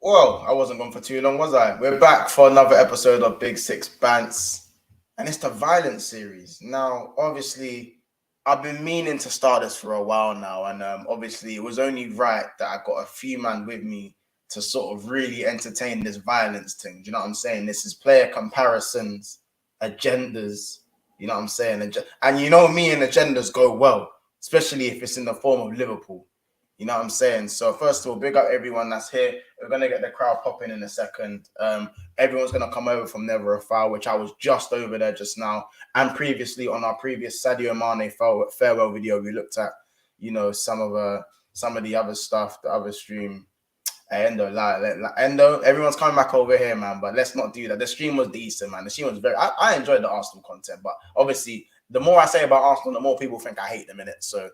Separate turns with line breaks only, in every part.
Well, I wasn't gone for too long, was I? We're back for another episode of Big Six Bants, and it's the violence series. Now, obviously, I've been meaning to start this for a while now, and obviously, it was only right that I got a few man with me to sort of really entertain this violence thing. Do you know what I'm saying? This is player comparisons, agendas. You know what I'm saying? And you know, me and agendas go well, especially if it's in the form of Liverpool. You know what I'm saying? So first of all, big up everyone that's here. We're going to get the crowd popping in a second. Everyone's going to come over from Never a Foul, which I was just over there just now. And previously on our previous Sadio Mane farewell video, we looked at, you know, some of the other stuff, the other stream. Endo, Endo, everyone's coming back over here, man. But let's not do that. The stream was decent, man. The stream was I enjoyed the Arsenal content, but obviously, the more I say about Arsenal, the more people think I hate them in it. So,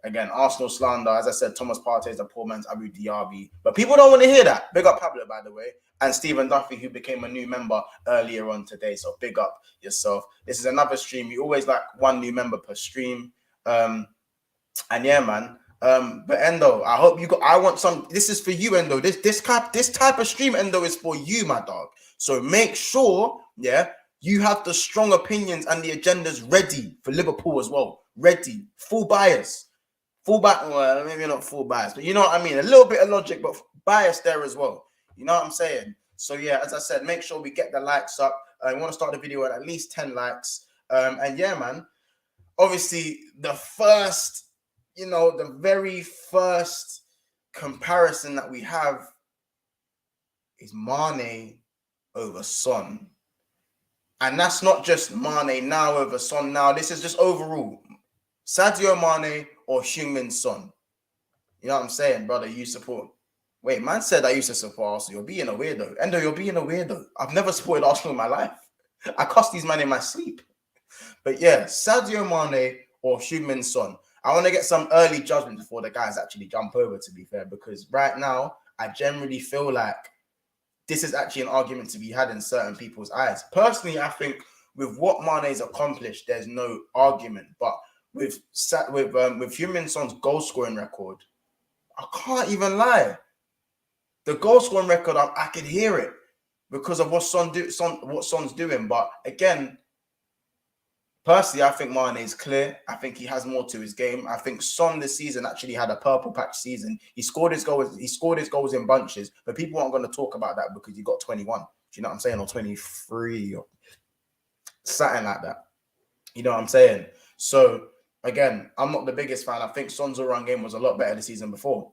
again, Arsenal slander. As I said, Thomas Partey is a poor man's Abu Diaby. But people don't want to hear that. Big up Pablo, by the way. And Stephen Duffy, who became a new member earlier on today. So big up yourself. This is another stream. We always like one new member per stream. And yeah, man. But Endo, I hope you got. I want some. This is for you, Endo. This type of stream, Endo, is for you, my dog. So make sure, yeah, you have the strong opinions and the agendas ready for Liverpool as well. Ready, full bias, well, maybe not full bias, but you know what I mean. A little bit of logic, but bias there as well. You know what I'm saying? So yeah, as I said, make sure we get the likes up. I want to start the video at least 10 likes. And yeah, man. Obviously, the very first comparison that we have is Mane over Son. And that's not just Mane now over Son now. This is just overall. Sadio Mane or Heung-Min Son. You know what I'm saying, brother? You support. Wait, man said I used to support Arsenal. You're being a weirdo. Endo, you're being a weirdo. I've never supported Arsenal in my life. I cuss these men in my sleep. But yeah, Sadio Mane or Heung-Min Son. I want to get some early judgment before the guys actually jump over, to be fair, because right now, I generally feel like this is actually an argument to be had in certain people's eyes. Personally, I think with what Mane's accomplished, there's no argument. But with Heung-Min Son's goal scoring record, I can't even lie. The goal scoring record, I can hear it because of what Son's doing. But again, personally, I think Mane is clear. I think he has more to his game. I think Son this season actually had a purple patch season. He scored his goals in bunches, but people aren't going to talk about that because he got 21. Do you know what I'm saying? Or 23 or something like that. You know what I'm saying? So again, I'm not the biggest fan. I think Son's all-round game was a lot better the season before.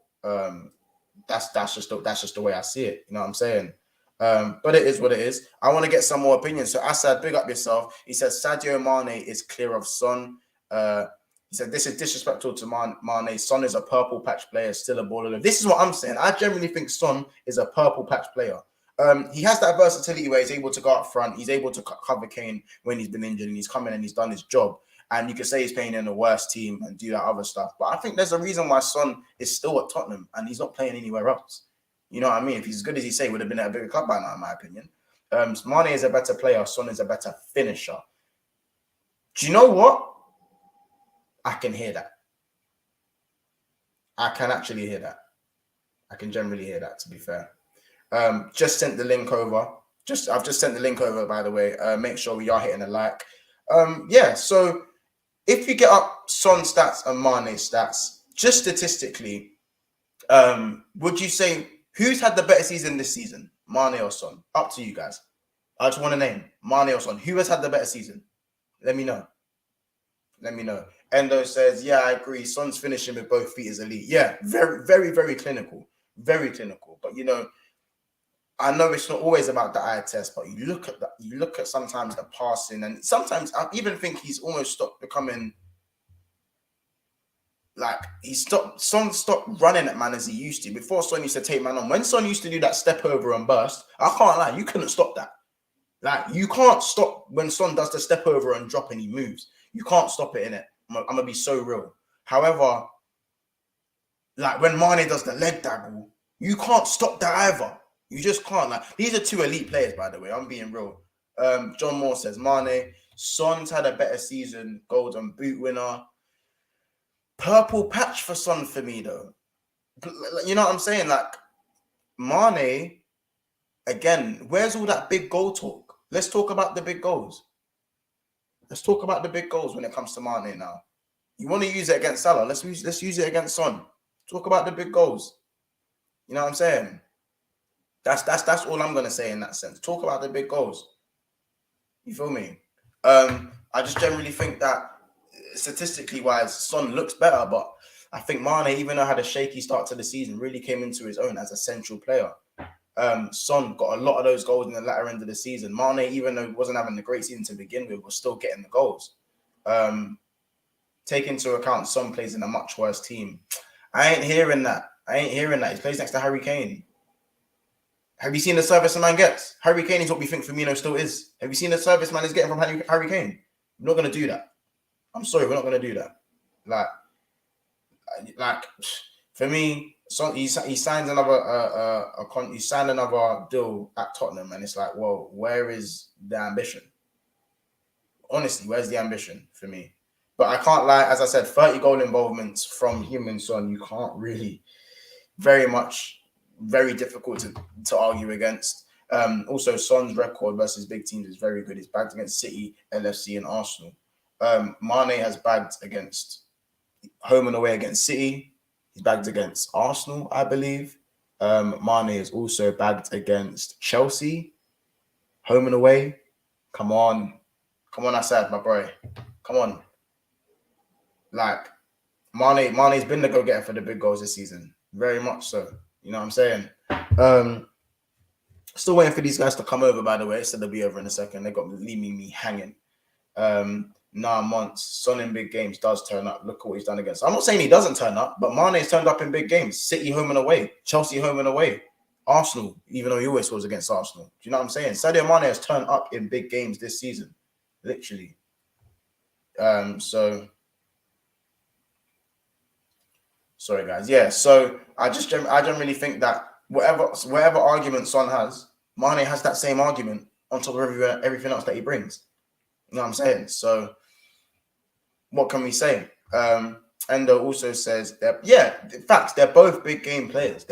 That's just the way I see it. You know what I'm saying? But it is what it is. I want to get some more opinions. So Asad, big up yourself. He says Sadio Mane is clear of Son. He said this is disrespectful to Mane. Son is a purple patch player, still a baller. This is what I'm saying. I generally think Son is a purple patch player. He has that versatility where he's able to go up front. He's able to cover Kane when he's been injured, and he's come in and he's done his job. And you could say he's playing in the worst team and do that other stuff. But I think there's a reason why Son is still at Tottenham and he's not playing anywhere else. You know what I mean? If he's as good as he say, he would have been at a bigger club by now, in my opinion. Mane is a better player. Son is a better finisher. Do you know what? I can hear that. I can actually hear that. I can generally hear that, to be fair. Just sent the link over. I've just sent the link over, by the way. Make sure we are hitting a like. Yeah, so if you get up Son stats and Mane stats, just statistically, would you say who's had the better season this season? Mane or Son? Up to you guys. I just want to name Mane or Son. Who has had the better season? Let me know. Endo says, yeah, I agree. Son's finishing with both feet is elite. Yeah, very, very, very clinical. Very clinical. But, you know, I know it's not always about the eye test, but you look at sometimes the passing, and sometimes I even think he's almost stopped becoming like Son stopped running at man as he used to. Before Son used to take man on. When Son used to do that step over and burst, I can't lie, you couldn't stop that. Like, you can't stop when Son does the step over and drop and he moves. You can't stop it, innit? I'm gonna be so real. However, like when Mane does the leg dabble, you can't stop that either. You just can't. Like, these are two elite players, by the way. I'm being real. John Moore says Mane. Son's had a better season. Golden boot winner. Purple patch for Son for me, though. You know what I'm saying? Like, Mane again, where's all that big goal talk? Let's talk about the big goals. Let's talk about the big goals when it comes to Mane now. You want to use it against Salah? Let's use it against Son. Talk about the big goals. You know what I'm saying? That's all I'm gonna say in that sense. Talk about the big goals. You feel me? I just generally think that statistically wise, Son looks better, but I think Mane, even though had a shaky start to the season, really came into his own as a central player. Son got a lot of those goals in the latter end of the season. Mane, even though he wasn't having a great season to begin with, was still getting the goals. Take into account Son plays in a much worse team. I ain't hearing that. He plays next to Harry Kane. Have you seen the service a man gets? Harry Kane is what we think Firmino still is. Have you seen the service man is getting from Harry Kane? We're not going to do that. I'm sorry, we're not going to do that. Like for me, so he signed another he signed another deal at Tottenham, and it's like, well, where is the ambition? Honestly, where's the ambition for me? But I can't lie, as I said, 30 goal involvements from Heung-Min Son, you can't really very difficult to argue against. Also, Son's record versus big teams is very good. He's bagged against City, LFC, and Arsenal. Mane has bagged against home and away against City. He's bagged against Arsenal, I believe. Mane is also bagged against Chelsea, home and away. Come on, Assad, my boy. Come on. Like, Mane's been the go-getter for the big goals this season. Very much so. You know what I'm saying? Still waiting for these guys to come over, by the way. So they'll be over in a second. They got leaving me hanging. Months. Son in big games does turn up. Look at what he's done against. I'm not saying he doesn't turn up, but Mane's turned up in big games. City home and away. Chelsea home and away. Arsenal, even though he always scores against Arsenal. Do you know what I'm saying? Sadio Mane has turned up in big games this season. Literally. Sorry, guys. Yeah, so I generally think that whatever argument Son has, Mane has that same argument on top of everything else that he brings. You know what I'm saying? So what can we say? Endo also says that, in fact, they're both big game players.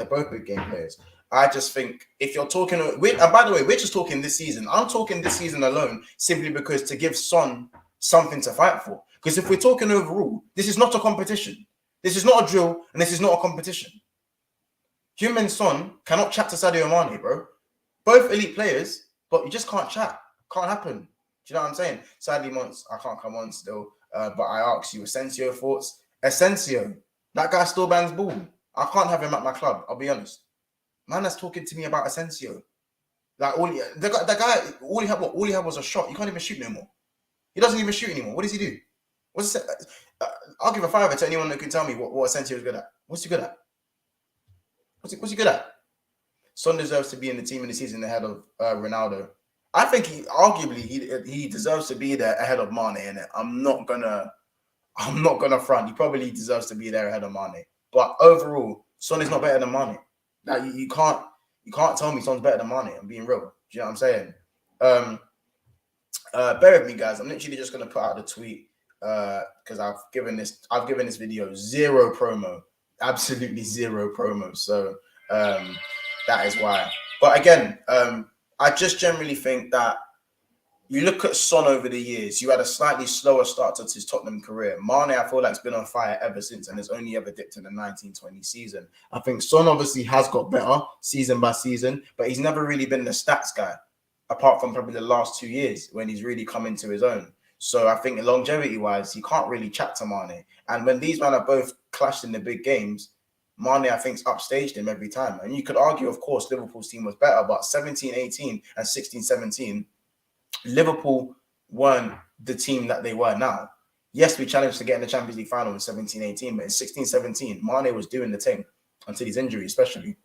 I just think if you're talking, and by the way, we're just talking this season. I'm talking this season alone simply because to give Son something to fight for. Because if we're talking overall, this is not a competition. This is not a drill, and this is not a competition. Heung-Min Son cannot chat to Sadio Mane, bro. Both elite players, but you just can't chat. Can't happen. Do you know what I'm saying? Sadly, I can't come on still, but I ask you, Asensio thoughts? Asensio, that guy still bangs ball. I can't have him at my club, I'll be honest. Man that's talking to me about Asensio. Like, all he had was a shot. You can't even shoot no more. He doesn't even shoot anymore. What does he do? I'll give a fiver to anyone that can tell me what Asensio is good at. What's he good at? What's he good at? Son deserves to be in the team in the season ahead of Ronaldo. I think he deserves to be there ahead of Mane, innit? I'm not gonna front. He probably deserves to be there ahead of Mane. But overall, Son is not better than Mane. Like, you can't tell me Son's better than Mane. I'm being real. Do you know what I'm saying? Bear with me, guys. I'm literally just gonna put out the tweet. Because I've given this video zero promo, absolutely zero promo. So that is why. But again, I just generally think that you look at Son over the years, you had a slightly slower start to his Tottenham career. Mane, I feel like, has been on fire ever since and has only ever dipped in the 1920 season. I think Son obviously has got better season by season, but he's never really been the stats guy, apart from probably the last 2 years when he's really come into his own. So I think longevity-wise, he can't really chat to Mane. And when these men are both clashed in the big games, Mane, I think, upstaged him every time. And you could argue, of course, Liverpool's team was better, but 17-18 and 16-17, Liverpool weren't the team that they were now. Yes, we challenged to get in the Champions League final in 17-18, but in 16-17, Mane was doing the thing until his injury, especially.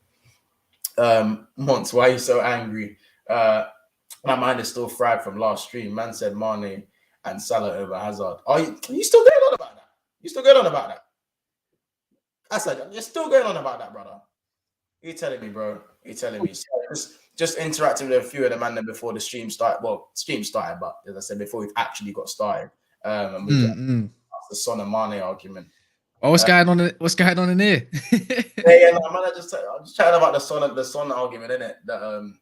Monts, why are you so angry? My mind is still fried from last stream. Man said Mane and Salah over Hazard. Are you still going on about that? You still going on about that? I said, you're still going on about that, brother. You're telling me, bro. You're telling me. Just interacting with a few of the man before the stream started. Well, stream started, but as I said, before we've actually got started. And we the Son and Mane argument.
Oh, what's going on? What's going on in here?
Man, I'm just chatting about the Son argument, innit? That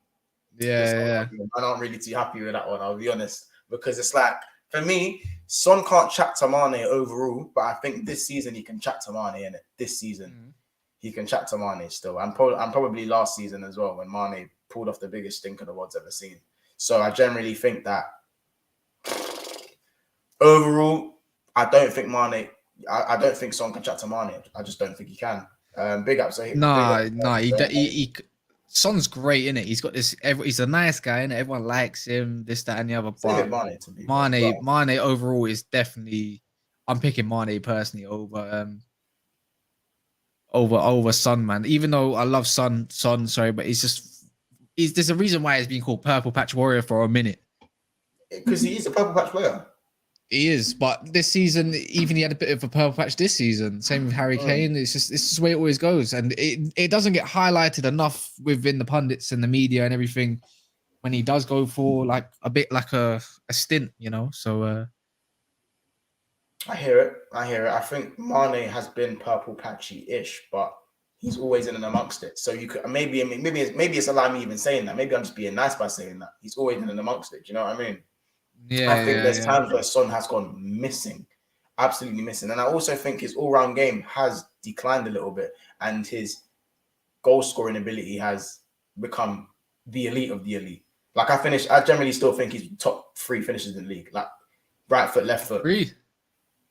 Yeah.
I aren't really too happy with that one, I'll be honest. Because it's like, for me, Son can't chat to Mane overall, but I think this season he can chat to Mane, innit? This season. He can chat to Mane still. And probably last season as well, when Mane pulled off the biggest stinker the world's ever seen. So I generally think that overall, I don't think Mane, I don't think Son can chat to Mane. I just don't think he can. Big ups.
Son's great, innit? He's got this. He's a nice guy, innit? Everyone likes him. This, that, and the other. But Mane overall is definitely. I'm picking Mane personally over Son, man. Even though I love Son, sorry, but there's a reason why he's been called Purple Patch Warrior for a minute.
Because he is a Purple Patch player.
He is, but this season, even he had a bit of a purple patch this season. Same with Harry Kane. It's just the way it always goes, and it doesn't get highlighted enough within the pundits and the media and everything when he does go for like a bit like a stint, you know. So
I hear it. I think Mane has been purple patchy-ish, but he's always in and amongst it. So you could maybe it's a lie me even saying that. Maybe I'm just being nice by saying that he's always in and amongst it. Do you know what I mean?
Yeah,
I think there's times where Son has gone missing, absolutely missing. And I also think his all-round game has declined a little bit, and his goal-scoring ability has become the elite of the elite. Like I generally still think he's top 3 finishers in the league. Like right foot, left foot.
3?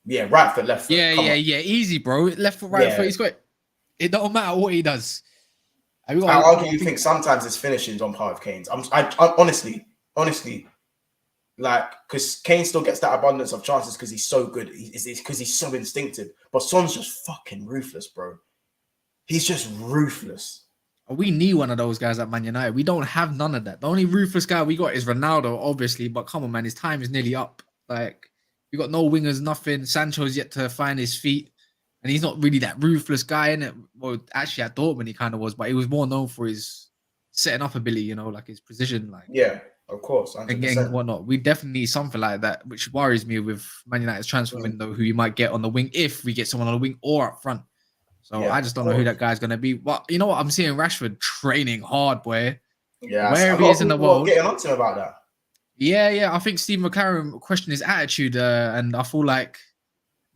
Yeah, right foot, left foot.
Yeah, easy, bro. Left foot, right foot. He's got it. Don't matter what he does.
I argue think sometimes his finishing's on par with Kane's. I honestly. Like, because Kane still gets that abundance of chances because he's so good. Because he's so instinctive. But Son's just fucking ruthless, bro. He's just ruthless.
We need one of those guys at Man United. We don't have none of that. The only ruthless guy we got is Ronaldo, obviously. But come on, man. His time is nearly up. Like, we got no wingers, nothing. Sancho's yet to find his feet. And he's not really that ruthless guy, innit? Well, actually, at Dortmund, he kind of was. But he was more known for his setting up ability, you know, like his precision. Like,
yeah. Of course, 100%.
And getting whatnot. We definitely need something like that, which worries me with Man United's transfer window, who you might get on the wing if we get someone on the wing or up front. So I just don't know who that guy's going to be. But you know what? I'm seeing Rashford training hard, boy.
Yeah,
wherever he is in the world.
Getting on to him about that.
Yeah. I think Steve McLaren questioned his attitude, and I feel like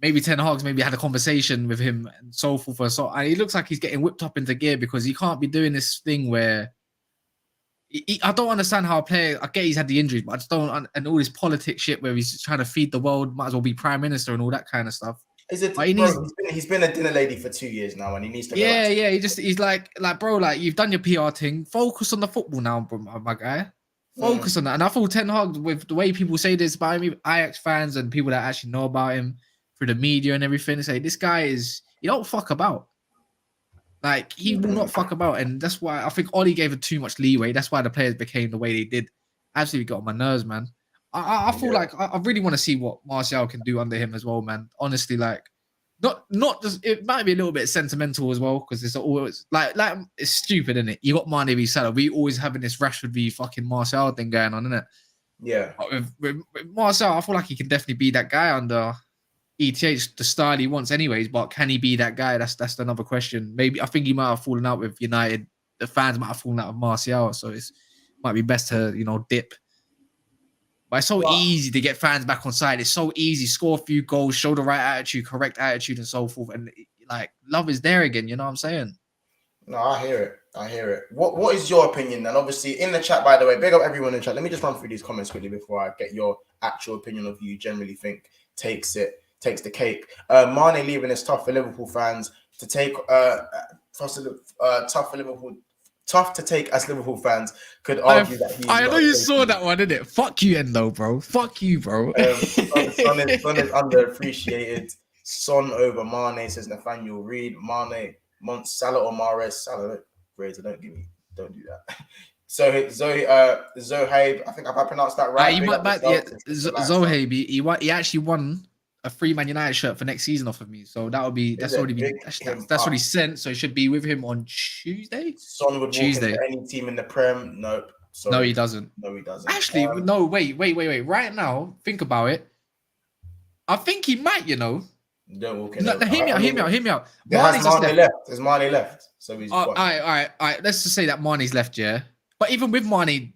maybe Ten Hag's maybe had a conversation with him and so forth. And he looks like he's getting whipped up into gear because he can't be doing this thing where. I don't understand how a player. I get he's had the injuries, but I just don't. And all this politics shit where he's trying to feed the world, might as well be prime minister and all that kind of stuff.
He's been a dinner lady for 2 years now, and he needs to.
He's like, bro, like you've done your PR thing. Focus on the football now, bro, my guy. Focus on that. And I thought Ten Hag, with the way people say this about him, Ajax fans and people that actually know about him through the media and everything, say this guy he don't fuck about. Like, he will not fuck about. And that's why I think Ollie gave it too much leeway. That's why the players became the way they did. Absolutely got on my nerves, man. I feel like I really want to see what Martial can do under him as well, man. Honestly, like, not just, it might be a little bit sentimental as well, because it's always, like it's stupid, isn't it? You got Mane v Salah. We always having this Rashford v fucking Martial thing going on, isn't it?
Yeah.
With Martial, I feel like he can definitely be that guy under ETH, the style he wants anyways, but can he be that guy? That's another question. Maybe I think he might have fallen out with United. The fans might have fallen out of Martial, so it might be best to, dip. But it's so easy to get fans back on side. It's so easy. Score a few goals, show the right attitude, correct attitude, and so forth. And like, love is there again. You know what I'm saying?
No, I hear it. What is your opinion? And obviously in the chat, by the way, big up everyone in the chat. Let me just run through these comments quickly before I get your actual opinion of who you generally think takes the cake. Mane leaving is tough for Liverpool fans to take. Tough for Liverpool. Tough to take as Liverpool fans. Could argue that he's.
I know you saw that one, didn't it? Fuck you, Endo, bro. Fuck you, bro.
Son is underappreciated. Son over Mane, says Nathaniel Reed. Mane, Salah or Mahrez. Salah, Razor, don't do that. So Zohaib, I think I pronounced that right.
Zohaib, he actually won a free Man United shirt for next season off of me. So that's already sent. So it should be with him on Tuesday.
Son would walk into any team in the Prem. Nope. Sorry.
No, he doesn't. Actually, no. Wait. Right now, think about it. I think he might. Don't walk in. Hear me out.
There's Mane left. So he's.
All right. Let's just say that Mane's left. Yeah. But even with Mane,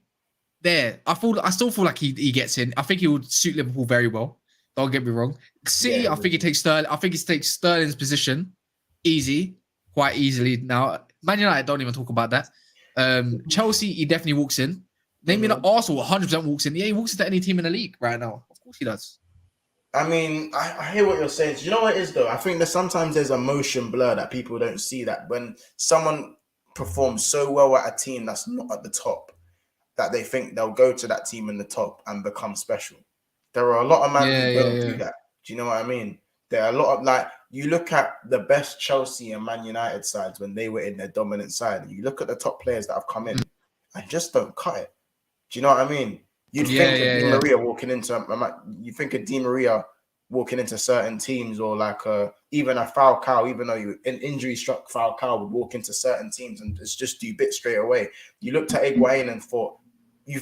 there. I still feel like he gets in. I think he would suit Liverpool very well. Don't get me wrong. City,
Yeah,
I think he takes Sterling. I think he takes Sterling's position quite easily now. Man United, don't even talk about that. Chelsea, he definitely walks in. Name me the Arsenal, 100% walks in. Yeah, he walks into any team in the league right now. Of course he does.
I mean, I hear what you're saying. Do you know what it is though? I think that sometimes there's a motion blur that people don't see, that when someone performs so well at a team that's not at the top, that they think they'll go to that team in the top and become special. There are a lot of men who don't do that. Do you know what I mean? There are a lot of, like, you look at the best Chelsea and Man United sides when they were in their dominant side, and you look at the top players that have come in and just don't cut it. Do you know what I mean? You'd think of Di Maria walking into, you think of Di Maria walking into certain teams, or like even a Falcao, even though an injury struck Falcao would walk into certain teams and just do bits straight away. You looked at Higuain and thought,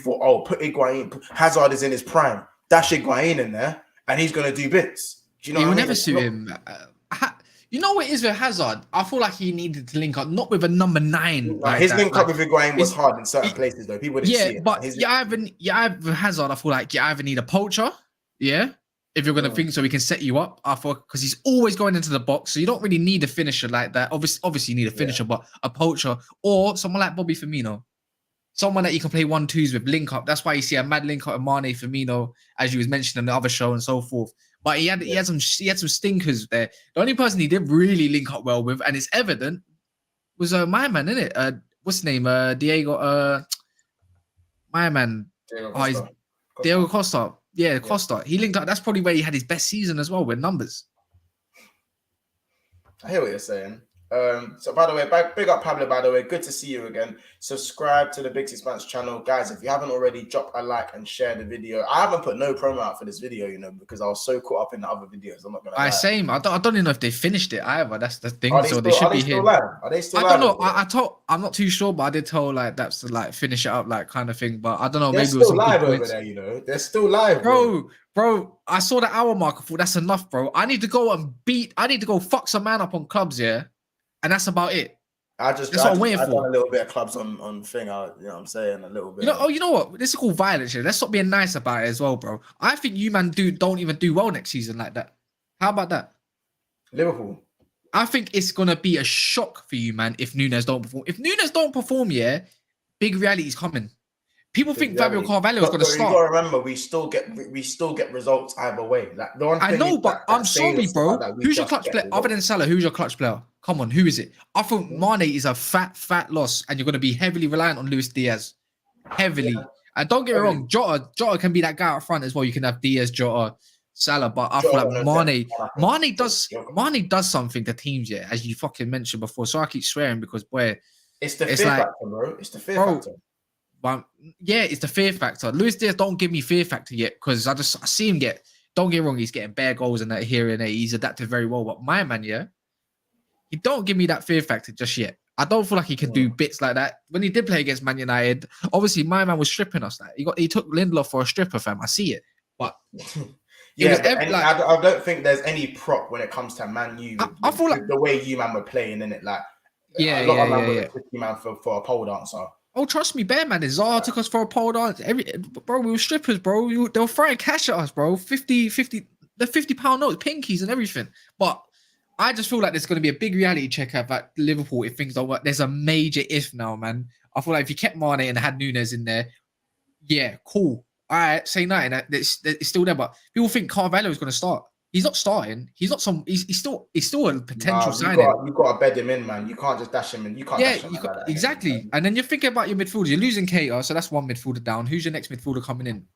oh, put Higuain, Hazard is in his prime, dash Higuain in there and he's going to do bits. Do you know what I mean?
Never suit him. You know what it is with Hazard? I feel like he needed to link up, not with a number 9.
Like his link up with Higuain was hard in certain places, though. People didn't see it.
But with Hazard, I feel like you either need a poacher, if you're going to think so, he can set you up. I thought, because he's always going into the box, so you don't really need a finisher like that. Obviously you need a finisher, but a poacher, or someone like Bobby Firmino, someone that you can play 1-2s with, link up. That's why you see a mad link up with Mane, Firmino, as you was mentioning in the other show and so forth. But he had some stinkers there. The only person he did really link up well with, and it's evident, was my man, isn't it? What's his name? Diego. My man. Diego Costa. Yeah, Costa. He linked up. That's probably where he had his best season as well with numbers.
I hear what you're saying. So by the way, big up Pablo, by the way. Good to see you again. Subscribe to the Big Six Bands channel. Guys, if you haven't already, drop a like and share the video. I haven't put no promo out for this video, because I was so caught up in the other videos. I'm not going to lie.
Same. I don't even know if they finished it either. That's the thing.
So they should be here. Are they still live?
I don't know. I'm not too sure, but I did tell that's to finish it up kind of thing. But I don't know.
They're
maybe
still
it was some
live
good
over
points.
there, They're still live,
bro. I saw the hour mark. I thought that's enough, bro. I need to go fuck some man up on clubs, and that's about it. I've done a
little bit of clubs on thing. You know what I'm saying? A little bit.
You know what? This is called violence here. Let's stop being nice about it as well, bro. I think you man don't even do well next season like that. How about that?
Liverpool.
I think it's gonna be a shock for you, man, if Núñez don't perform. If Núñez don't perform, big reality is coming. People think Fabio Carvalho is gonna start.
You gotta remember, we still get results either way. Like the one thing
I know, but I'm sorry, bro. Who's your clutch player other than Salah? Who's your clutch player? Come on, who is it? I thought Mane is a fat loss, and you're going to be heavily reliant on Luis Diaz. Heavily. And don't get me wrong, Jota can be that guy up front as well. You can have Diaz, Jota, Salah, but I feel like Mane does something to teams, as you fucking mentioned before. So I keep swearing because, boy,
it's the fear factor, bro. It's the fear factor.
But it's the fear factor. Luis Diaz don't give me fear factor yet, because I see him don't get me wrong, he's getting bare goals and that here and there. He's adapted very well. But my man, he don't give me that fear factor just yet. I don't feel like he can do bits like that. When he did play against Man United, obviously my man was stripping us. He took Lindelof for a stripper, fam. I see it, but
I don't think there's any prop when it comes to Man U.
I feel like
the way you man were playing in it, a lot of man were 50 man for a pole dancer.
Oh, trust me, bear man. Zaha took us for a pole dance. Bro, we were strippers, bro. They were throwing cash at us, bro. 50 the £50 notes, pinkies and everything. But I just feel like there's going to be a big reality check at Liverpool if things don't work. There's a major if now, man. I feel like if you kept Mane and had Núñez in there, cool. All right, say nothing. It's still there, but people think Carvalho is going to start. He's not starting. He's not some. He's still a potential signing.
You've got to bed him in, man. You can't just dash him in. You can't. Dash him
exactly. And then you're thinking about your midfielders. You're losing Keita, so that's one midfielder down. Who's your next midfielder coming in?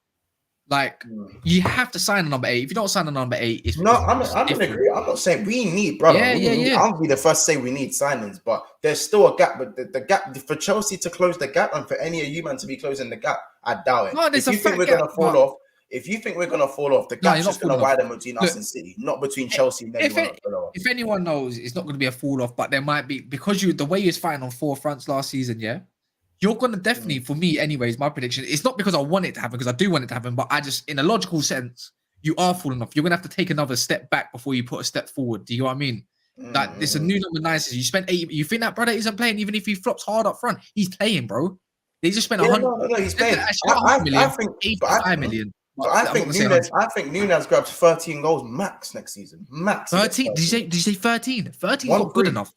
You have to sign a number 8. If you don't sign a number 8, it's
no. I'm gonna agree. I'm not saying we need, brother.
Yeah.
I'll be the first to say we need signings, but there's still a gap. But the gap for Chelsea to close the gap, and for any of you man to be closing the gap, I doubt it.
No, there's
if you think we're gonna fall off. If you think we're going to fall off, the gap's just going to widen between us and City, not between Chelsea and anyone.
If anyone knows, it's not going to be a fall off, but there might be, because the way you was fighting on 4 fronts last season, you're going to definitely, for me anyways, my prediction, it's not because I want it to happen, because I do want it to happen, but I just, in a logical sense, you are falling off. You're going to have to take another step back before you put a step forward. Do you know what I mean? Like, it's a new number 9 season. You spent 8, you think that brother isn't playing, even if he flops hard up front, he's playing, bro. They just spent
Yeah,
100.
no, he's playing.
Actually, not 100 million,
I think,
85 million.
but I
I'm not
think
gonna say 100.
I think Nunes grabs 13 goals max next season. Max. He gets
13. Did you say 13? 13 is not good
1-3.
enough.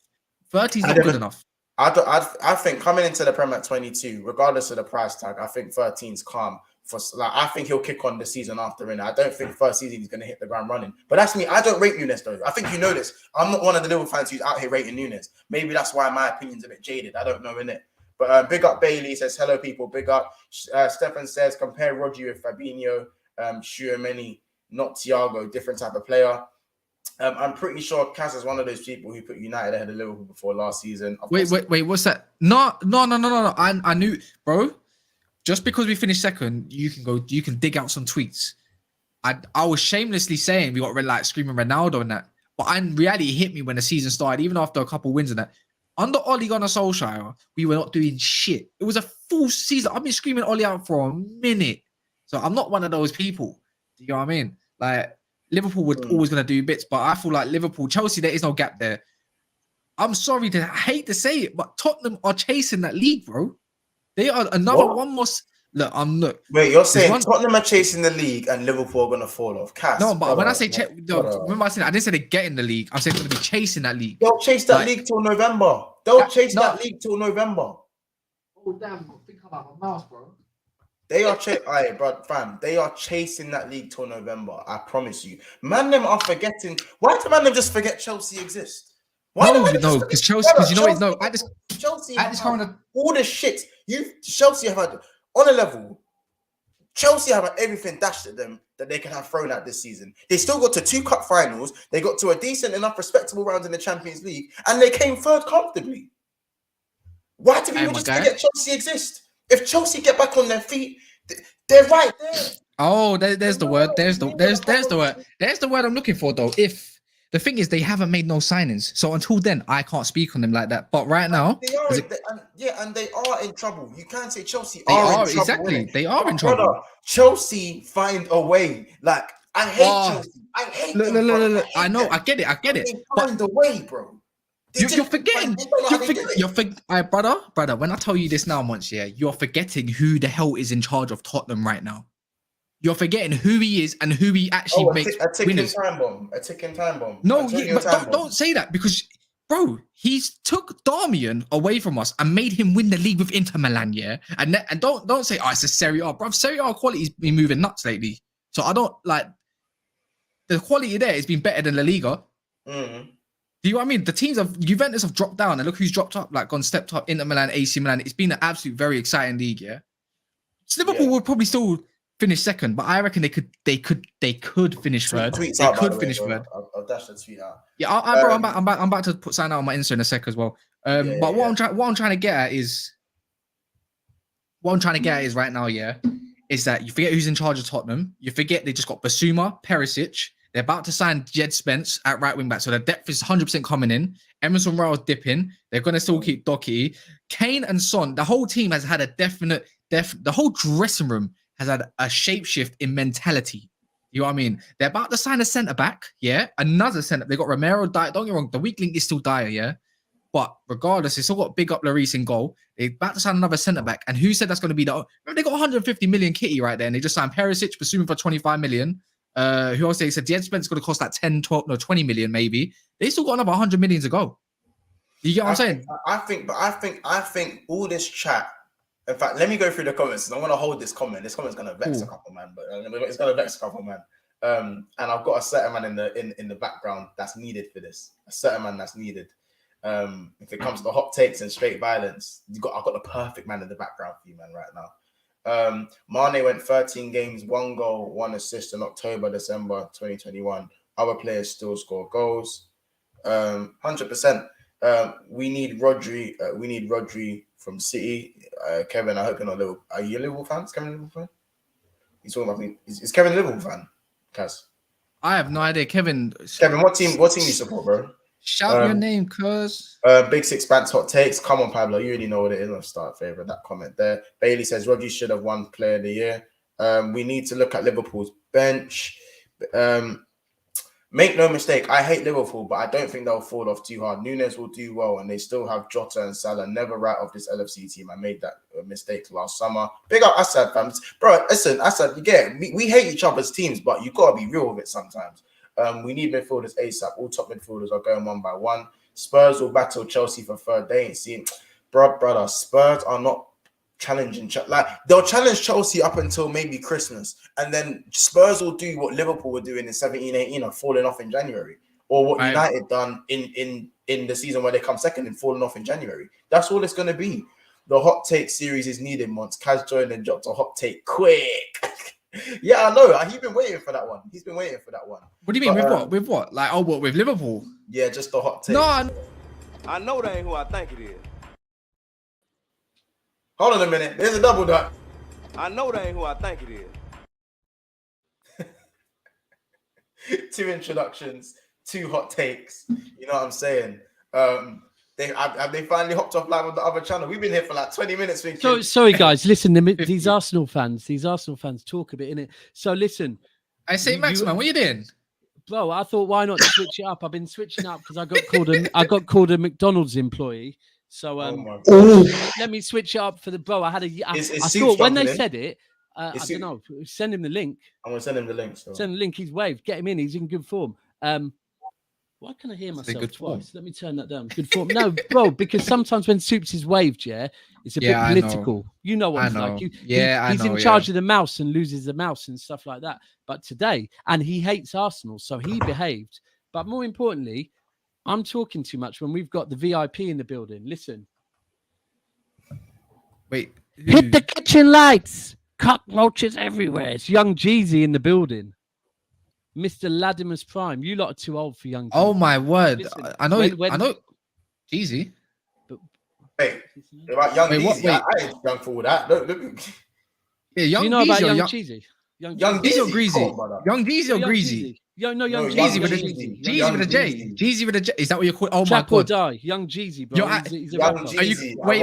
13 is
I
not
don't
good
know.
enough.
I think coming into the Prem at 22, regardless of the price tag, I think 13's calm. I think he'll kick on the season after. I don't think first season he's going to hit the ground running. But that's me. I don't rate Nunes though. I think you know this. I'm not one of the little fans who's out here rating Nunes. Maybe that's why my opinion's a bit jaded. I don't know, innit? But big up Bailey says, hello people, big up. Stefan says, compare Rodri with Fabinho, Tchouaméni, not Thiago, different type of player. I'm pretty sure Kaz is one of those people who put United ahead of Liverpool before last season.
Wait, what's that? No. I knew, bro. Just because we finished second, you can dig out some tweets. I was shamelessly saying we got like screaming Ronaldo and that, but in reality, it hit me when the season started, even after a couple wins and that. Under Ole Gunnar Solskjaer, we were not doing shit. It was a full season. I've been screaming Ole out for a minute. So I'm not one of those people. Do you know what I mean? Like, Liverpool were always going to do bits, but I feel like Liverpool, Chelsea, there is no gap there. I hate to say it, but Tottenham are chasing that league, bro. They are another one more. Look.
Wait, you're saying Tottenham are chasing the league and Liverpool are going to fall off?
No, but when I say remember I said I didn't say they get in the league. I said they're going to be chasing that league.
They'll chase that league till November. That league till November.
Oh damn! Think about my mouse, bro.
They are they are chasing that league till November. I promise you. Man, them are forgetting. Why do man them just forget Chelsea exist?
No, because Chelsea,
Chelsea have all the shit. Chelsea have had on a level. Chelsea have had everything dashed at them that they can have thrown out this season. They still got to 2 cup finals. They got to a decent enough, respectable round in the Champions League, and they came third comfortably. Why do people just forget Chelsea exist? If Chelsea get back on their feet, they're right there.
Oh, there's the word. There's the word. There's the word I'm looking for, though. If the thing is, they haven't made no signings, so until then, I can't speak on them like that. But right now,
they are in trouble. You can't say Chelsea are in trouble.
Exactly, they are in trouble.
Brother, Chelsea find a way. Like I hate Chelsea. I hate them.
Look. I know. I get it.
They find a way, bro.
You're forgetting. Brother. When I tell you this now, once, you're forgetting who the hell is in charge of Tottenham right now. You're forgetting who he is and who he actually makes
a ticking
winners.
time bomb. A ticking time bomb.
No, but don't say that because, bro, he's took Darmian away from us and made him win the league with Inter Milan, And don't say, it's a Serie A, bro. Serie A quality's been moving nuts lately. So I don't like the quality there has been better than La Liga.
Mm.
Do you know what I mean? The teams of Juventus have dropped down and look who's dropped up, like stepped up. Inter Milan, AC Milan. It's been an absolute very exciting league, So Liverpool will probably still finish second, but I reckon they could finish third. They could finish third.
I'll dash the tweet out.
Yeah, I'm about to put something out on my Insta in a sec as well. But what I'm trying to get at is right now, is that you forget who's in charge of Tottenham. You forget they just got Basuma, Perisic. They're about to sign Jed Spence at right wing back, so the depth is 100% coming in. Emerson Royal's dipping. They're going to still keep Doherty. Kane and Son. The whole team has had a definite. The whole dressing room has had a shapeshift in mentality. You know what I mean? They're about to sign a centre back, another centre. They got Romero. Don't get me wrong. The weak link is still Dyer, But regardless, they still got big up Lloris in goal. They're about to sign another centre back, and who said that's going to be the? Remember, they got 150 million kitty right there, and they just signed Perisic, Basuma for 25 million. Who else? They said Jed Spence is going to cost like 10, 12, no, 20 million maybe. They still got another 100 million to go. You get what I'm saying?
I think all this chat. In fact, let me go through the comments. I want to hold this comment. This comment's going to vex a couple, man. But it's going to vex a couple, man. And I've got a certain man in the background that's needed for this. A certain man that's needed. If it comes to hot takes and straight violence, I've got the perfect man in the background for you, man, right now. Mane went 13 games, 1 goal, 1 assist in October, December 2021. Other players still score goals. 100%. We need Rodri. We need Rodri from City. Kevin, I hope you're not Liverpool. Are you a Liverpool fan? Is Kevin a Liverpool fan? He's talking about me. Is Kevin a Liverpool fan? Kaz?
I have no idea. Kevin,
what team you support, bro?
Shout your name, cuz.
Big Six Bands hot takes. Come on, Pablo. You already know what it is. I'll start favorite that comment there. Bailey says Rodri should have won Player of the Year. We need to look at Liverpool's bench. Make no mistake, I hate Liverpool, but I don't think they'll fall off too hard. Nunes will do well, and they still have Jota and Salah. Never write off this LFC team. I made that mistake last summer. Big up Assad, fans. Bro, listen, Assad, you get it. We hate each other's teams, but you got to be real with it sometimes. We need midfielders ASAP. All top midfielders are going one by one. Spurs will battle Chelsea for third. They ain't seen... Brother, Spurs are not challenging. Like, they'll challenge Chelsea up until maybe Christmas, and then Spurs will do what Liverpool were doing in 17-18 and falling off in January, or what United done in the season where they come second and falling off in January. That's all it's going to be. The hot take series is needed once Kaz joined and dropped a hot take quick. Yeah, I know. He's been waiting for that one.
What do you mean? With what? Like, what, with Liverpool?
Yeah, just the hot take.
No,
I know that ain't who I think it is.
Hold on a minute. There's a double dot.
I know that ain't who I think it
is. 2 introductions, 2 hot takes. You know what I'm saying? They finally hopped off live on the other channel. We've been here for like 20 minutes.
So sorry, guys. Listen, these Arsenal fans talk a bit in it. So listen,
I say, Max, man, what are you doing?
Bro, I thought, why not switch it up? I've been switching up because I got called a McDonald's employee. So let me switch it up for the bro. I thought when they said it, I don't know. Send him the link.
I'm gonna send him the link. So.
Send the link. He's waved. Get him in. He's in good form. Why can I hear myself twice?
Form.
Let me turn that down. Good form. No, bro, because sometimes when Soups is waved, it's a bit political. You know what it's like. He's in charge of the mouse and loses the mouse and stuff like that. But today, and he hates Arsenal, so he behaved. But more importantly, I'm talking too much when we've got the VIP in the building. Listen.
Wait.
Hit the kitchen lights. Cockroaches everywhere. It's Young Jeezy in the building. Mr. Latimus Prime. You lot are too old for Young Jeezy.
Oh, my word.
Listen,
I know. Jeezy.
Wait. About Young Jeezy. I ain't young for that. Look.
Yeah, Young
Do you know
Jeezy
about Young Jeezy?
Young
Jeezy or
Jeezy?
Greasy? Young Jeezy or Greasy?
Young
Jeezy with a Jeezy with a J. Jeezy with a J. Is that what you're called? Oh my
Trap or
god.
die. Young Jeezy, bro. He's a
Young
rapper.
Jeezy.
Wait.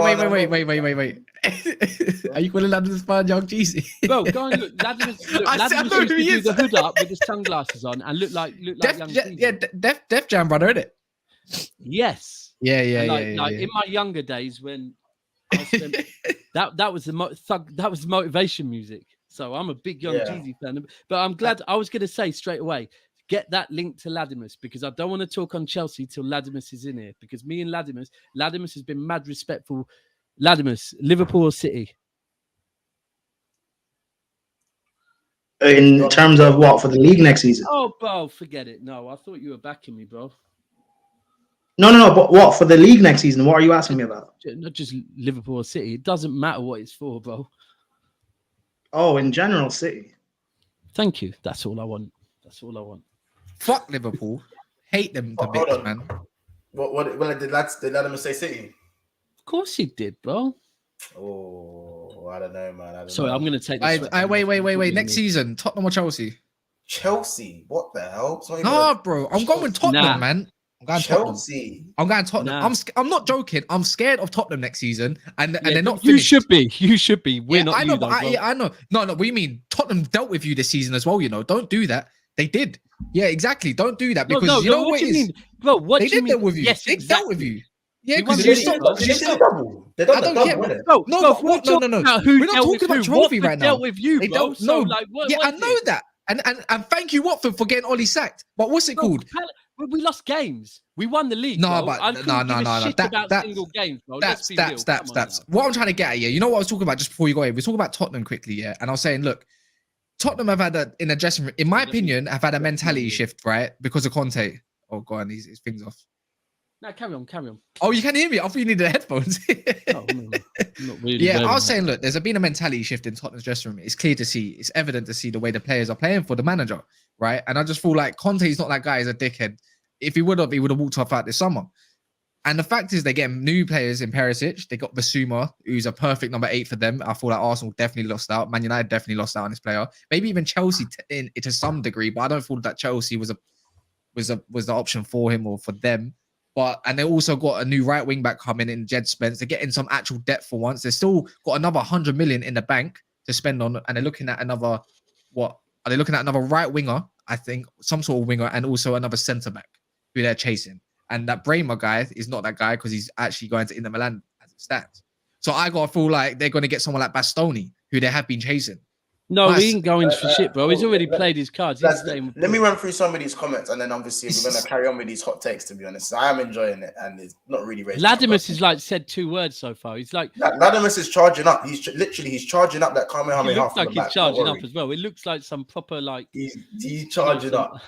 Are you calling Latimus Prime Young Jeezy?
Bro, go and look. Latimus used to do the hood up with his sunglasses on and look like Young Jeezy.
Yeah, Def Jam brother, isn't it?
Yes.
Yeah.
In my younger days when I spent, that was the motivation music. So I'm a big Young Jeezy fan. But I'm glad. I was going to say straight away, get that link to Latimus because I don't want to talk on Chelsea till Latimus is in here because me and Latimus has been mad respectful. Latimus, Liverpool or City?
In terms of what, for the league next season?
Oh, bro, forget it. No, I thought you were backing me, bro.
No, but what, for the league next season? What are you asking me about?
Not just Liverpool or City. It doesn't matter what it's for, bro.
Oh, in general, City.
Thank you. That's all I want.
Fuck Liverpool. Hate them the bits, man.
What did Latimus say City?
Of course he did, bro.
Oh, I don't know, man.
Sorry, I'm going to take this.
Wait. Next season, Tottenham or Chelsea?
Chelsea? What the hell?
No, bro. I'm going with Tottenham, man. I'm going
Chelsea.
I'm going Tottenham.
Nah.
I'm not joking. I'm scared of Tottenham next season, and they're not.
You
finished.
You should be. We're not.
I know,
you, though,
I know. No. We mean Tottenham dealt with you this season as well. You know, don't do that. They did. Yeah, exactly. Don't do that because you know what it is.
Bro, what
they
do you
did
mean?
deal with you.
Yes,
they
exactly.
dealt with you. Yeah,
won
because
the
you
league,
saw.
bro.
They done
I don't
the
care.
double,
Bro,
No. We're not talking about trophy right now.
Dealt with you,
They
bro.
don't.
So,
No. I know that. And thank you, Watford, for getting Ollie sacked. But what's it called?
We lost games. We won the league.
No,
bro.
but
I couldn't give a shit about single games, bro.
That's what I'm trying to get at. Yeah, you know what I was talking about just before you go in. We're talking about Tottenham quickly, yeah. And I was saying, look, Tottenham have had in a dressing room, in my opinion, have had a mentality shift, right? Because of Conte. Oh, go on, his things off.
No, carry on.
Oh, you can hear me? I thought you needed the headphones.
No, not really.
Yeah, I was saying, look, there's been a mentality shift in Tottenham's dressing room. It's clear to see. It's evident to see the way the players are playing for the manager, right? And I just feel like Conte's not that guy. He's a dickhead. If he would have walked off out this summer. And the fact is, they get new players in Perisic. They got Basuma, who's a perfect number 8 for them. I feel like Arsenal definitely lost out. Man United definitely lost out on this player. Maybe even Chelsea to some degree, but I don't feel that Chelsea was the option for him or for them. And they also got a new right wing back coming in, Jed Spence. They're getting some actual depth for once. They've still got another 100 million in the bank to spend on, and they're looking at another. What are they looking at? Another right winger. I think, some sort of winger, and also another centre back who they're chasing. And that Bremer guy is not that guy because he's actually going to Inter Milan as it stands. So I gotta feel like they're gonna get someone like Bastoni, who they have been chasing.
No,
Nice.
he ain't going for shit, bro. He's already played his cards. He's
Lads,
staying with
let me run through some of these comments, and then obviously we're going to carry on with these hot takes. To be honest, I am enjoying it, and it's not really raising.
Latimus has like said 2 words so far. He's like
Latimus is charging up. He's charging up that
he
Kamehameha.
looks like
from the
he's
back.
charging
Don't
up
worry.
as well. It looks like some proper like
He's charging up.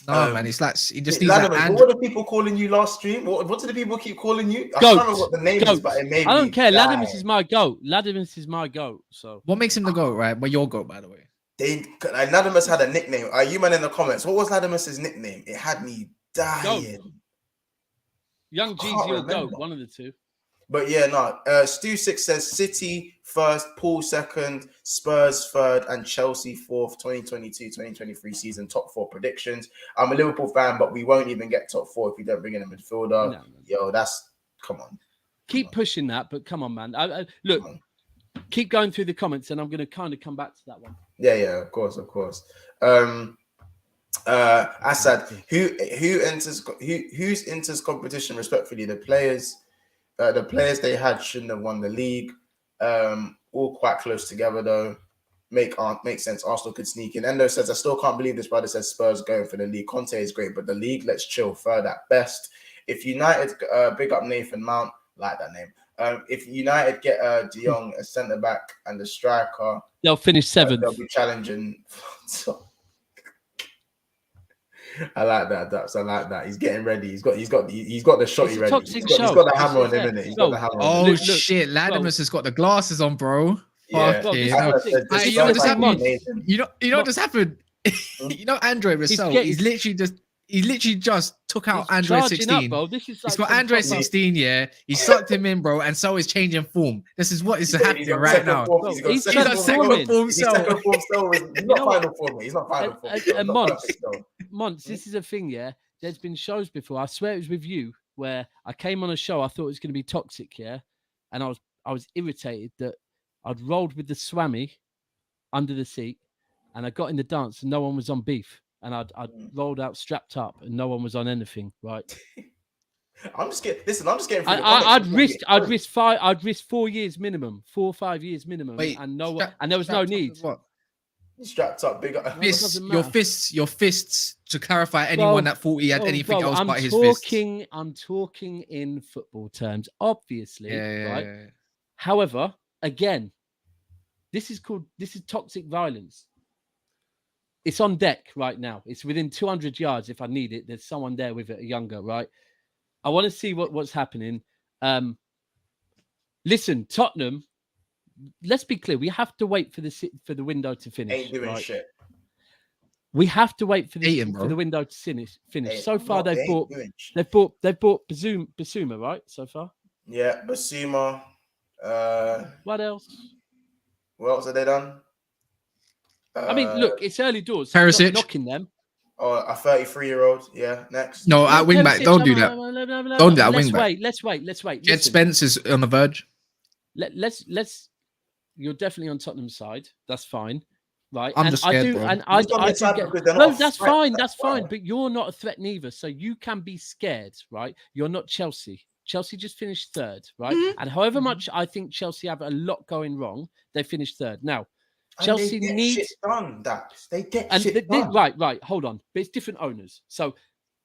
No, man, it's like he just needs
Latimus,
that.
what were the people calling you last stream? What did the people keep calling you? I
Goat.
can't remember what the name is, but it made
I don't
me
care.
die.
Latimus is my goat. Latimus is my goat. So
What makes him the GOAT, right? Well, your GOAT, by the way.
Latimus had a nickname. You man in the comments, what was Latimus's nickname? It had me dying.
Young
can't
Jeezy or
remember.
goat, one of the two.
But yeah, no. Stu6 says City first, Paul second, Spurs third, and Chelsea fourth. 2022-2023 season top 4 predictions. I'm a Liverpool fan, but we won't even get top 4 if we don't bring in a midfielder.
No.
Yo, come on.
Keep pushing that, but come on, man. Look, keep going through the comments, and I'm going to kind of come back to that one.
Yeah, of course. Assad, who's enters competition respectfully? The players they had shouldn't have won the league. All quite close together though. Make sense. Arsenal could sneak in. Endo says, I still can't believe this brother says Spurs going for the league. Conte is great, but the league, let's chill. Third at best. If United, big up Nathan Mount, like that name. If United get De Jong, a centre back, and a striker,
They'll finish 7th.
they'll be challenging. I like that. I like that. He's getting ready. He's got the shotty ready.
Toxic
He's
show.
got the hammer on him, innit? He's got the hammer on him.
Oh shit, Latimus has got the glasses on, bro.
Yeah.
Fuck it.
Assad said,
Hey,
this
you know what
is
just happened?
amazing.
You know what just happened? You know Andre Rousseau. He's literally just took out
He's
Andre
charging
16.
up, bro. This is
He's
like
got Andre
some proper-
16, yeah. He sucked him in, bro, and so is changing form. This is what is happening
got
right
second
now.
form.
He's
He's
got
got
second
second
form.
form.
He's
He's
second
second form still. He's not final form. He's not final form.
And
Not
Mons,
perfect still.
Mons, this is a thing, yeah. There's been shows before. I swear it was with you where I came on a show. I thought it was going to be toxic, yeah, and I was irritated that I'd rolled with the swammy under the seat, and I got in the dance and no one was on beef, and I'd rolled out strapped up and no one was on anything, right?
I'm just getting. Listen, I'm just getting.
I'd risk 4 years minimum, 4 or 5 years minimum,
Wait,
and there was no need.
What?
Strapped up, big up.
doesn't
Your
matter.
fists. To clarify, anyone that thought he had anything else but his fists.
I'm talking in football terms, obviously, right?
Yeah.
However, again, this is toxic violence. It's on deck right now. It's within 200 yards if I need it. There's someone there with it, a younger, right? I want to see what's happening. Listen, Tottenham, let's be clear. We have to wait for the window to finish.
Ain't doing
right?
shit.
We have to wait for
Hating,
the window to finish. So far,
They
they've
ain't
bought
doing shit.
they've bought Basuma, right? So far,
Yeah, Basuma.
what else?
What else have they done?
I mean, look, it's early doors. So I'm
Perisic.
not knocking them.
Oh, a 33-year-old. Yeah, next.
No, at wing back, don't do that. Don't do that,
Let's
wing back.
wait. Let's wait.
Jed
Listen,
Spence is on the verge.
let's. You're definitely on Tottenham's side. That's fine, right?
I'm just scared, bro.
And I
He's on
do
their side
get.
because they're
No,
not a
that's
threat,
fine.
that's
That's fine.
why.
But you're not a threat neither, so you can be scared, right? You're not Chelsea. Chelsea just finished third, right? And however much I think Chelsea have a lot going wrong, they finished third. Now,
And
Chelsea
they get
needs
shit done. Dax. They get
and
shit done.
right. Hold on, but it's different owners. So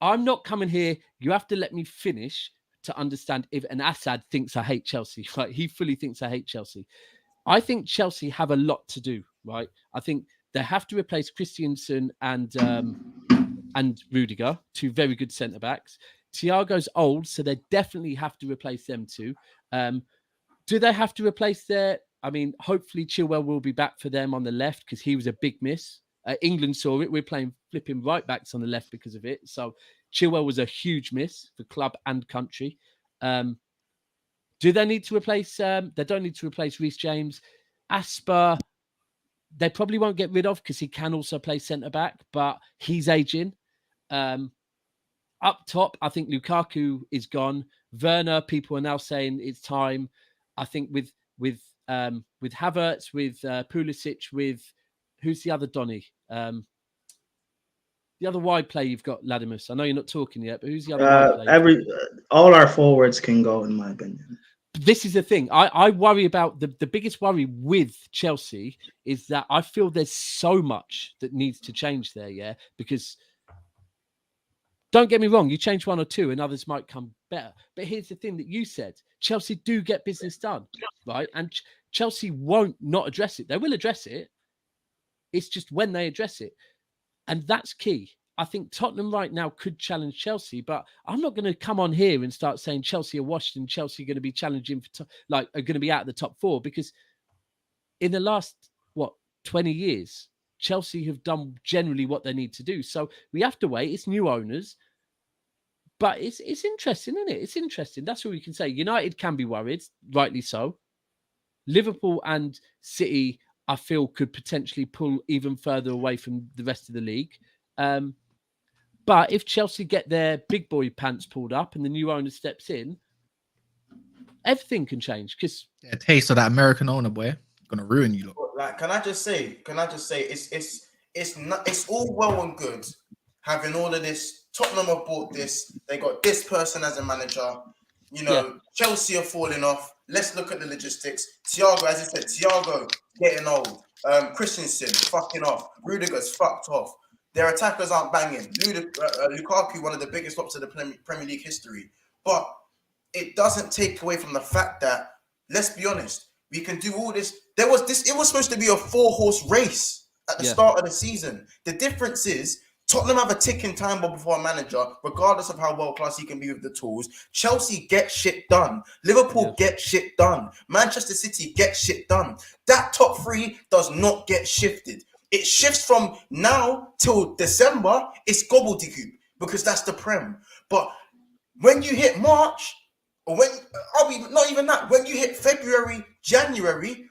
I'm not coming here. You have to let me finish to understand if an Assad thinks I hate Chelsea. Right? He fully thinks I hate Chelsea. I think Chelsea have a lot to do. Right? I think they have to replace Christensen and Rudiger, 2 very good centre backs. Thiago's old, so they definitely have to replace them too. Do they have to replace their? I mean, hopefully Chilwell will be back for them on the left because he was a big miss. England saw it. We're playing flipping right backs on the left because of it. So Chilwell was a huge miss for club and country. Do they need to replace? They don't need to replace Reece James. Asper, they probably won't get rid of because he can also play centre back, but he's aging. Up top, I think Lukaku is gone. Werner, people are now saying it's time. I think with Havertz, with Pulisic, with who's the other Donny? The other wide player you've got, Ladimus. I know you're not talking yet, but who's the other wide player?
All our forwards can go, in my opinion.
This is the thing. I worry about the biggest worry with Chelsea is that I feel there's so much that needs to change there, yeah? Because don't get me wrong, you change one or two and others might come better. But here's the thing that you said. Chelsea do get business done, right? And Chelsea won't not address it. They will address it. It's just when they address it. And that's key. I think Tottenham right now could challenge Chelsea, but I'm not going to come on here and start saying Chelsea are washed and Chelsea are going to be challenging for are going to be out of the top 4, because in the last 20 years, Chelsea have done generally what they need to do. So we have to wait. It's new owners, but it's interesting, isn't it? It's interesting. That's all we can say. United can be worried, rightly so. Liverpool and City, I feel, could potentially pull even further away from the rest of the league. But if Chelsea get their big boy pants pulled up and the new owner steps in, everything can change. Because
a taste of that American owner, boy, gonna ruin you. Look.
Like, can I just say, it's all well and good having all of this. Tottenham have bought this. They got this person as a manager. Chelsea are falling off. Let's look at the logistics. Thiago, as you said, Thiago getting old. Christensen fucking off. Rudiger's fucked off. Their attackers aren't banging. Lukaku, one of the biggest flops of the Premier League history. But it doesn't take away from the fact that, let's be honest, we can do all this. It was supposed to be a 4-horse race at the start of the season. The difference is Tottenham have a ticking time bomb before a manager, regardless of how well-class he can be with the tools. Chelsea get shit done. Liverpool get shit done. Manchester City get shit done. That top 3 does not get shifted. It shifts from now till December. It's gobbledygook because that's the Prem. But when you hit March, or not even that, when you hit February, January,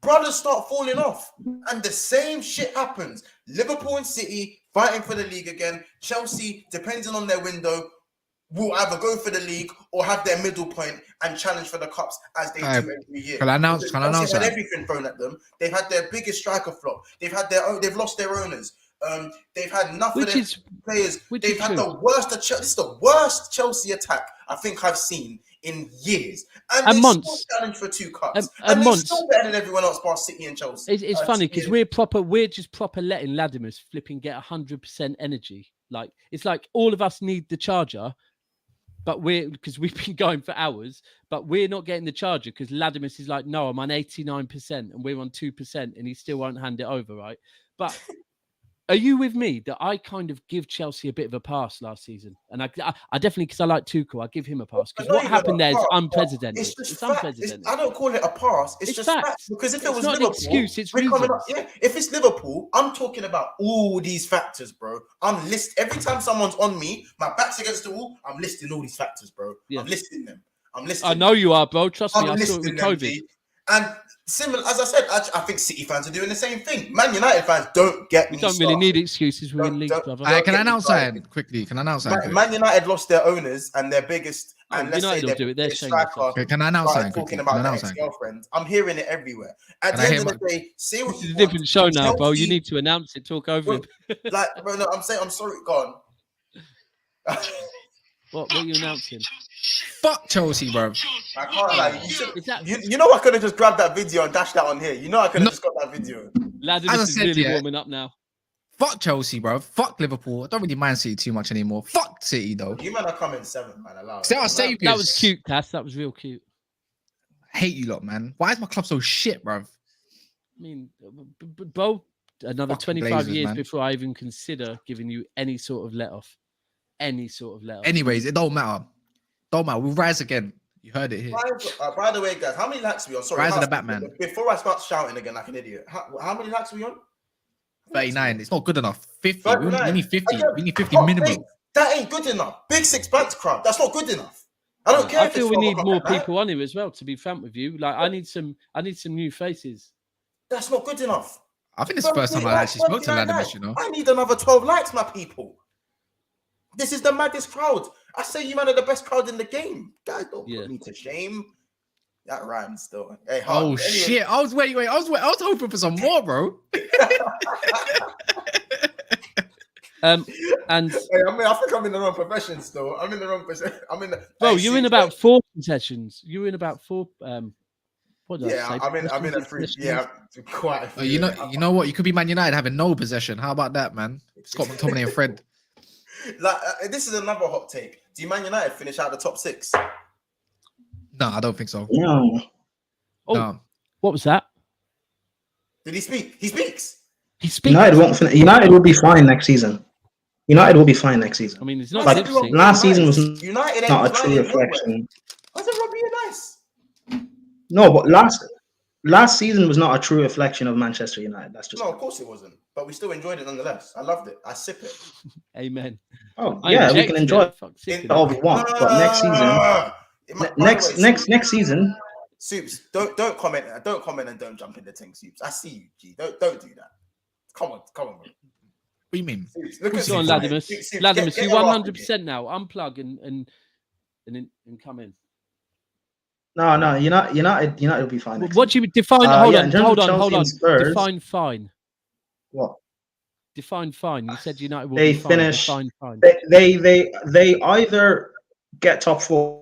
brothers start falling off. And the same shit happens. Liverpool and City fighting for the league again. Chelsea, depending on their window, will either go for the league or have their middle point and challenge for the cups as they do every year.
Can I announce
They've had
that?
everything thrown at them. They've had their biggest striker flop. They've lost their owners. They've had enough of their players. They've had the worst. This is the worst Chelsea attack I think I've seen in years. And they still challenge for 2 cups. And they're still better than everyone else past City and Chelsea.
It's funny because we're just proper letting Ladimus flipping get 100% energy. Like, it's like all of us need the charger, but because we've been going for hours, but we're not getting the charger because Ladimus is like, no, I'm on 89% and we're on 2% and he still won't hand it over, right? But are you with me that I kind of give Chelsea a bit of a pass last season? And I definitely, because I like Tuchel, I give him a pass. Because what happened there is unprecedented. It's unprecedented.
I don't call it a pass. It's just facts. Because if it was
not
Liverpool,
an excuse, it's
if it's Liverpool, I'm talking about all these factors, bro. Every time someone's on me, my back's against the wall, I'm listing all these factors, bro. Yeah. I'm listing them.
I know you are, bro. Trust me, I saw it with COVID.
And similar, as I said, I think City fans are doing the same thing. Man United fans don't get me.
We don't really need excuses. We're in league, brother.
Can I announce something quickly?
Man United lost their owners and their biggest, and let's
United
say
will do it. They're
striker.
Can I announce something?
Talking about their ex-girlfriend. I'm hearing it everywhere. At the end of the day, say what you want.
It's a different show now, bro. You need to announce it. Talk over him.
Bro, no, I'm sorry. Go on.
What are you announcing?
Fuck Chelsea, bro.
I can't lie. You know I could have just grabbed that video and dashed that on here. You know I could have just got that video.
Ladimus is really warming up now.
Fuck Chelsea, bro. Fuck Liverpool. I don't really mind City too much anymore. Fuck City, though.
You man are coming 7th, man. Allow it.
That was cute, Cass. That was real cute.
I hate you lot, man. Why is my club so shit, bro?
I mean, bro, another fucking 25 Blazers, years man, before I even consider giving you any sort of let-off. Anyways,
it don't matter. We'll rise again. You heard it here.
By the way, guys, how many lakhs are we on? Sorry,
rise of the Batman.
Before I start shouting again like an idiot, how many lakhs are we on?
39. It's not good enough. 50. We need 50. We need 50 minimum.
That ain't good enough. Big 6 bands crowd. That's not good enough. I don't care.
I feel we need more people on here as well. To be frank with you, like I need some new faces.
That's not good enough.
I think it's the first time I actually spoke to Ladimus. You know,
I need another 12 likes, my people. This is the maddest crowd. I say you man are the best crowd in the game. Guys, don't put me to shame. That rhymes still. Hey,
shit. I was waiting. I was hoping for some more, bro.
And
Hey, I think I'm in the wrong profession still. I'm in the wrong position. I'm in the.
bro,
Hey,
you're in
see,
about 4 concessions. You're in about 4. What did I
Yeah,
say?
I'm in a free. Yeah, quite a few.
You know what? You could be Man United having no possession. How about that, man? Scott McTominay and Fred.
Like this is another hot take. Do Man United finish out the top 6?
No, I don't think so.
No.
Oh,
No.
what was that?
Did he speak? He speaks.
He speaks.
United won't finish. United will be fine next season. United will be fine next season.
I mean, it's not
Like,
lip sync.
last season was
United
not a
ain't
true
flying
reflection.
I said Robbie, you're nice.
No, but last season was not a true reflection of Manchester United. That's just
No, of course it wasn't. But we still enjoyed it nonetheless. I loved it. I sip it.
Amen.
Oh
I
yeah, we
injected
can
it.
enjoy
Fuck,
it
sick
all
of
we
it.
want. But next season,
By the way,
next season,
Soups, don't comment and don't jump in the thing, Soups. I see you, G. Don't do that. Come on, bro.
What do you mean?
Soups, look at
Go on,
Soups.
Ladimus.
Soups,
Ladimus,
get
you
your ass in here.
100% now. Unplug and come in.
no, United will be fine. Next
What do you define?
in terms of
Hold
Chelsea
on.
and Spurs,
Define fine.
what
Define fine. You said United will
they
be fine.
finish,
Define fine.
they either get top 4.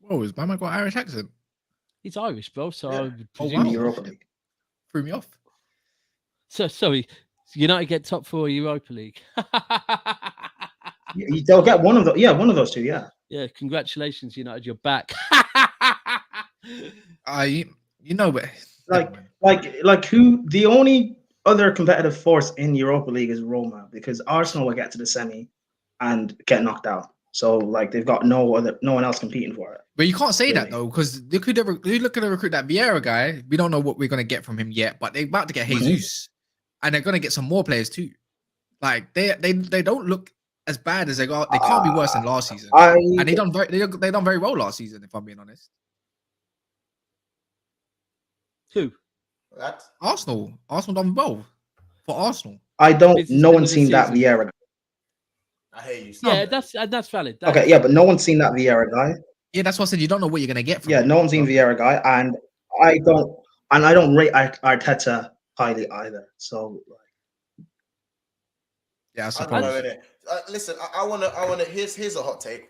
Whoa, is my man got Irish accent?
He's Irish, bro. So
Yeah.
I would
Oh,
presume
wow.
Europa League.
Threw me off.
So sorry. United get top 4 Europa League.
They'll get one of those. Yeah, one of those two. Yeah.
Yeah, congratulations, United. You're back.
You know, but
Like who? The only other competitive force in Europa League is Roma, because Arsenal will get to the semi and get knocked out. So like they've got no one else competing for it.
But you can't say that
Really?
though, because they could never. You look at the recruit that Vieira guy. We don't know what we're gonna get from him yet, but they're about to get Jesus, and they're gonna get some more players too. Like they don't look as bad as they got. They can't be worse than last season, and they done very well last season. If I'm being honest,
Who?
That
Arsenal done well for Arsenal.
No one's seen that
season.
Vieira.
I hear you.
Yeah, that's valid.
Okay, yeah, but no one's seen that Vieira guy.
Yeah, that's what I said. You don't know what you're gonna get from.
Yeah,
him.
no one's seen Vieira guy, and I don't rate Arteta highly either. So
Yeah, I
I
suppose.
don't know, innit? Listen, I wanna. Here's a hot take.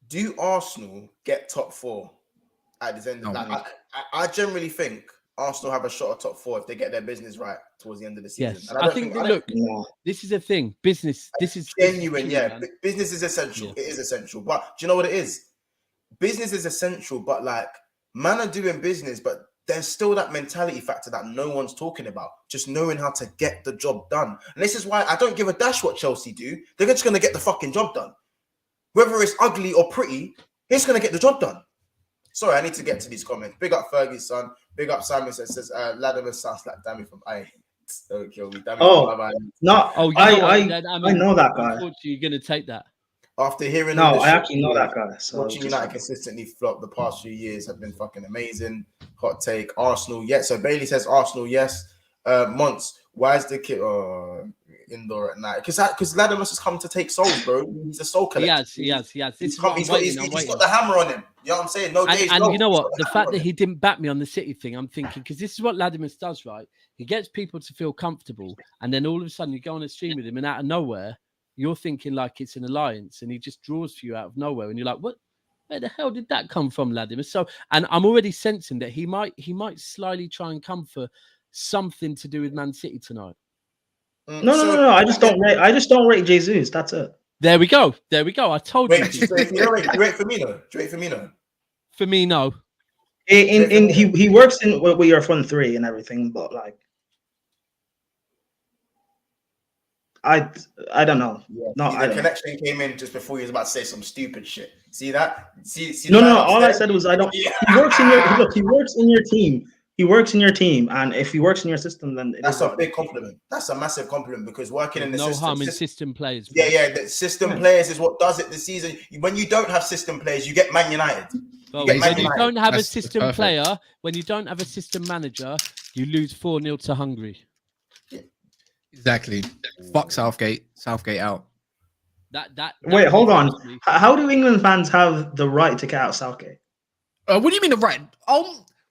Do Arsenal get top 4 at the end?
No.
I generally think Arsenal have a shot at top 4 if they get their business right towards the end of the season.
Yes,
And
I think. Look,
no.
this is a thing. Business. This is
genuine,
key,
yeah.
man.
Business is essential.
Yeah.
It is essential. But do you know what it is? Business is essential, but like man are doing business, but there's still that mentality factor that no one's talking about. Just knowing how to get the job done. And this is why I don't give a dash what Chelsea do. They're just gonna get the fucking job done. Whether it's ugly or pretty, he's gonna get the job done. Sorry, I need to get to these comments. Big up Fergie's son. Big up Simon says Latimer sounds like Dammy from don't kill me. Dammy
Oh.
from
No,
Oh, you know what?
I know that guy.
Unfortunately, you're going to take that.
After hearing
No,
all this
I
shit,
actually know that guy. So
watching United consistently flop the past few years have been fucking amazing. Hot take. Arsenal, yes. So Bailey says Arsenal, yes. Monts, why is the kid indoor at night? Because Latimer has come to take souls, bro. He's a soul collector.
He has. This
He's
is what
he's
I'm waiting.
got the hammer on him. You know what I'm saying? No days.
And
no.
you know
He's
what?
got
The
hammer
fact
on
that
him.
he didn't back me on the City thing, I'm thinking, because this is what Latimer does, right? He gets people to feel comfortable, and then all of a sudden you go on a stream with him, and out of nowhere, you're thinking like it's an alliance, and he just draws for you out of nowhere, and you're like, what? Where the hell did that come from, Latimer? So, and I'm already sensing that he might slyly try and come for something to do with Man City tonight.
No. I just don't rate Jesus. That's it.
There we go. I told you.
Wait, you wait for Firmino.
For me, no.
He works in with your front three and everything, but like I don't know.
Yeah.
No,
The connection came in just before he was about to say some stupid shit. See that? See
No.
the
All I said was I don't.
Yeah.
He works in your look. He works in your team. He works in your team, and if he works in your system, then
That's a big compliment. That's a massive compliment because working in the
No
system,
harm in system players. Bro.
yeah, the system players is what does it this season. When you don't have system players, you get Man United.
Well,
get Man
when you
United.
don't have a
That's
system
perfect.
player, when you don't have a system manager, you lose 4-0 to Hungary.
Exactly. Fuck Southgate. Southgate out.
That
Wait, hold on.
frustrates me.
How do England fans have the right to get out Southgate?
What do you mean the right?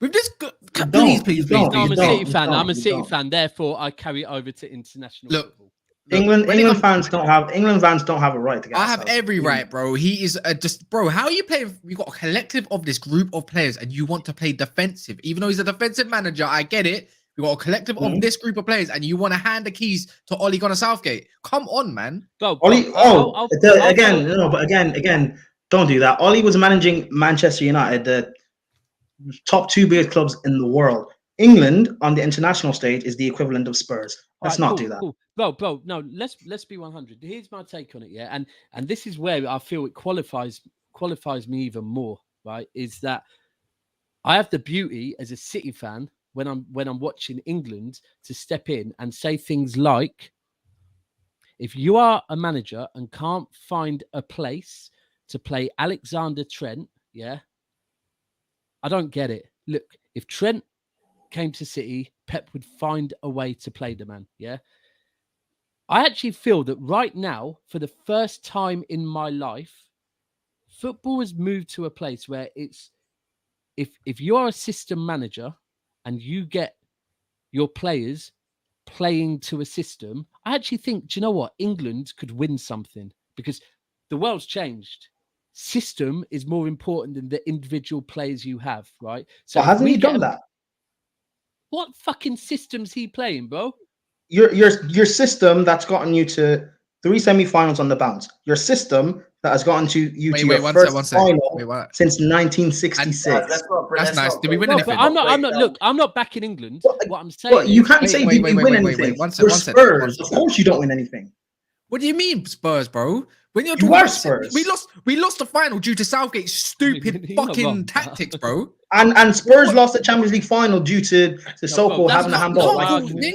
With this,
don't,
please.
you don't.
No, I'm a City fan.
don't,
I'm a
you
City
don't.
fan. Therefore, I carry it over to international
Look,
football.
England
when it comes-
fans don't have a right to get.
I have
ourselves.
every right, bro. He is bro. How are you playing? We got a collective of this group of players, and you want to play defensive, even though he's a defensive manager. I get it. We got a collective of this group of players, and you want to hand the keys to Ole Gunnar Southgate. Come on, man.
Bro,
again, don't do that. Ole was managing Manchester United, the top 2 biggest clubs in the world. England on the international stage is the equivalent of Spurs. Let's not do that.
Cool. Bro, no, let's be 100. Here's my take on it, yeah, and this is where I feel it qualifies me even more, right? Is that I have the beauty as a City fan when I'm watching England to step in and say things like, if you are a manager and can't find a place to play Alexander Trent, yeah, I don't get it. Look, if Trent came to City, Pep would find a way to play the man, yeah. I actually feel that right now, for the first time in my life, football has moved to a place where it's if you are a system manager and you get your players playing to a system, I actually think, do you know what? England could win something because the world's changed. System is more important than the individual players you have, right? So
But hasn't he done that?
What fucking system's he playing, bro?
Your system that's gotten you to 3 semi-finals on the bounce. Your system that has gotten to your first final since 1966.
That's nice. Did we win anything?
I'm not. Look, I'm not backing England. What I'm saying,
you can't say did we win anything. Spurs. Of course, you don't win anything.
What do you mean, Spurs, bro? When you're
talking about Spurs,
we lost the final due to Southgate's stupid fucking tactics, bro.
And Spurs lost the Champions League final due to the so-called having a handball.
We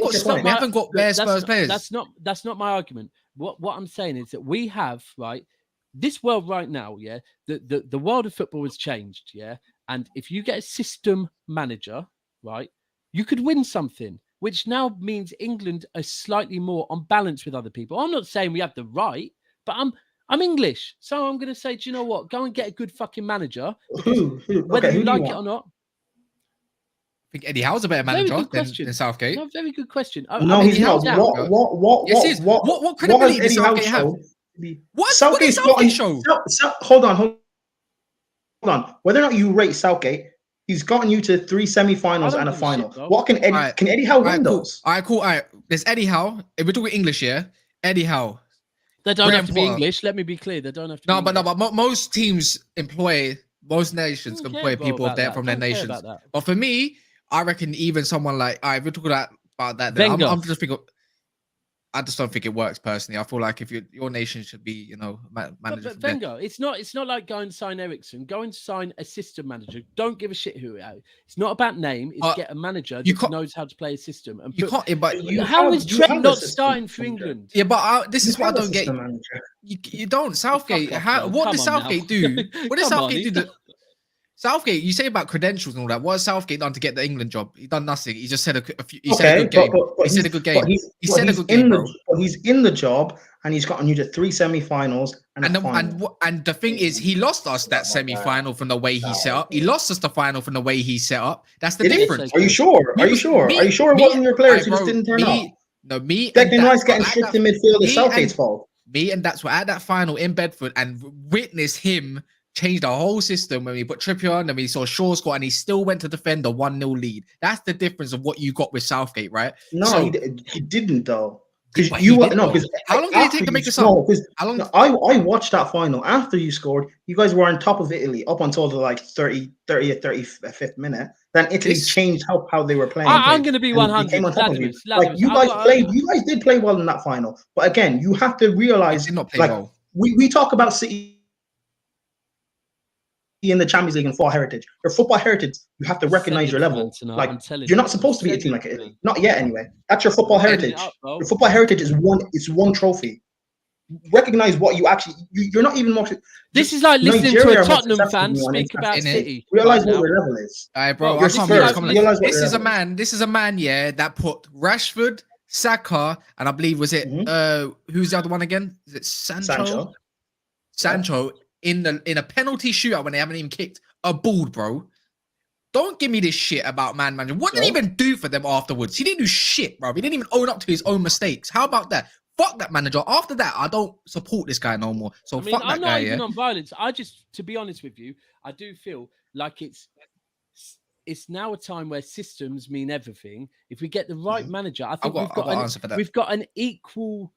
haven't got bare Spurs players.
That's not my argument. What I'm saying is that we have, right, this world right now, yeah, the world of football has changed, yeah. And if you get a system manager, right, you could win something, which now means England are slightly more on balance with other people. I'm not saying we have the right, but I'm English, so I'm going to say, do you know what? Go and get a good fucking manager. Whether you like it or not.
I think Eddie Howe's a better manager than Southgate.
No, very good question.
No, he's not.
What credibility does Southgate have? What does Southgate show?
Hold on. Whether or not you rate Southgate, he's gotten you to 3 semi-finals and a final. What can Eddie Howe win those?
All right, cool. All right, there's Eddie Howe. If we're talking English here, Eddie Howe.
They don't have to be English. Let me be clear. They don't have to.
But most teams most nations employ people from their nations. But for me, I reckon even someone like, if we're talking about that, I'm just thinking. I just don't think it works personally. I feel like if your nation should be, managed.
But Wenger, it's not like going to sign Ericsson. Go and sign a system manager. Don't give a shit who it is. It's not about name. It's get a manager that knows how to play a system. And how is Trent not starting for England?
Yeah, but this is what I don't get. You don't. Southgate. What does Southgate do? What does Southgate do? Southgate, you say about credentials and all that. What has Southgate done to get the England job? He done nothing. He just said a few. He said a good game. He said a good game. He said a good game, bro.
He's in the job, and he's gotten you to 3 semi-finals and a final.
And the thing is, he lost us that semi-final from the way he set up. He lost us the final from the way he set up. That's the difference.
Are you sure? Are you sure it wasn't your players who just didn't turn up?
No,
Declan Rice getting stripped in midfield is Southgate's fault.
And that's why at that final in Bedford and witness him change the whole system when we put Trippier on and we saw Shaw score and he still went to defend the 1-0 lead. That's the difference of what you got with Southgate, right?
No, he didn't though.
Because how long did it take to make this up?
I watched that final after you scored. You guys were on top of Italy up until the 30th, 35th minute. Then Italy changed how they were playing.
I'm going to be 100.
You guys did play well in that final. But again, you have to realize, we talk about City in the Champions League and football heritage. Your football heritage, you have to recognize your level. You're not supposed to be a team like Italy. Not yet, anyway. That's your football heritage. Your football heritage is one trophy. Recognize what you actually. You're not even more.
This is like listening to a Tottenham fan speak about City.
Realize what your level is.
All right, bro. This is a man. Yeah, that put Rashford, Saka, and I believe who's the other one again? Is it Sancho? Sancho. In a penalty shootout when they haven't even kicked a ball, bro. Don't give me this shit about man manager. What did he even do for them afterwards? He didn't do shit, bro. He didn't even own up to his own mistakes. How about that? Fuck that manager. After that, I don't support this guy no more. So
I mean,
fuck that
I'm not
guy.
even
Yeah.
on violence. I just, to be honest with you, I do feel like it's now a time where systems mean everything. If we get the right manager, I think we've got an equal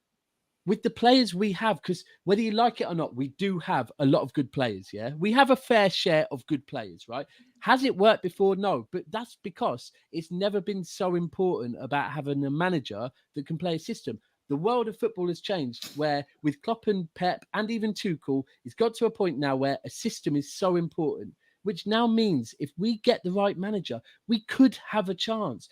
with the players we have, because whether you like it or not, we do have a lot of good players. Yeah, we have a fair share of good players, right? Has it worked before? No, but that's because it's never been so important about having a manager that can play a system. The world of football has changed, where with Klopp and Pep and even Tuchel, it's got to a point now where a system is so important, which now means if we get the right manager, we could have a chance.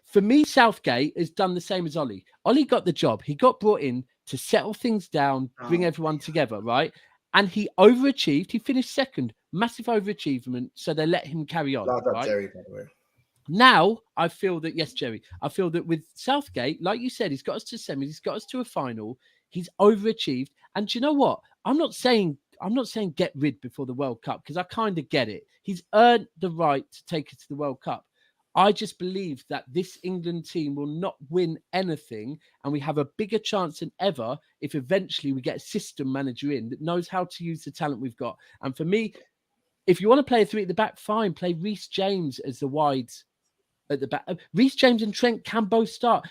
For me, Southgate has done the same as Ollie. Ollie got the job. He got brought in to settle things down, bring everyone together, right? And he overachieved. He finished second. Massive overachievement. So they let him carry on. Right?
Jerry, by the way.
Now, I feel that, yes, Jerry, I feel that with Southgate, like you said, he's got us to semis, he's got us to a final. He's overachieved. And do you know what? I'm not saying get rid before the World Cup, because I kind of get it. He's earned the right to take us to the World Cup. I just believe that this England team will not win anything, and we have a bigger chance than ever if eventually we get a system manager in that knows how to use the talent we've got. And for me, if you want to play a three at the back, fine. Play Reece James as the wides at the back. Reece James and Trent can both start.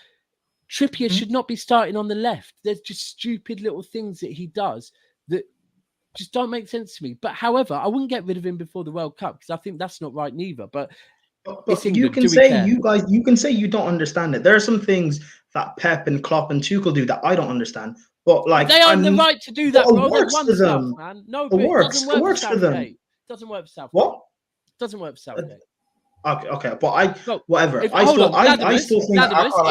Trippier should not be starting on the left. There's just stupid little things that he does that just don't make sense to me. But however, I wouldn't get rid of him before the World Cup, because I think that's not right neither. But
you can say you can say you don't understand it. There are some things that Pep and Klopp and Tuchel do that I don't understand. But like
they own the right to do that, bro. They won
for
stuff,
them.
man. No,
It
but
works.
It
It works for them.
It doesn't work for Southgate.
What?
It doesn't work for Southgate.
Okay, but
Whatever.
I still think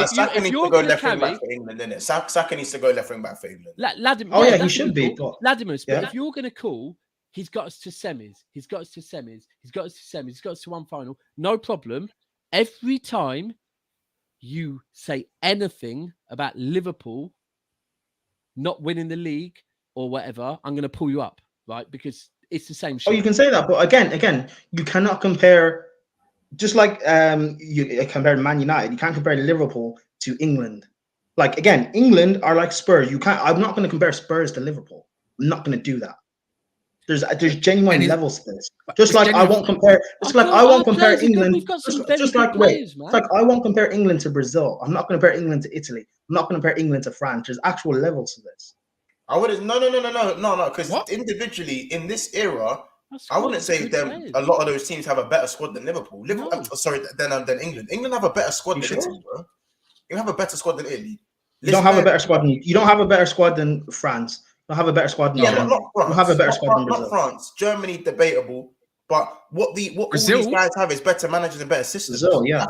Saka needs to go left wing back for England, innit? Saka needs to go left wing back for England.
He should be.
Latimus, but if you're going to call, he's got us to semis. He's got us to semis. He's got us to semis. He's got us to one final. No problem. Every time you say anything about Liverpool not winning the league or whatever, I'm going to pull you up, right? Because it's the same shit.
Oh, you can say that, but again, you cannot compare. Just like you compared Man United, you can't compare Liverpool to England. Like again, England are like Spurs. I'm not going to compare Spurs to Liverpool. I'm not going to do that. There's genuine levels to this. Just like I won't compare. I won't compare England. I won't compare England to Brazil. I'm not going to compare England to Italy. I'm not going to compare England to France. There's actual levels to this.
I wouldn't. No. Because individually in this era, I wouldn't say them. A lot of those teams have a better squad than Liverpool. Than England. England have a better squad than Italy, bro. You have a better squad than Italy.
You don't have a better squad. You don't have a better squad than France. You don't have a better squad than Ireland. You have a better squad than Brazil.
Not France. Germany, debatable. But what all these guys have is better managers and better systems.
Brazil, yeah.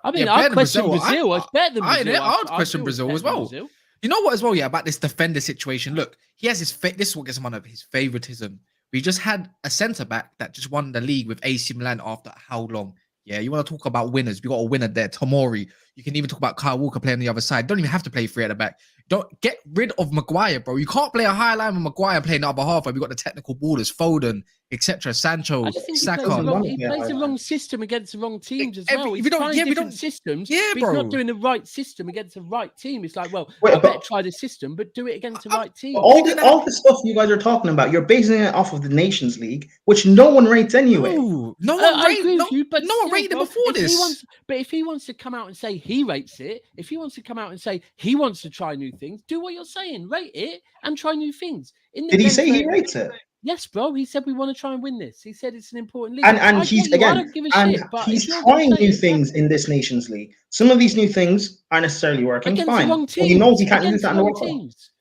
I mean, I question Brazil. It's better than Brazil.
I'd question Brazil as well. You know what as well, yeah, about this defender situation. Look, he has this is what gets him on his favoritism. We just had a centre-back that just won the league with AC Milan after how long? Yeah, you want to talk about winners. We got a winner there, Tomori. You can even talk about Kyle Walker playing on the other side. Don't even have to play three at the back. Don't get rid of Maguire, bro. You can't play a high line with Maguire playing the upper half. Where we got the technical ballers, Foden, etc. Sancho, Saka.
He plays the wrong system against the wrong teams as well. He's trying different systems. Yeah, bro. He's not doing the right system against the right team. It's like, well, I better try the system, but do it against the right team.
All the stuff you guys are talking about, you're basing it off of the Nations League, which no one rates anyway.
No one rated it before this.
If he wants to come out and say he rates it, if he wants to come out and say he wants to try new things, do what you're saying. Rate it and try new things.
Did he say he rates it?
Yes, bro. He said we want to try and win this. He said it's an important league.
And he's trying new things in this Nations League. Some of these new things aren't necessarily working. Fine. Well, he knows he can't use that in the World Cup.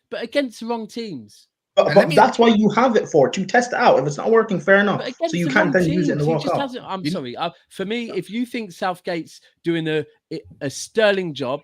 But against the wrong teams.
But that's why you have it to test it out. If it's not working, fair enough. So you can't then use it in the World Cup.
I'm sorry. For me, if you think Southgate's doing a sterling job,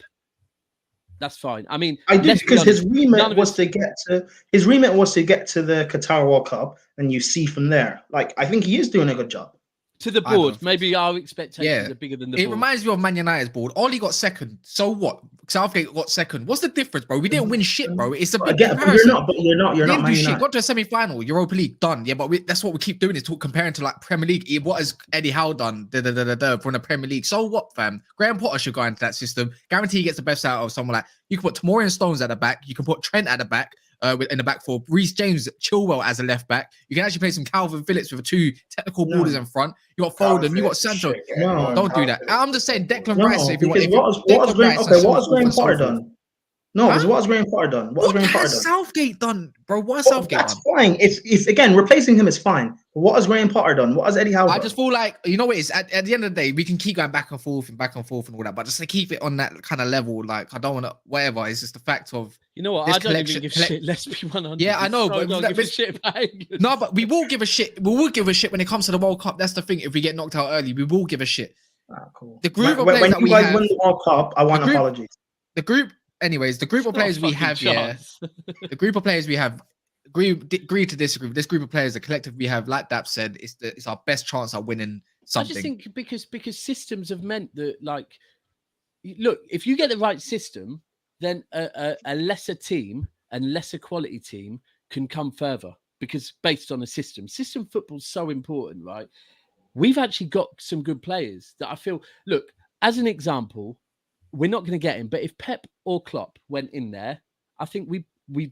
that's fine. I mean,
I do, because his remit was to get to the Qatar World Cup, and you see from there. Like, I think he is doing a good job.
To the
I don't
board,
think
maybe our expectations are bigger than the
It
board.
reminds me of Man United's board. Oli got second. So what? Southgate got second. What's the difference, bro? We didn't win shit, bro. It's a
I
big
get it, but
comparison.
you're not
We didn't
Man
do shit.
United.
Got to a semi-final, Europa League, done. Yeah, but that's what we keep doing is comparing to like Premier League. What has Eddie Howe done? From the Premier League. So what, fam? Graham Potter should go into that system. Guarantee he gets the best out of someone like you can put Tamorian Stones at the back. You can put Trent at the back. In the back four, Reece James, Chilwell as a left back. You can actually play some Calvin Phillips with two technical borders in front. You got Foden, you got Sancho.
No,
Don't do that. I'm just saying, Declan
No,
Rice. If you want,
because what has Graham Potter done? No, because what has Graham Potter done? What has
Southgate done, bro? What has Southgate
that's
done?
fine. It's again replacing him is fine. But what has Graham Potter done? What has Eddie Howe done?
I just feel like you know what it is at the end of the day, we can keep going back and forth and all that, but just to keep it on that kind of level, like I don't want to whatever. It's just the fact of
You know what?
this
I don't even give shit. Let's be 100.
Yeah, I know, but
don't give a shit about England.
no, but we will give a shit. We will give a shit when it comes to the World Cup. That's the thing. If we get knocked out early, we will give a shit.
Cool.
The group of
when
players that
you
we
guys
have,
win the World Cup, I want apologies.
the group of players we have here, the group of players we have, agree to disagree. This group of players, the collective we have, like Dap said, it's our best chance at winning something.
I just think because systems have meant that, like, look, if you get the right system, then a lesser team and lesser quality team can come further because based on a system football's so important, right? We've actually got some good players that I feel, look, as an example, we're not going to get him, but if Pep or Klopp went in there, I think we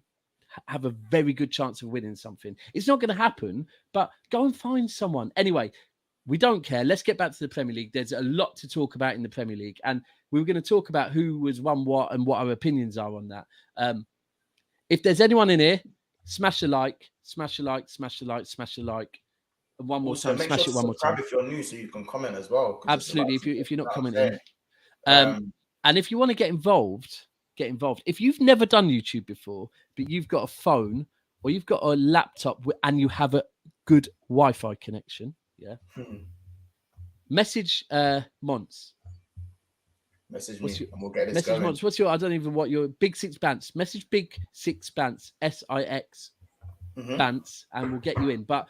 have a very good chance of winning something. It's not going to happen, but go and find someone. Anyway, we don't care. Let's get back to the Premier League. There's a lot to talk about in the Premier League, and we were going to talk about who was won what and what our opinions are on that. If there's anyone in here, smash a like, smash a like, smash a like, smash a like. And one more
Also,
time,
make
smash
sure
it one more time.
If you're new, so you can comment as well.
Absolutely. If you're not commenting.
Okay.
And if you want to get involved. If you've never done YouTube before, but you've got a phone or you've got a laptop and you have a good Wi-Fi connection, message Mons.
Message me and we'll get this going.
Mons. What's your? I don't even what your Big Six Bants. Message Big Six Bants. SIX Bants, and we'll get you in. But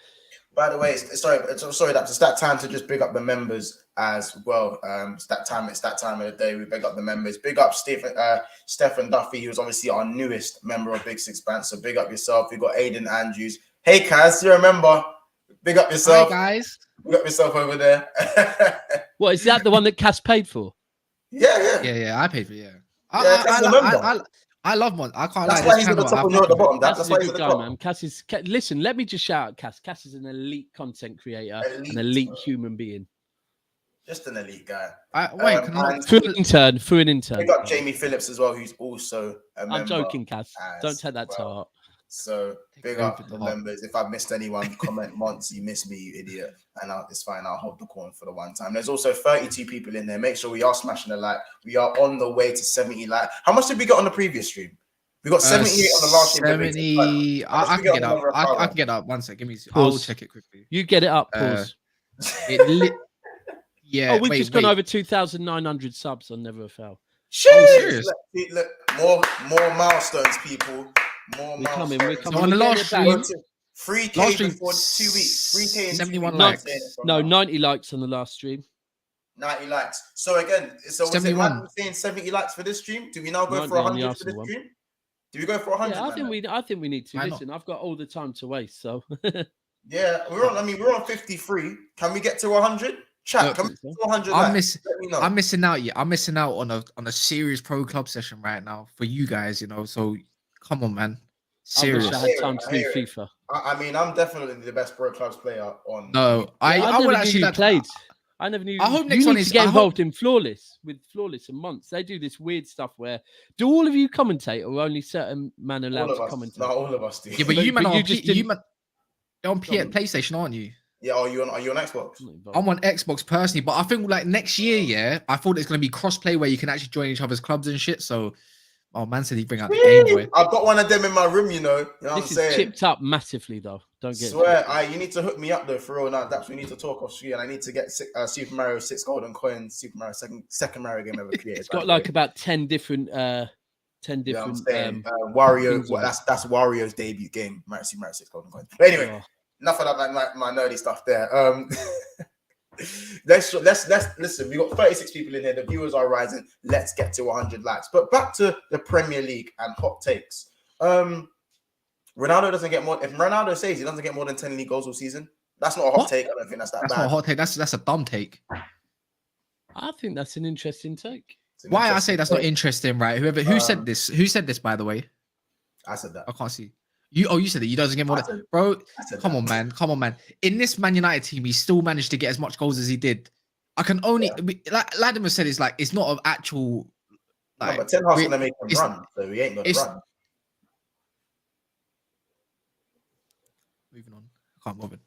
by the way, it's that time to just big up the members as well. It's that time of the day. We big up the members. Big up Stephen Duffy. He was obviously our newest member of Big Six Band. So big up yourself. We got Aiden Andrews. Hey Kaz, you remember? Big up yourself.
Hi guys.
Big up yourself over there.
what is that? The one that Cass paid for?
Yeah.
I paid for I love Mon. I can't
That's
lie.
why he's at the top and you're at the bottom. That's why he's
a
at
good
the
guy,
top.
man. Cass is. Listen, let me just shout out Cass. Cass is an elite content creator, an elite human being.
Just an elite guy.
Through an intern.
We got Jamie Phillips as well, who's also a member.
I'm joking, Cass. Don't take that to heart.
So big up the members. If I've missed anyone, comment Monts, you missed me, you idiot. And it's fine. I'll hold the corn for the one time. There's also 32 people in there. Make sure we are smashing the like. We are on the way to 70 like. How much did we get on the previous stream? We got 78 on the last stream.
70. I can get up. I can get up. One sec. Give me. I'll check it quickly.
You get it up. Pause.
Yeah.
Oh, we've just gone over 2,900 subs on Never a Fail.
Serious? Look, more milestones, people. More milestones.
We're coming.
So on the last stream,
3K before 2 weeks. 3K in
71
likes.
No, 90 likes on the last stream.
90 likes. So again, was it saying 70 likes for this stream? Do we now go for 100 for this stream? Do we go for 100?
Yeah, I think we need to. Listen, I've got all the time to waste, so.
Yeah, we're on 53. Can we get to 100? Chat, can we get to 100?
I'm missing out. Yeah, I'm missing out on a serious pro club session right now for you guys. So come on, man. Serious.
I wish I had time to do FIFA.
I mean, I'm definitely the best pro clubs player on.
No, I would actually
played. I never knew.
I hope next one is
to get involved in Flawless and Months. They do this weird stuff where do all of you commentate or only certain man allowed to commentate?
No, all of us do.
Yeah, but you man on PlayStation, aren't you?
Yeah, are you on Xbox?
I'm on Xbox personally, but I think like next year, I thought it's gonna be cross-play where you can actually join each other's clubs and shit. So, man said he'd bring out the Game Boy.
I've got one of them in my room, you know what I'm saying?
This is chipped up massively, though. Don't get
swear, you need to hook me up though for real. Now that's we need to talk off screen. I need to get Super Mario 6 golden coins. Super Mario second Mario game ever created.
It's got like about 10 different. Wario.
That's Wario's debut game. Super Mario 6 golden coins. But anyway. Enough of that, my nerdy stuff there. Let's listen. We got 36 people in here. The viewers are rising. Let's get to 100 likes. But back to the Premier League and hot takes. Ronaldo doesn't get more. If Ronaldo says he doesn't get more than 10 league goals all season, that's not a hot take. I don't think that's
That's
bad.
not a hot take. That's a dumb take.
I think that's an interesting take.
Why I say that's not interesting, right? Who said this? Who said this, by the way?
I said that.
I can't see. You said that he doesn't get more than, bro. Come on, man. In this Man United team, he still managed to get as much goals as he did. I can only like Latimer said, it's not an actual like.
No, but Ten Hag's gonna make him run, so he ain't gonna run.
Moving on. I can't move it.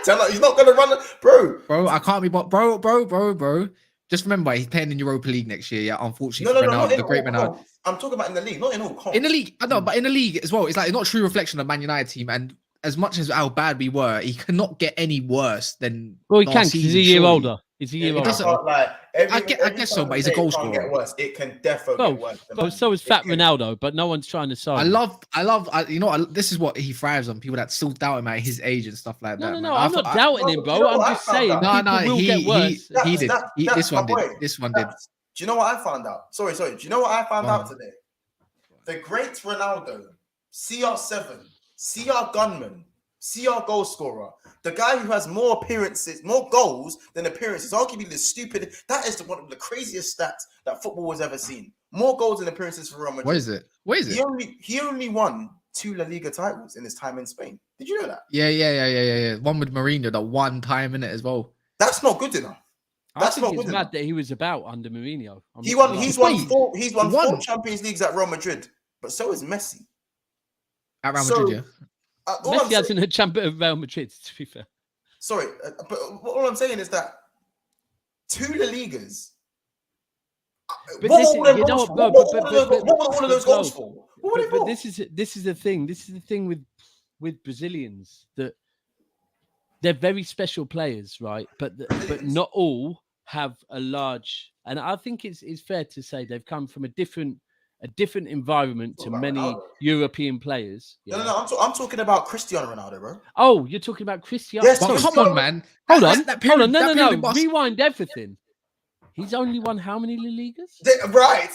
Tell him he's not gonna run, bro.
Bro, I can't be, bro. Just remember, he's playing in Europa League next year. Yeah, unfortunately,
No,
the great Ronaldo.
I'm talking about in the league, not in all comps.
In the league, I know, but in the league as well, it's like not a true reflection of Man United team. And as much as how bad we were, he cannot get any worse than.
Well, he can because he's a year older. He's a year older.
I guess so, but he's a goal scorer.
Get worse. It can definitely get worse.
But so is Fat Ronaldo, but no one's trying to sign.
I love. You know, this is what he thrives on. People that still doubt him at his age and stuff like that.
No, I'm not doubting him, bro. I'm just saying.
This one did.
Do you know what I found out? Sorry. Do you know what I found out today? The great Ronaldo, CR7, CR gunman, CR goal scorer, the guy who has more appearances, more goals than appearances. Arguably the stupid. That is one of the craziest stats that football has ever seen. More goals than appearances for Real Madrid.
What is it?
He only won 2 La Liga titles in his time in Spain. Did you know that?
Yeah. One with Mourinho, that one time in it as well.
That's not good enough.
That's not good enough. That he was about under Mourinho.
He's won 4 Champions Leagues at Real Madrid, but so is Messi.
At Real Madrid, yeah.
Messi hasn't a champion of Real Madrid, to be fair.
Sorry, but all I'm saying is that 2 La Ligas. What were all of those goals for?
But this is the thing. This is the thing with Brazilians, that they're very special players, right? But not all have a large. And I think it's fair to say they've come from a different environment to many Ronaldo. European players.
Yeah. No, I'm talking about Cristiano Ronaldo, bro.
Oh, you're talking about Cristiano.
Yes,
but come on, man.
Hold on. No. Rewind everything. He's only won how many La Ligas?
Right.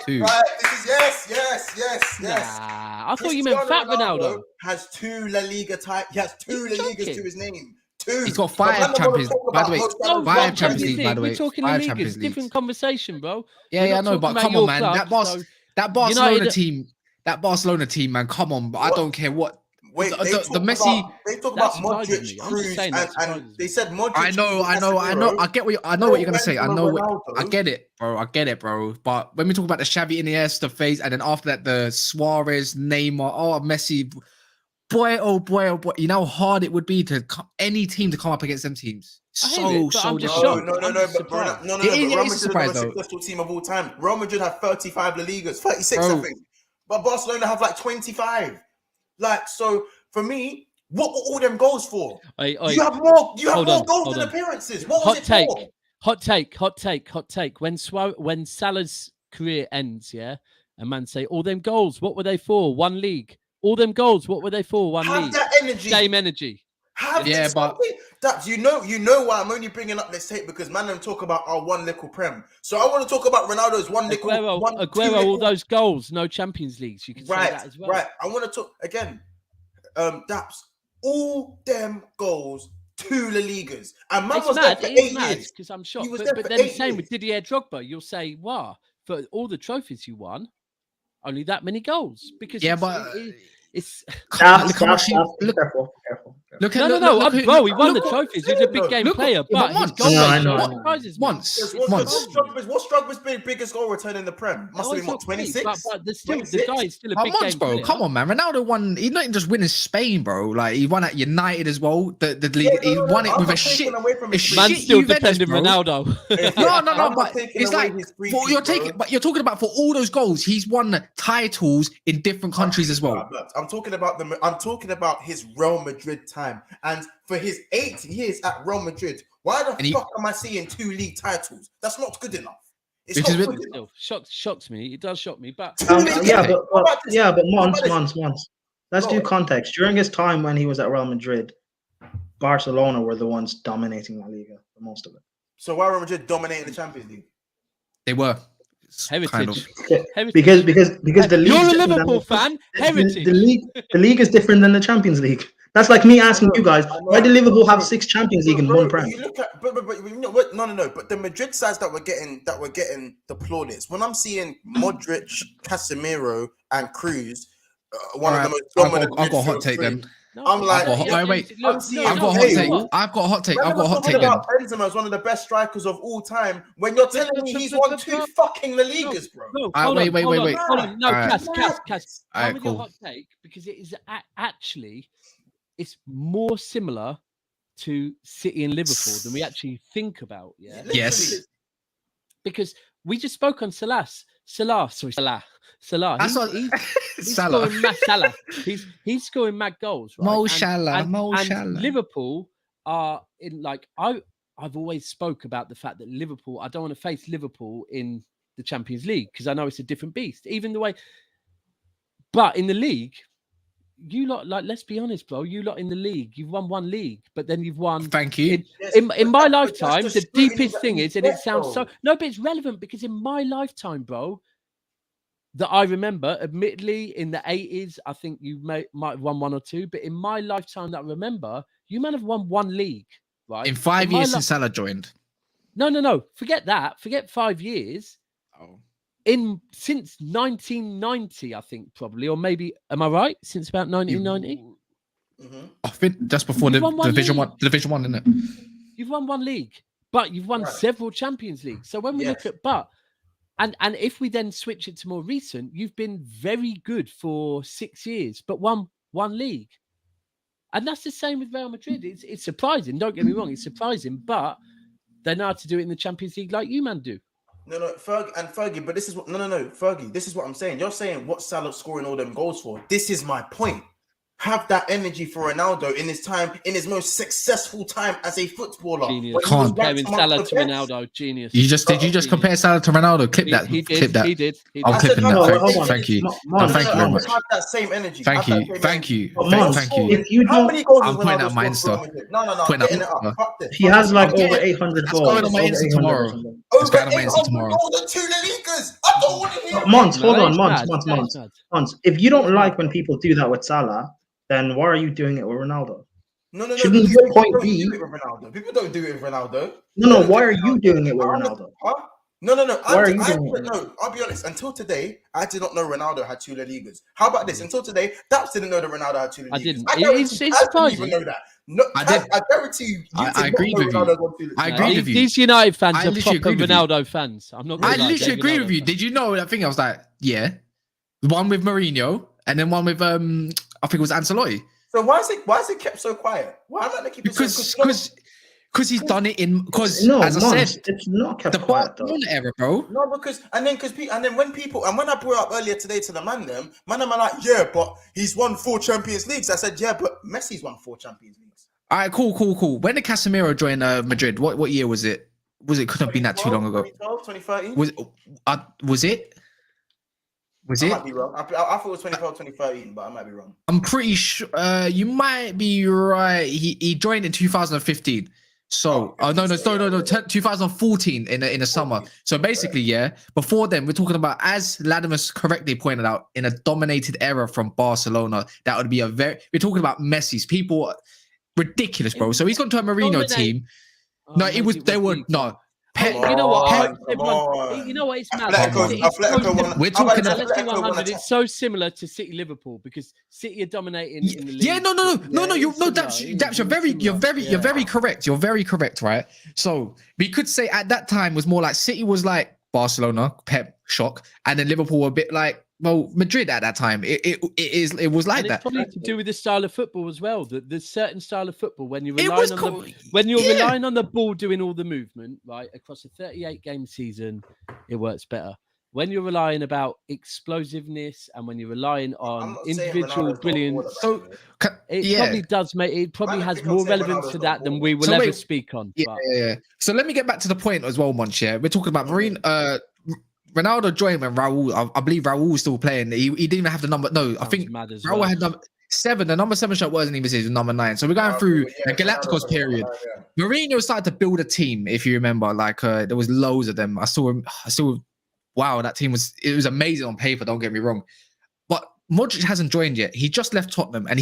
Two.
This is yes.
Nah, I thought you meant Fat Ronaldo.
Has 2 La Liga titles. He has 2 La Ligas to his name. 2.
He's got 5 Champions. By the way, 5 Champions League. By the way,
we're talking La Ligas. Different conversation, bro.
Yeah, I know, but come on, man. That Barcelona team, man. Come on, but I don't care what.
Wait,
the Messi.
They talk about Modric, Cruz, and they said Modric.
I know. I get what you're gonna say. I get it, bro. But when we talk about the Xavi, Iniesta phase, and then after that the Suarez, Neymar, Messi, boy, you know how hard it would be to any team to come up against them teams.
No. Real Madrid is the most successful team of all time. Real Madrid have 35 La Ligas, 36, I think. But Barcelona have like 25. Like, so for me, what were all them goals for? You have more goals than appearances. What was it for?
Hot take. When Salah's career ends, yeah, and man say, all them goals, what were they for? 1 league. All them goals, what were they for? 1 league.
That energy.
Same energy.
But you know why I'm only bringing up this tape, because man, I'm talking about our 1 little prem. So I want to talk about Ronaldo's
Aguero, all those goals, no Champions Leagues. You can say that as well.
Right. I want to talk again. Daps, all them goals, 2 La Ligas, and man was there for 8 years.
Because I'm shocked. But then the same with Didier Drogba. You'll say, wow, for all the trophies you won, only that many goals. Because it's
Careful.
Bro, he won the trophies. He's a big game player, but his goal surprises me.
What's Drogba's biggest goal return in the Prem? Must have been what, 26?
But the guy is still a big game player.
Come on, man. Ronaldo won. He didn't just win in Spain, bro. Like he won at United as well. The league. He won it with a shit.
Man's still defending Ronaldo.
No. But it's like you're talking about for all those goals, he's won titles in different countries as well.
I'm talking about his Real Madrid time, and for his 8 years at Real Madrid, why the fuck am I seeing 2 league titles? That's not good enough. It's not good enough.
Shocks me. It does shock me, but
but Mons. Let's do context. During his time when he was at Real Madrid, Barcelona were the ones dominating La Liga for most of it.
So why were Madrid dominating the Champions League?
They were.
Heritage.
Kind of.
Heritage.
Because the league.
You're a Liverpool fan. Heritage.
The league is different than the Champions League. That's like me asking you guys, why did Liverpool have 6 Champions League in one Prem?
You look at, but you know what? No. But the Madrid sides that we're getting the plaudits. When I'm seeing Modric, Casemiro, and Cruz, one of the most dominant.
I've got a hot take then.
No,
I'm like,
I've got a hot take.
Remember
Then.
Benzema is one of the best strikers of all time. When you're telling me he's won 2 fucking La Ligas, bro.
No,
Wait.
Hold on. No, Cass.
Alright,
With your
cool.
hot take, because it is actually, it's more similar to City and Liverpool than we actually think about. Yeah.
Yes.
Because we just spoke on Salah.
That's what
He's
Salah.
scoring mad Salah. He's scoring mad goals, right?
Mo
And-
Salah,
and-
Mo
and
Salah.
Liverpool are in like I've always spoke about the fact that Liverpool. I don't want to face Liverpool in the Champions League because I know it's a different beast. Even the way, but in the league, you lot, like, let's be honest, bro. You lot in the league, you've won 1 league, but then you've won.
Thank you.
In my
But that's
lifetime,
the
the
scrutiny
deepest
that
thing
we
is, and it
get,
sounds so
though.
no, but it's relevant because in my lifetime, bro, that I remember, admittedly, in the 80s, I think you might have won 1 or 2, but in my lifetime that I remember, you might have won 1 league, right?
In 5
my
years
li-
since Salah joined.
No. Forget that. Forget 5 years.
Oh.
Since 1990, I think probably, or maybe, am I right? Since about 1990,
Mhm.
I think just before
You've
the
won one
Division
league.
1, Division 1, isn't it?
you've won 1 league, but you've won
Right.
several Champions Leagues. So when we
Yes.
look at and if we then switch it to more recent, you've been very good for 6 years, but won 1 league. And that's the same with Real Madrid. It's surprising. Don't get me wrong, it's surprising, but they know how to do it in the Champions League like you man do.
No, Fergie, but this is what Fergie, this is what I'm saying. You're saying what Salah scoring all them goals for. This is my point. Have that energy for Ronaldo in his time, in his most successful time as a footballer.
Genius.
When he was
Can't.
ranked
Comparing
amongst
Salah
the
to
best.
Ronaldo, genius.
Did you just compare Salah to Ronaldo? Clip that.
He
Clip that.
He did.
I'm
I
clipping
said,
that.
no, hold
on.
Thank you.
Mon,
Thank you very much.
Have that same energy.
Thank
Have that
you.
same
Thank
energy.
you.
But
Mon,
Thank you.
if you
How
don't,
many goals
I'm
has
putting
Ronaldo
out my
scored
Insta.
for Real Madrid? No, I'm
Putting out
getting it
my
up. Fuck this.
he has like
I'm
over
getting-
800
that's
goals.
going on my
over
Insta
800 or
tomorrow.
something.
It's
Over
going on my Insta
800
tomorrow.
goals and 2 La Ligas. I don't want to hear it.
Months, hold
No,
on,
it's
months.
mad.
Months. If you don't
It's
like
mad.
when people do that with Salah, then why are you doing it with Ronaldo?
No.
Shouldn't
Because
your
people
point
don't
be-
do it with Ronaldo. People don't do it with Ronaldo.
No,
They don't
why
do
are
it with
you doing it with
Ronaldo.
Ronaldo?
Huh? No.
Why are you doing it?
No, I'll be honest. Until today, I did not know Ronaldo had 2 La Ligas. How about this? Until today, Daps didn't know that Ronaldo had 2 La Ligas.
I didn't.
guarantee
It's
Kaz didn't
surprising.
even know that. No,
I
Kaz,
did.
I guarantee you.
I agreed with you.
Ronaldo got 2 La
I
Ligas.
agreed with you.
These United fans
I
are
literally
proper
agreed with you.
Ronaldo fans. I'm not.
I
gonna lie,
literally
they're
agree with
Ronaldo
you.
fans.
Did you know that thing? I was like, yeah. One with Mourinho and then one with I think it was Ancelotti.
So why is it kept so quiet? Why am I keep it so quiet?
Because he's done it in because
No,
as I
Months,
said,
it's not kept
the
quiet though.
Barcelona era, bro.
No, because and then when I brought up earlier today to the man them are like, yeah, but he's won 4 Champions Leagues. I said, yeah, but Messi's won 4 Champions Leagues.
All right, cool. When did Casemiro join Madrid? What year was it? Couldn't have been that too long ago.
2012, 2013?
Was it? Was
I
it?
might be wrong. I thought it was 2012, 2013, but I might be wrong.
I'm pretty sure you might be right. He joined in 2015. So,
Oh,
no, 2014 in the summer. So basically, yeah. Before then, we're talking about, as Latimus correctly pointed out, in a dominated era from Barcelona. That would be we're talking about Messi's people, ridiculous, bro. So he's gone to a Mourinho
Dominate.
team.
Oh,
No,
maybe
Pep.
Come
You know what?
on,
I hope
come
everyone.
on.
You know what? It's mad.
Atletico-
It's so
Atletico
similar.
won-
We're
how about
talking
this?
about-
Let's do
Atletico won
100.
a
It's so similar to City Liverpool because City are dominating in the league.
Yeah, no.
it's similar.
Daps, you're very correct. You're very correct, right? So we could say at that time was more like City was like Barcelona, Pep, shock, and then Liverpool were a bit like, well, Madrid at that time. It was like
And it's
that.
probably to do with the style of football as well. There's certain style of football when you're
It
relying
was
on
cool.
when you're
Yeah.
relying on the ball doing all the movement, right, across a 38 game season, it works better. When you're relying about explosiveness and when you're relying
I'm
on
not saying
individual
Ronaldo's not
brilliance,
a
So
baller,
it probably does make it probably
Man, I
has
think I'm
more
saying
relevance
Ronaldo's
to
not
that than
a
we will
So
ever
wait,
speak on.
Yeah,
but
yeah. So let me get back to the point as well, Monch. Yeah, we're talking about Ronaldo joined when Raul. I believe Raul was still playing. He didn't even have the number. No, I
sounds
think
mad as
Raul
well.
had number. 7. The number 7 shirt wasn't even his, it was number 9. So we're going through the Galacticos period. Mourinho started to build a team, if you remember. Like there was loads of them. I saw. Wow, that team was amazing on paper. Don't get me wrong, but Modric hasn't joined yet. He just left Tottenham, and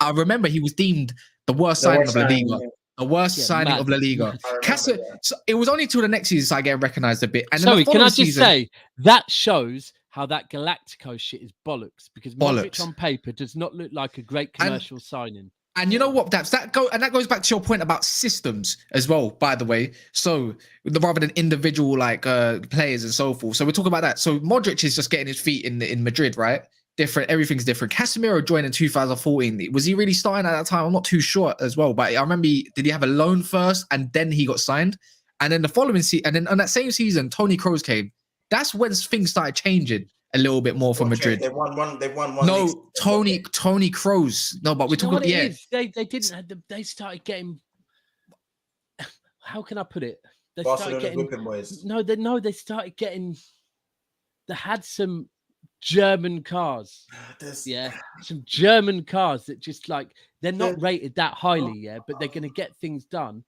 I remember he was deemed the worst signing of La Liga. The worst signing of La Liga. So it was only till the next season I get recognized a bit. And
sorry, can I just say that shows how that Galactico shit is bollocks, because Modric on paper does not look like a great commercial signing.
And you know what? That goes back to your point about systems as well, by the way. So rather than individual players and so forth. So we're talking about that. So Modric is just getting his feet in Madrid, right? Different, everything's different. Casemiro joined in 2014. Was he really starting at that time? I'm not too sure as well. But I remember, did he have a loan first and then he got signed? And then the following season, and then on that same season, Toni Kroos came. That's when things started changing a little bit more for Madrid.
They won one.
No, Toni Kroos. No, but we're talking. Yeah,
they didn't. They started getting. How can I put it? They
Barcelona
started getting.
whipping boys.
They started getting. They had some German cars. Some German cars that just they're not rated that highly, but they're going to get things done.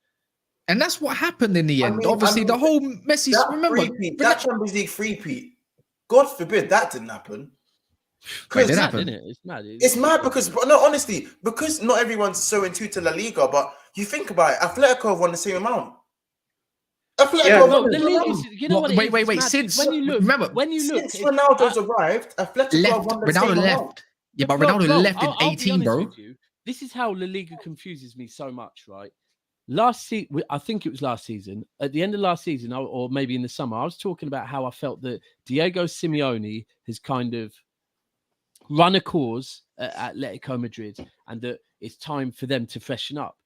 And that's what happened in the end. Obviously, the whole Messi. Remember
that Champions League three-peat. God forbid that didn't happen.
It happen.
It's mad.
It's mad because, no, honestly, because not everyone's so into to La Liga. But you think about it, Atletico have won the same amount.
Wait. Since
Ronaldo's arrived, Atletico have won the same amount.
Yeah, but Ronaldo left in 18, bro.
This is how La Liga confuses me so much, right? Last season, I think it was last season, at the end of last season, or maybe in the summer, I was talking about how I felt that Diego Simeone has kind of run a course at Atletico Madrid and that it's time for them to freshen up.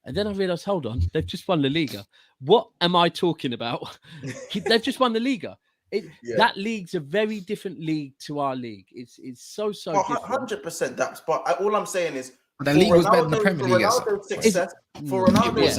And then I realized, hold on, they've just won La Liga. What am I talking about? They've just won the Liga. That league's a very different league to our league. It's so different.
100% that's, but all I'm saying is,
the league was better than the Premier League.
For Ronaldo's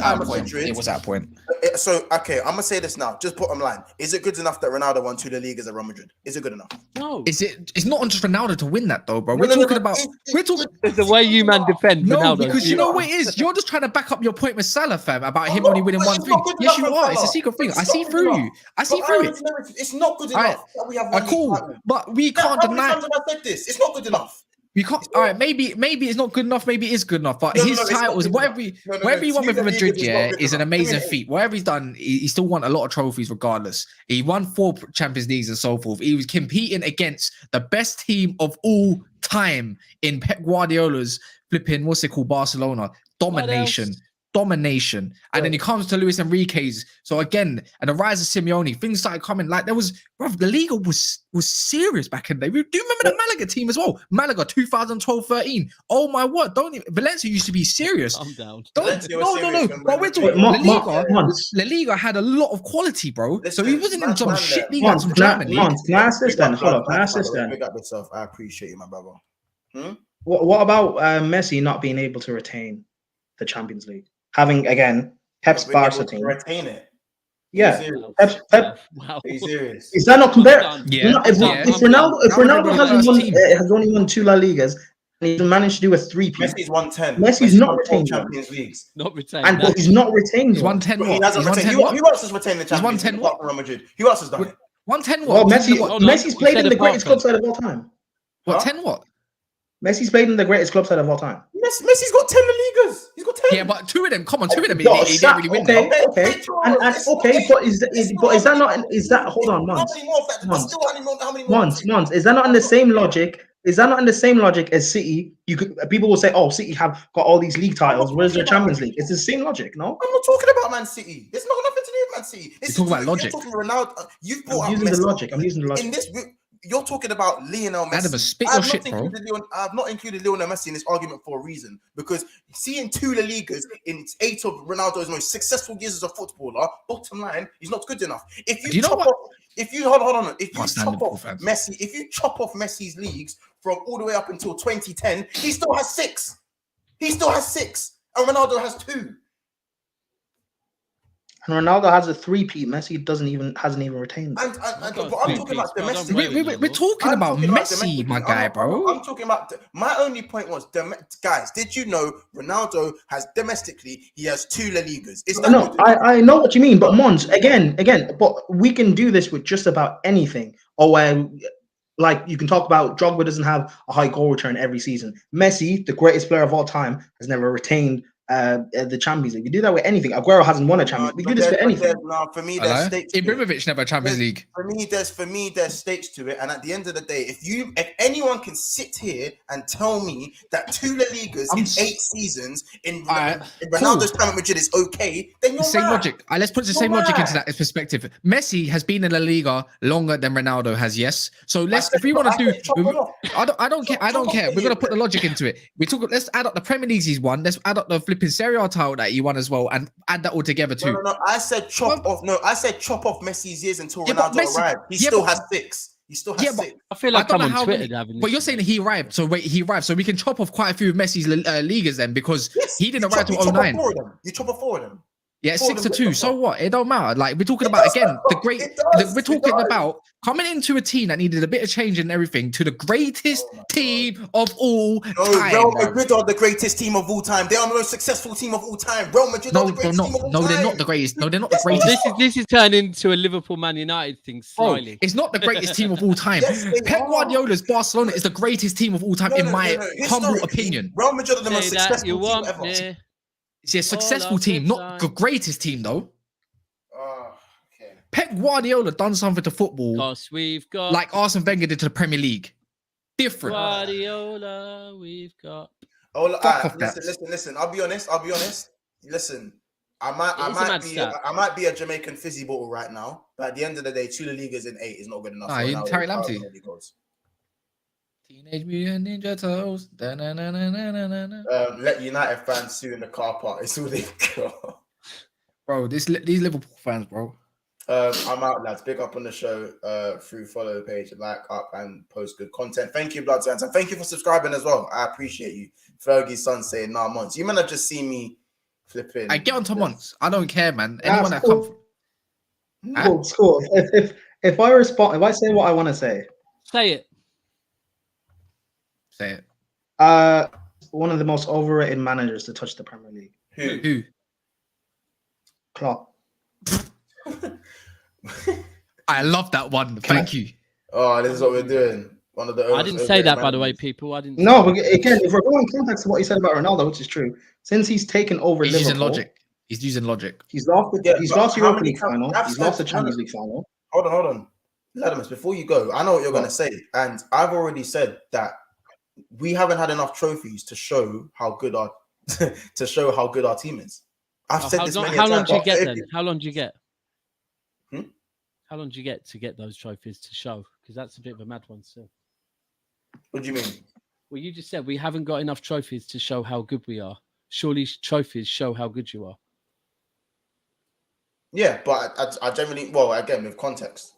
it was at point.
So, okay, I'm going to say this now. Just bottom line. Is it good enough that Ronaldo won 2 La Ligas at Real Madrid? Is it good enough?
No.
It's not just Ronaldo to win that, though, bro. We're talking about...
It's the way you man defend Ronaldo.
No, because you know what it is? You're just trying to back up your point with Salah, fam, about him only winning one thing. Yes, you are. It's a secret thing. I see through you. I see through it.
It's not good enough that we have one.
Cool, but we can't deny...
How many times have I said this? It's not good enough.
We can't. All right, maybe it's not good enough. Maybe it is good enough. But his titles, whatever he won with Madrid, is an amazing feat. Whatever he's done, he still won a lot of trophies regardless. He won 4 Champions Leagues and so forth. He was competing against the best team of all time in Pep Guardiola's flipping, what's it called, Barcelona. Domination. And then he comes to Luis Enrique's. So again, and the rise of Simeone, things started coming. The Liga was serious back in the day. Do you remember the Malaga team as well? Malaga 2012-13. Oh my word! Valencia used to be serious.
I'm down.
No. But we're talking La Liga had a lot of quality, bro. So he wasn't in some shit league from Germany.
Can I assist then? Hold on,
I appreciate you, my brother.
What about Messi not being able to retain the Champions League? Having again Pep's Barca team.
Retain it.
Yeah. Pep.
Wow.
Are you serious?
Is that not comparable?
Yeah.
If Ronaldo has only won 2 La Ligas and he's managed to do a 3-peat.
Messi's won 10.
Messi's not retained
Champions Leagues.
Not retained.
And he's not retained.
He's won 10.
He hasn't retained. Who else has retained the Champions League? Real Madrid. Who else has done it?
110
what?
what?
Messi's played in the greatest club side of all time.
What, 10 what?
Messi's played in the greatest club side of all time.
Messi's got 10 La Ligas. He's got 10.
Yeah, but 2 of them. Come on, 2 of them. He didn't really win.
Okay. But is that not? Is that? Hold on, once. Is that not in the same logic? Is that not in the same logic as City? People will say, "Oh, City have got all these league titles. Where's their Champions League?" It's the same logic, no?
I'm not talking about Man City. It's not nothing to do with Man City.
You're talking about logic.
You're talking Ronaldo. You've brought
I'm
up
using
Messi.
the logic. I'm using the logic.
In this, you're talking about Lionel Messi.
Adam, spit your shit, bro.
I've not included Lionel Messi in this argument for a reason, because seeing 2 La Ligas in 8 of Ronaldo's most successful years as a footballer, bottom line, he's not good enough. If you chop off Messi's leagues from all the way up until 2010, he still has 6. And Ronaldo has 2.
And Ronaldo has a 3-peat. Messi hasn't even retained.
But I'm talking about domestic.
We're talking about Messi, my guy, bro.
I'm talking about. My only point was, guys, did you know Ronaldo has domestically? He has 2 La Ligas.
No, I know what you mean, but Mons, again, but we can do this with just about anything. Or like you can talk about Drogba doesn't have a high goal return every season. Messi, the greatest player of all time, has never retained the Champions League. You do that with anything. Aguero hasn't won a Champions League. We do this with anything.
For me, there's stakes.
Ibrahimovic never Champions League.
For me, there's stakes to it. And at the end of the day, if anyone can sit here and tell me that 2 La Ligas in 8 seasons in Ronaldo's time at Madrid is okay, then you're
same
mad.
logic. Let's put the same logic into that perspective. Messi has been in La Liga longer than Ronaldo has. Yes. So if we want to do, I don't care. We're gonna put the logic into it. Let's add up the Premier Leagues he's won. Let's add up the flipping Serie A title that he won as well, and add that all together too.
No. I said chop off Messi's years until Ronaldo arrived. He still has 6. He still has 6.
I feel like I'm on Twitter having.
But you're saying he arrived. So wait, he arrived. So we can chop off quite a few of Messi's ligas then, because he didn't arrive till 09.
You chop off 4 of them.
Yeah, 6-2. So what? It don't matter. Like we're talking about again, we're talking about coming into a team that needed a bit of change and everything to the greatest team of all time.
Real Madrid are the greatest team of all time. They are the most successful team of all time. Real Madrid are the greatest team of all time.
No, they're not the greatest. No, they're not the greatest.
This is turning into a Liverpool Man United thing slightly.
It's not the greatest team of all time. Pep Guardiola's Barcelona is the greatest team of all time, in my humble opinion.
Real Madrid are the most successful team ever.
Yeah.
It's a successful team, not the greatest team though.
Okay.
Pep Guardiola done something to football like Arsene Wenger did to the Premier League. Different.
Guardiola, we've got.
Listen. I'll be honest. Listen, I might be a Jamaican fizzy bottle right now, but at the end of the day, 2 La Ligas in 8 is not good enough.
Terry Lamptey. Teenage Mutant Ninja Turtles.
Let United fans sue in the car park. It's all they got.
Bro, these Liverpool fans, bro.
I'm out, lads. Big up on the show through follow the page, like up, and post good content. Thank you, Bloods, and thank you for subscribing as well. I appreciate you. Fergie's son saying, "Nah, Months." You might have just seen me flipping.
I get onto Months. I don't care, man. Anyone that comes
from. Cool. If I respond, if I say what I want to say,
say it.
Say it.
One of the most overrated managers to touch the Premier League.
Who?
Klopp.
I love that one. Thank you.
Oh, this is what we're doing. One of the.
I didn't say that, by the way, people. I didn't.
No, but again, if we're going context to what you said about Ronaldo, which is true, since he's taken over
He's
Liverpool,
using logic.
He's lost the Europa League final. He's lost the Champions League final.
Hold on. Ladimus, before you go, I know what you're going to say, and I've already said that we haven't had enough trophies to show how good our team is. I've said this many times.
How long do you get then? How long do you get?
Hmm?
How long do you get to get those trophies to show? Because that's a bit of a mad one still.
What do you mean?
Well, you just said we haven't got enough trophies to show how good we are. Surely trophies show how good you are.
Yeah, but I generally, again, with context.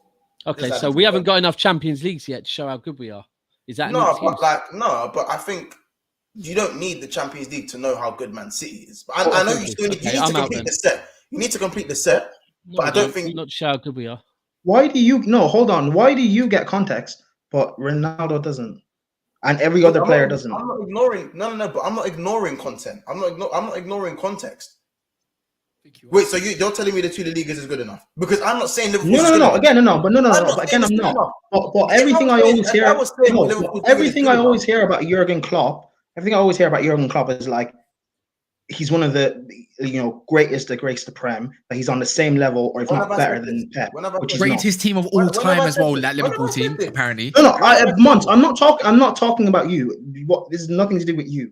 Okay, so we haven't got enough Champions Leagues yet to show how good we are. Is that
but I think you don't need the Champions League to know how good Man City is. But I know you still need to complete the set. You need to complete the set, but I don't think
not show how good we are.
Why do you hold on? Why do you get context, but Ronaldo doesn't, and every other player doesn't?
I'm not ignoring but I'm not ignoring content. I'm not ignoring context. Wait, so you're telling me the 2 Ligas is good enough? Because I'm not saying Liverpool.
No. Again, I'm not. But everything I always hear, everything I always hear about Jurgen Klopp, is like he's one of the greatest of Prem. That he's on the same level, or if not better than Pep.
Greatest team of all time as well. That Liverpool team, apparently.
No. Months. I'm not talking about you. This has nothing to do with you.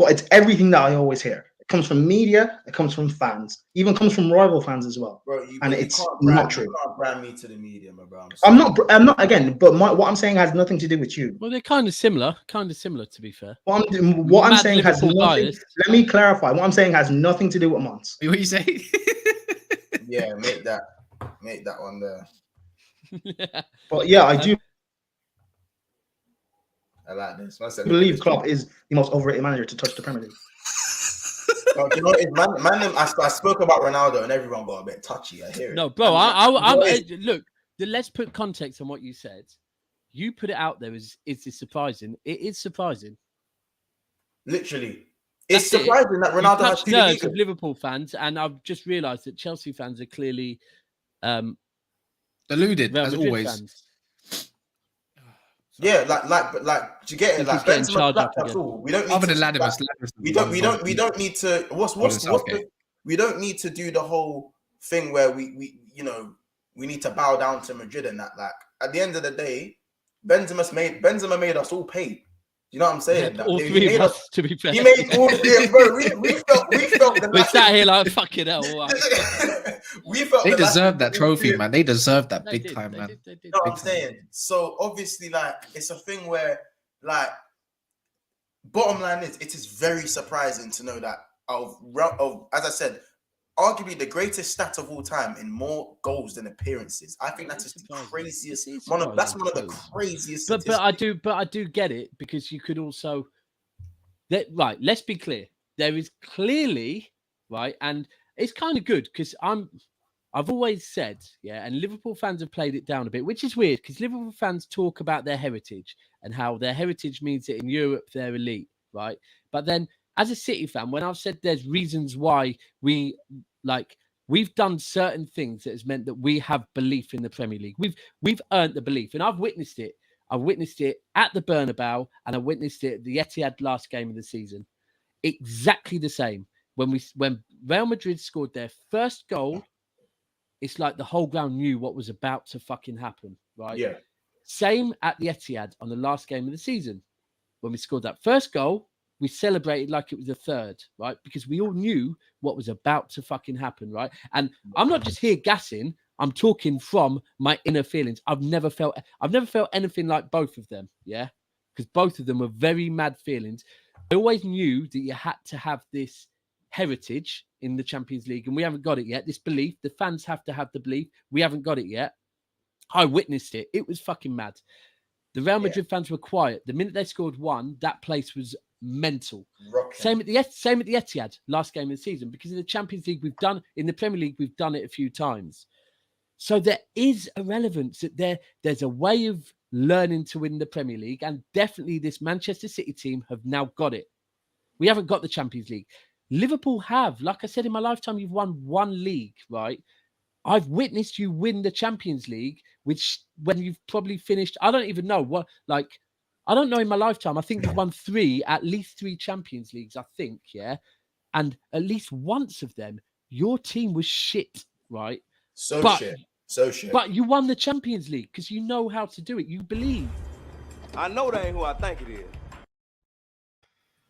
But it's everything that I always hear. Comes from media, it comes from fans, even comes from rival fans as well.
Bro,
it's not true.
You can't brand me to the media, my bro.
I'm not again, but what I'm saying has nothing to do with you.
Well, they're kind of similar to be fair.
What I'm saying has nothing. Let me clarify. What I'm saying has nothing to do with Mons.
What you say?
Yeah, make that one there.
But yeah, I do.
I like this.
I believe Klopp is the most overrated manager to touch the Premier League.
do you know what it is? I spoke about Ronaldo and everyone got a bit touchy. I hear it.
No, bro. Look. Let's put context on what you said. You put it out there as is this surprising? It is surprising.
Literally, it's surprising that Ronaldo has two
nerves of
leagues.
Liverpool fans, and I've just realised that Chelsea fans are clearly
deluded
Real
as
Madrid
always.
fans.
Yeah, like, do you get it? Like,
getting
Benzema
charged up
clapped, that's
again.
all. We don't need
Other
to,
than Ladimus,
we don't need to. We don't need to do the whole thing where we need to bow down to Madrid and that. Like, at the end of the day, Benzema made us all pay. You know what I'm saying?
Yeah, all three of us, to be fair.
He made all three, bro. We felt the
We're sat here like fucking hell.
We felt
They
the
deserve that trophy, man. They deserve that
They
big
did,
time,
they
man.
did, they did.
You know what I'm saying? So obviously, like, it's a thing where, like, bottom line is, it is very surprising to know that of as I said, arguably the greatest stat of all time in more goals than appearances. I think that's just the craziest. That's one of the craziest.
But I do get it, because you could also right. Let's be clear. There is clearly right, and it's kind of good because I've always said, yeah, and Liverpool fans have played it down a bit, which is weird because Liverpool fans talk about their heritage and how their heritage means that in Europe they're elite, right? But then as a City fan, when I've said there's reasons why we've done certain things that has meant that we have belief in the Premier League. We've earned the belief, and I've witnessed it. I witnessed it at the Bernabeu, and I witnessed it at the Etihad last game of the season. Exactly the same. When Real Madrid scored their first goal, it's like the whole ground knew what was about to fucking happen, right?
Yeah.
Same at the Etihad on the last game of the season. When we scored that first goal, we celebrated like it was the third, right? Because we all knew what was about to fucking happen, right? And I'm not just here gassing. I'm talking from my inner feelings. I've never felt anything like both of them, yeah? Because both of them were very mad feelings. I always knew that you had to have this heritage in the Champions League, and we haven't got it yet. This belief, the fans have to have the belief. We haven't got it yet. I witnessed it. It was fucking mad. The Real Madrid fans were quiet. The minute they scored one, that place was mental. Same at the Etihad last game of the season, because in the Champions League in the Premier League we've done it a few times. So there is a relevance that there's a way of learning to win the Premier League, and definitely this Manchester City team have now got it. We haven't got the Champions League. Liverpool have. Like I said, in my lifetime, you've won one league, right? I've witnessed you win the Champions League, which when you've probably finished, I don't even know what, like, I don't know in my lifetime. I think you've won at least three Champions Leagues, I think, yeah? And at least once of them, your team was shit, right? So shit. But you won the Champions League because you know how to do it. You believe.
I know that ain't who I think it is.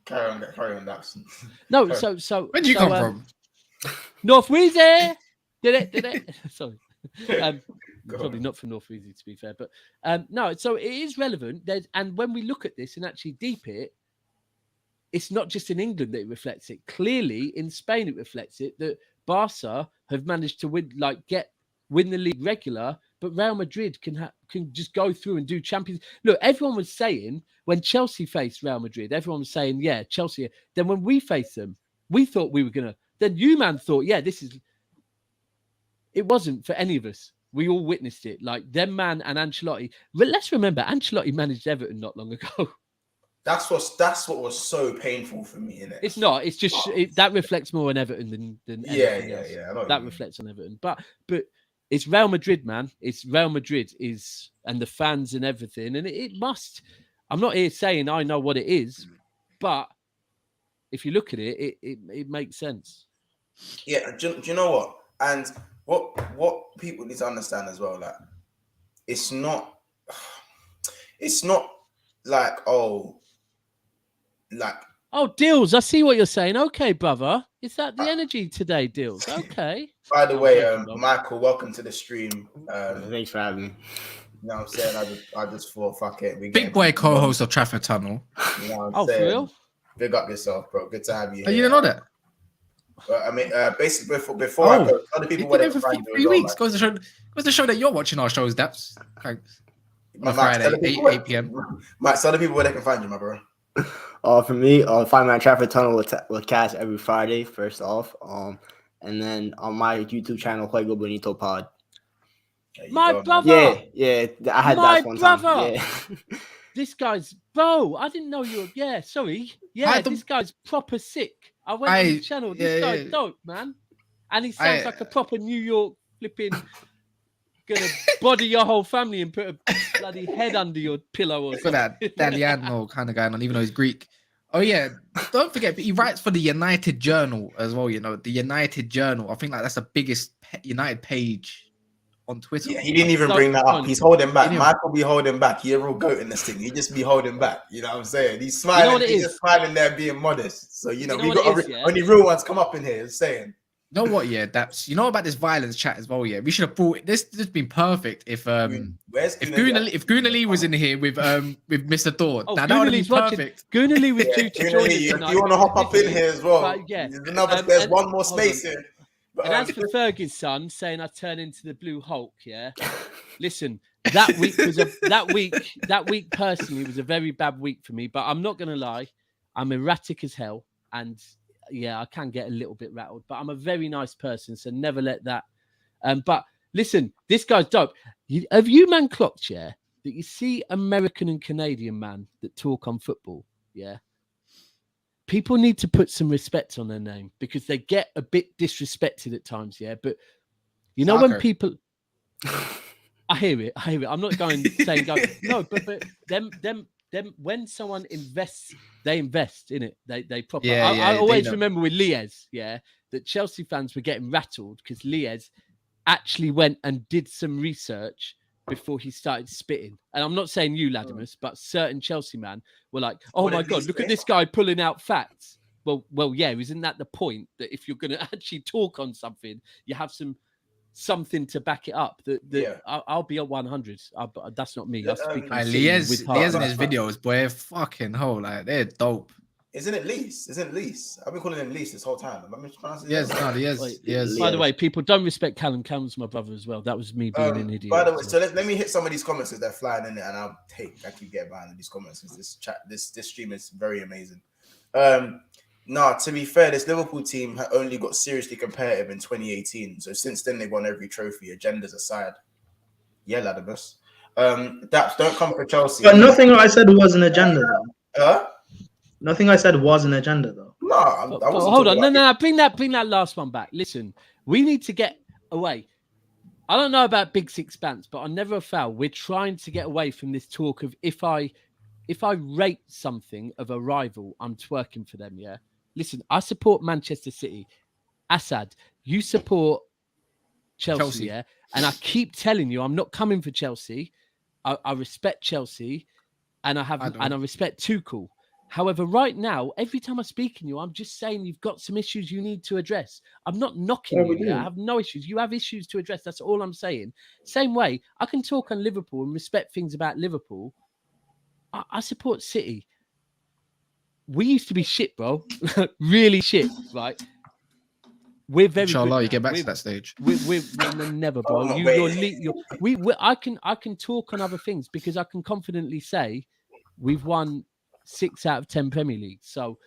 Carry on, Daxon.
No, so
Where did you come from?
North Weezy. Did it? Sorry. Probably not from North Weezy, to be fair, but no. So it is relevant. And when we look at this and actually deep it, it's not just in England that it reflects it. Clearly, in Spain, it reflects it that Barca have managed to win the league regular, but Real Madrid can just go through and do Champions. Look, everyone was saying when Chelsea faced Real Madrid, everyone was saying, yeah, Chelsea. Then when we faced them, we thought we were gonna. Then you man thought, yeah, this is. It wasn't for any of us. We all witnessed it. Like them man and Ancelotti. But let's remember, Ancelotti managed Everton not long ago.
That's what was so painful for me, innit?
It's not. It's just that reflects more on Everton than
yeah.
That reflects on Everton, but it's Real Madrid, man. It's Real Madrid and the fans and everything, and it must. I'm not here saying I know what it is, but if you look at it, it makes sense.
Yeah. Do you know what? And what people need to understand as well, like it's not like
Deals, I see what you're saying. Okay, brother. Is that the energy today, Deals? Okay.
By the way, Michael, welcome to the stream.
Thanks for having me.
You know what I'm saying? I just thought, fuck it.
Big boy co-host of Traffic Tunnel.
You know what I'm saying?
For real?
Big up yourself, bro. Good to have you
Oh,
here.
you didn't know that?
But I mean, basically, before I go, other people
Been
would
there for
find you
3
as well,
weeks. Goes to show that you're watching our shows, Daps. Thanks. On
Max,
Friday,
tell the people
8 p.m.
Max, tell the people where they can find you, my bro.
For me, Five Man Traffic Tunnel will cast every Friday. First off, and then on my YouTube channel, Juego Bonito Pod.
My brother.
Yeah, I had
My
that one
brother.
time. Yeah.
This guy's bro. I didn't know you were. Yeah, sorry. Yeah, this guy's proper sick. I went on the channel. This guy's dope, man. And he sounds like a proper New York flipping. Gonna body your whole family and put a bloody head under your pillow or something.
Got that Daliano kind of going on, even though he's Greek. Oh yeah, don't forget, he writes for the United Journal as well. You know, the United Journal. I think like that's the biggest United page on Twitter.
Yeah, he didn't even bring that up. He's holding back. Michael be holding back. He's a real goat in this thing. He just be holding back. You know what I'm saying? He's smiling. You know he's just smiling there, being modest. So we got only real ones come up in here saying.
You know what? Yeah, you know about this violence chat as well. Yeah, we should have brought this. This has been perfect if Goonali was in here with Mr. Thor.
Oh,
that would have been perfect.
Goonali was due to join us tonight.
You want to hop up in here as well?
Right, yeah.
There's one more space here. But,
and as for Fergie's son saying I turn into the Blue Hulk, yeah. Listen, that week personally was a very bad week for me. But I'm not gonna lie, I'm erratic as hell and. Yeah, I can get a little bit rattled, but I'm a very nice person, so never let that. But listen, this guy's dope. Have you man clocked, yeah, that you see American and Canadian man that talk on football, yeah? People need to put some respect on their name because they get a bit disrespected at times, yeah? But you know when people... I hear it. I'm not saying go. No, but them when someone invests, they invest in it. They proper.
Yeah,
I always remember with Liez, yeah, that Chelsea fans were getting rattled because Liez actually went and did some research before he started spitting. And I'm not saying you, Ladimus, but certain Chelsea man were like, "Oh my god, look at this guy pulling out facts." Well, yeah, isn't that the point that if you're going to actually talk on something, you have something to back it up? I'll be at 100. That's not me.
Liez in his videos, boy, fucking hell, like they're dope.
Isn't it Lease? I've been calling him Lease this whole time.
Yes.
By the way, people don't respect Callum. Callum's my brother as well. That was me being an idiot.
By the way, so let me hit some of these comments as they're flying in it, and I keep getting behind these comments because this stream is very amazing. No, to be fair, this Liverpool team only got seriously competitive in 2018. So since then, they've won every trophy, agendas aside. Yeah, Ladabus. Daps, don't come for Chelsea.
But nothing I said was an agenda, though. Nothing I said was an agenda, though.
No,
hold on. No. Bring that last one back. Listen, we need to get away. I don't know about Big Six Bants, but on Never a Foul, we're trying to get away from this talk of if I rate something of a rival, I'm twerking for them, yeah? Listen, I support Manchester City. Assad, you support Chelsea, yeah? And I keep telling you, I'm not coming for Chelsea. I respect Chelsea, and I respect Tuchel. However, right now, every time I speak in you, I'm just saying you've got some issues you need to address. I'm not knocking you. Yeah? I have no issues. You have issues to address. That's all I'm saying. Same way, I can talk on Liverpool and respect things about Liverpool. I support City. We used to be shit, bro. Really shit, right? We're very.
Inshallah, you get back to that stage.
We're never, bro. I can talk on other things because I can confidently say we've won 6 out of 10 Premier Leagues. So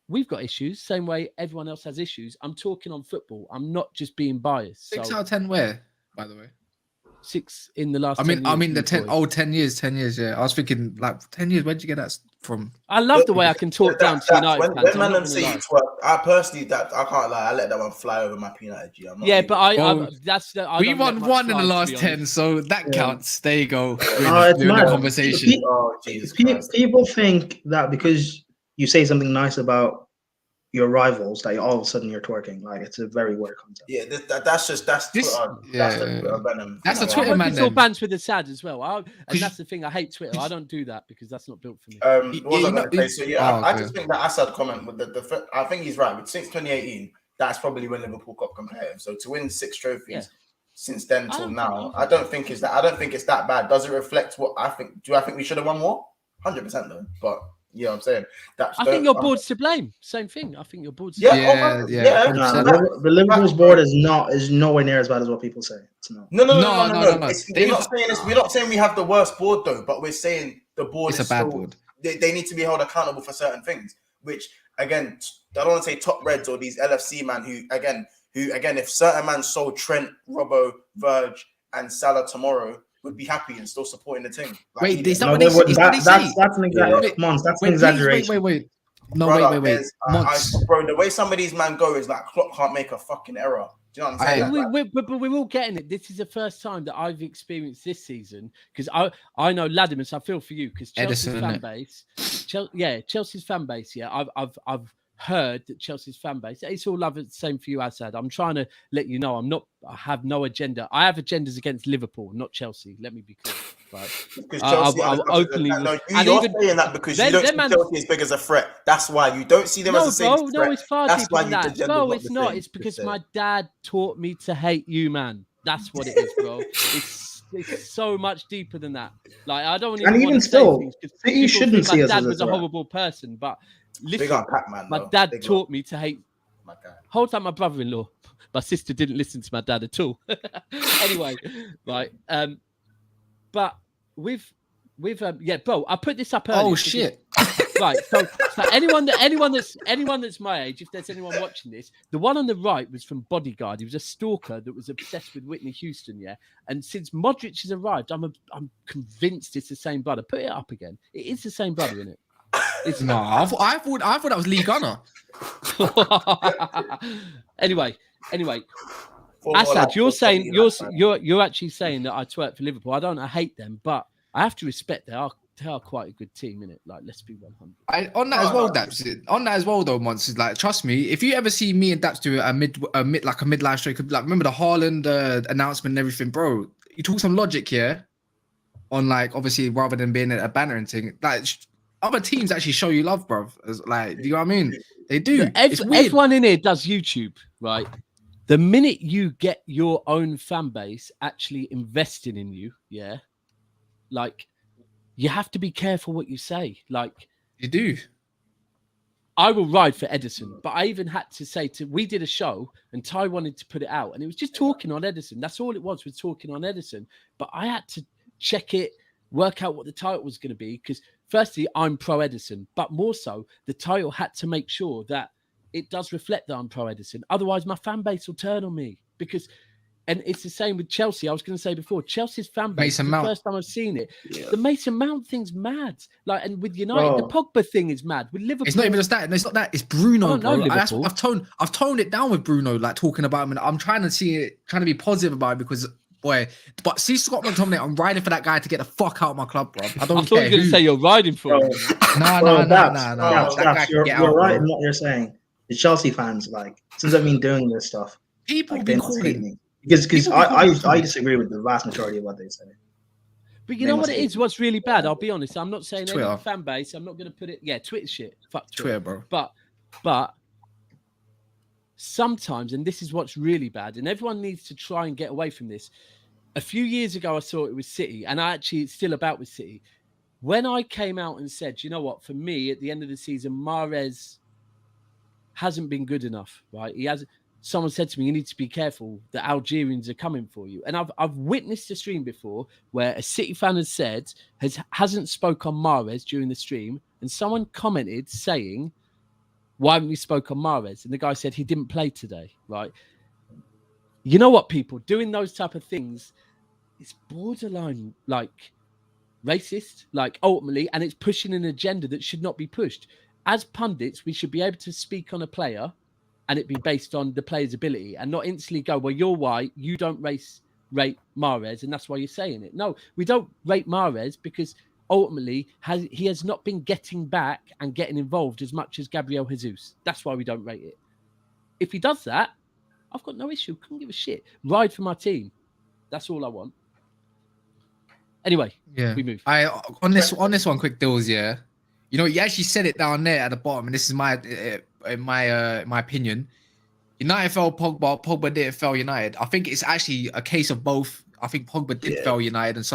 we've got issues. Same way everyone else has issues. I'm talking on football. I'm not just being biased.
6 out of 10 where, by the way?
6 in the last.
10 years. 10 years. Yeah, I was thinking like 10 years. Where'd you get that from?
I love the way I can talk down to United fans.
When man say you twerk, I personally, I can't lie. I let that one fly over my peanut G.
We won 1 in the last 10, so that counts. There you go.
It's
the conversation.
People think that because you say something nice about your rivals, that all of a sudden you're twerking. Like, it's a very weird concept.
Yeah, that's Twitter.
That's the Twitter man.
Still bans with the sad as well. And that's the thing. I hate Twitter. I don't do that because that's not built for me.
I just think that Assad comment with I think he's right. But since 2018, that's probably when Liverpool got competitive. So to win 6 trophies since then till now, I don't think it's that bad. Does it reflect what I think? Do I think we should have won more? 100% though. But you know what I'm saying?
I think your board's to blame. Same thing. I think your board's
to blame. The Liverpool's board is nowhere near as bad as what people say. It's not.
No. We're not saying we have the worst board though, but we're saying the board is a bad board. they need to be held accountable for certain things. Which again, I don't want to say top Reds or these LFC man who again, if certain man sold Trent, Robbo, Verge, and Salah tomorrow, would be happy and still supporting the team. Like,
Wait, is that
No,
what they say? Is that what they say?
that's an exaggeration. That's an exaggeration.
Wait. No,
brother,
wait.
Bro, the way some of these man go is like Klopp can't make a fucking error. Do you know what I'm saying?
But we're all getting it. This is the first time that I've experienced this season because I know Ladimus. I feel for you because Chelsea's fan base. Chelsea's fan base. Yeah, I've heard that Chelsea's fan base. It's all love. It's the same for you, Asad. I'm trying to let you know. I have no agenda. I have agendas against Liverpool, not Chelsea. Let me be clear. Right.
Because Chelsea,
I'll openly.
You're saying that because you don't see Chelsea as big as a threat. That's why you don't see them as a safe threat.
No, it's far
That's
deeper
why
than that.
agenda
No,
is
it's
not
not.
the
It's
same.
because my dad taught me to hate you, man. That's what it is, bro. It's so much deeper than that. Like I don't even want to
still,
say things
you shouldn't see us
my
as
dad was
a
a
threat.
horrible person, but listen,
Big on Pac-Man,
my
though.
dad
Big
taught
on.
me to hate.
My guy.
Whole time, my brother-in-law, my sister didn't listen to my dad at all. Anyway, right. But with bro, I put this up earlier.
Oh shit!
Right. So anyone that's my age, if there's anyone watching this, the one on the right was from Bodyguard. He was a stalker that was obsessed with Whitney Houston. Yeah. And since Modric has arrived, I'm convinced it's the same brother. Put it up again. It is the same brother, isn't it? It's
No, I thought that was Lee Gunner.
Anyway, Asad, you're saying you're actually saying that I twerk for Liverpool. I hate them, but I have to respect they are quite a good team, innit? Like, let's be 100.
On that as well, Daps. On that as well, though, Mons is like, trust me, if you ever see me and Daps do a midlife straight, like remember the Haaland announcement and everything, bro. You talk some logic here, on like obviously rather than being a bannering thing, like other teams actually show you love, bro. Like, do you know what I mean? They do.
Everyone in here does YouTube, right? The minute you get your own fan base actually investing in you, yeah, like you have to be careful what you say. Like
you do.
I will ride for Edison, but I even had to say we did a show and Ty wanted to put it out and it was just talking on Edison. That's all it was talking on Edison. But I had to check it, work out what the title was going to be because firstly, I'm pro Edison, but more so the title had to make sure that it does reflect that I'm pro Edison. Otherwise, my fan base will turn on me and it's the same with Chelsea. I was going to say before, Chelsea's fan base, the first time I've seen it, the Mason Mount thing's mad. Like, and with United, the Pogba thing is mad. With Liverpool,
it's not even just that. It's not that. It's Bruno, bro. I've toned it down with Bruno, like talking about him, and I'm trying to be positive about it because, boy. But see Scott McTominay, I'm riding for that guy to get the fuck out of my club, bro. I thought
you were going to say you're riding for him.
No.
You're right in what you're saying. The Chelsea fans, like, since I've been doing this stuff,
people
like,
been calling me.
Because I disagree with the vast majority of what they say.
But you know what it is? What's really bad? I'll be honest. I'm not saying
Twitter.
any fan base. I'm not going to put it. Yeah, Twitter shit. Fuck
Twitter, bro.
But sometimes, and this is what's really bad, and everyone needs to try and get away from this. A few years ago, I saw it with City, and it's still about with City. When I came out and said, you know what, for me, at the end of the season, Mahrez hasn't been good enough, right? Someone said to me, you need to be careful. The Algerians are coming for you. And I've witnessed a stream before where a City fan has said, hasn't spoke on Mahrez during the stream. And someone commented saying, why haven't you spoke on Mahrez? And the guy said, he didn't play today, right? You know what, people? Doing those type of things, it's borderline, like, racist, like, ultimately, and it's pushing an agenda that should not be pushed. As pundits, we should be able to speak on a player and it be based on the player's ability and not instantly go, well, you're white, you don't rate Mahrez, and that's why you're saying it. No, we don't rate Mahrez because ultimately he has not been getting back and getting involved as much as Gabriel Jesus. That's why we don't rate it. If he does that, I've got no issue. Couldn't give a shit. Ride for my team. That's all I want. Anyway, we move.
On this one, quick deals, yeah. You know, you actually said it down there at the bottom, and this is my opinion. United fell Pogba. Pogba didn't fail United. I think it's actually a case of both. I think Pogba did fail United, and it's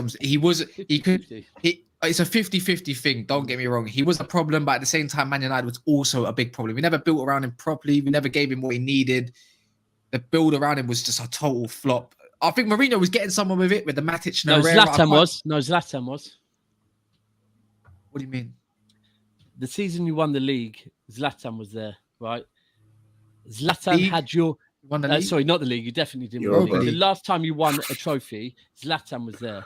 a 50-50 thing. Don't get me wrong. He was a problem, but at the same time, Man United was also a big problem. We never built around him properly. We never gave him what he needed. The build around him was just a total flop. I think Mourinho was getting someone with it with the Matic.
Zlatan was.
What do you mean?
the season you won the league, Zlatan was there, right? Zlatan
League?
had your.
Won the league?
Sorry, not the league. You definitely didn't win
Europa
the league.
League.
The last time you won a trophy, Zlatan was there.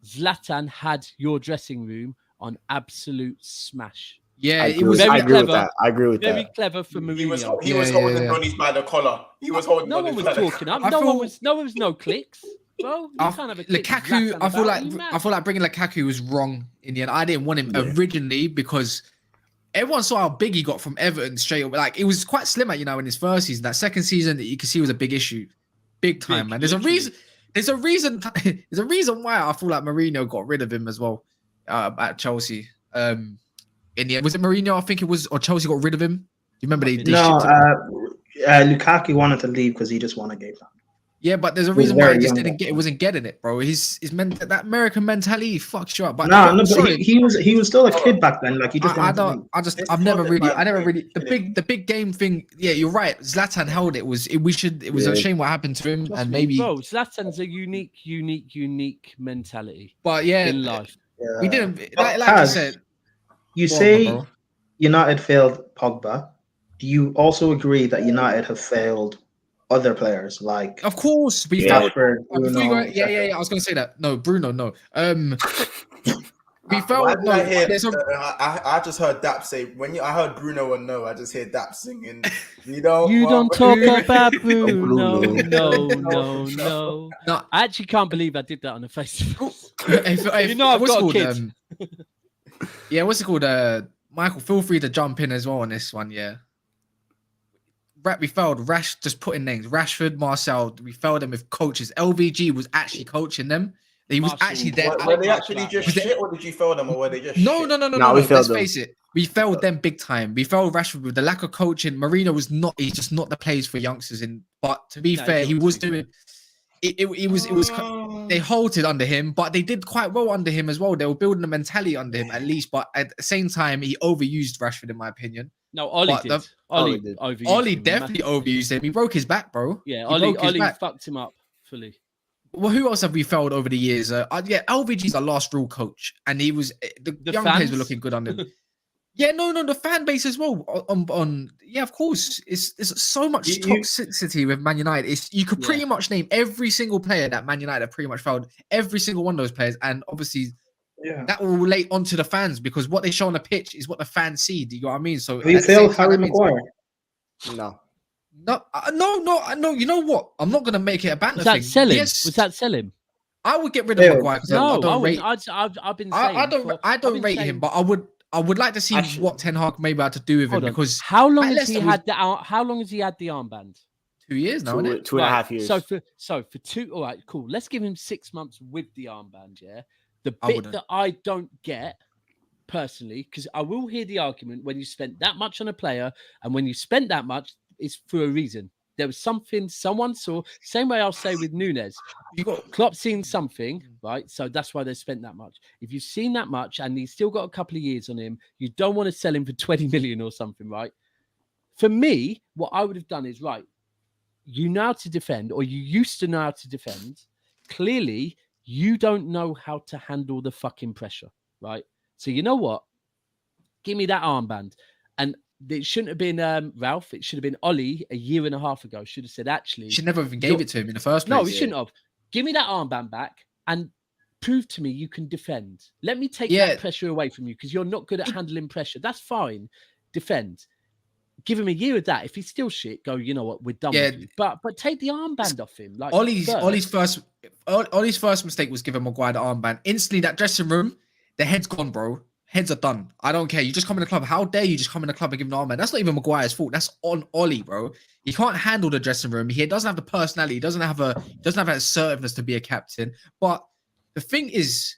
Zlatan had your dressing room on absolute smash.
Yeah,
I
it
agree
was
with- I
very
agree with
clever.
that. I agree with
Very
that.
clever for
He was
Mourinho.
he was
Yeah,
holding
yeah.
Donny's by the collar. He was holding.
No one
Donny's
was
by the
talking up.
I
No
feel-
one was no clicks. Bro, you can't have a click with
Lukaku.
Zlatan
I feel
about.
like
Are you mad?
I feel like bringing Lukaku was wrong in the end. I didn't want him
Yeah.
originally because everyone saw how big he got from Everton straight away. Like it was quite slim, in his first season. That second season, you can see was a big issue, big time,
Big,
man. There's a
literally.
reason. There's a reason. There's a reason why I feel like Mourinho got rid of him as well at Chelsea. In the end, was it Mourinho? I think it was, or Chelsea got rid of him. Do you remember they
No,
shipped him?
Lukaku wanted to leave because he just won a game.
Yeah, but there's a
He was
reason why
very
he just
young
didn't
back
get. It
then.
wasn't getting it, bro. That American mentality fucks you up. But
No, but
sorry,
he was still a kid back then. Like he just
I
wanted to
don't.
leave.
I've
It's
never
not
really.
that
I never
bad.
really. The big game thing. Yeah, you're right. Zlatan held it. It was a
Yeah.
shame what happened to him,
Trust
and
me,
maybe.
bro, Zlatan's a unique mentality
But yeah,
in life.
we didn't.
But
Like you
Kaz,
said,
You
go on,
say
bro.
United failed Pogba. Do you also agree that United have failed other players like
Of course, we
Yeah.
felt.
Rashford,
Before you go,
Bruno?
yeah. I was gonna say that. No, Bruno, no. We
Why
felt
did
no.
I hear?
There's a,
I just heard Dap say I heard Bruno and no. I just hear Dap singing. You don't.
You don't talk about Bruno.
Bruno.
No.
no.
I actually can't believe I did that on a festival.
If,
know I've
what's
got a
it called,
kid.
Yeah, what's it called? Michael, feel free to jump in as well on this one. Yeah. We failed. Just putting names. Rashford, Marcel. We failed them with coaches. LVG was actually coaching them. He was
Marshall,
actually there.
Were they actually
Was
just
it-
shit, or did you fail them, or were they just
No.
shit?
No, we
Let's
failed them.
face it. We failed them big time. We failed Rashford with the lack of coaching. Marino was not. He's just not the place for youngsters. But to be
No,
fair,
he
he was
obviously-
doing. It was. They halted under him, but they did quite well under him as well. They were building a mentality under him at least. But at the same time, he overused Rashford, in my opinion.
No, Ollie
But
did.
the-
Ollie
did.
overused
Ollie
him
definitely overused him. He broke his back, bro.
Yeah,
He
Ollie
broke his back.
fucked him up fully.
Well, who else have we failed over the years? LVG's our last real coach, and he was the young players
fans?
were looking good under him. Yeah, no, the fan base as well. Yeah, of course. It's so much
You-
toxicity with Man United. You could pretty much name every single player that Man United have pretty much failed. Every single one of those players, and obviously
Yeah.
that will relate onto the fans because what they show on the pitch is what the fans see. Do you know what I mean? So
We
at the same
failed
time,
Harry
that means-
Maguire.
No.
No. You know what? I'm not gonna make it a banter
Was that
thing.
sell him?
Yes,
Was that sell him?
I would get rid of
Failed.
Maguire because
No,
I
I
don't rate.
wouldn't. I've been saying.
I don't
I've been
rate
saying-
him, but I would like to see
Actually-
what Ten Hag maybe had to do with him
Hold on.
because
How long
at
has he
Leicester
had the How long has he had the armband?
2 years now, isn't it?
Two and a
Right,
half years.
So for two, all right, cool. Let's give him 6 months with the armband. Yeah, the
I
bit
wouldn't.
that I don't get personally, because I will hear the argument when you spent that much on a player, and when you spent that much, it's for a reason. There was something someone saw. Same way I'll say with Nunes. You got Klopp seen something, right? So that's why they spent that much. If you've seen that much and he's still got a couple of years on him, you don't want to sell him for 20 million or something, right? For me, what I would have done is right. You know how to defend, or you used to know how to defend. Clearly, you don't know how to handle the fucking pressure, right? So you know what? Give me that armband. And it shouldn't have been Ralph. It should have been Ollie a year and a half ago. Should have said, actually,
She never even gave it to him in the first place.
no, he shouldn't have. Give me that armband back and prove to me you can defend. Let me take
Yeah.
that pressure away from you because you're not good at handling pressure. That's fine. Defend. Give him a year of that. If he's still shit, go, you know what, we're done
Yeah.
with you. But take the armband off him. Like
Ollie's first mistake was giving Maguire the armband. Instantly, that dressing room, the head's gone, bro. Heads are done. I don't care. You just come in the club. How dare you just come in the club and give him the armband? That's not even Maguire's fault. That's on Ollie, bro. He can't handle the dressing room. He doesn't have the personality. He doesn't have that assertiveness to be a captain. But the thing is,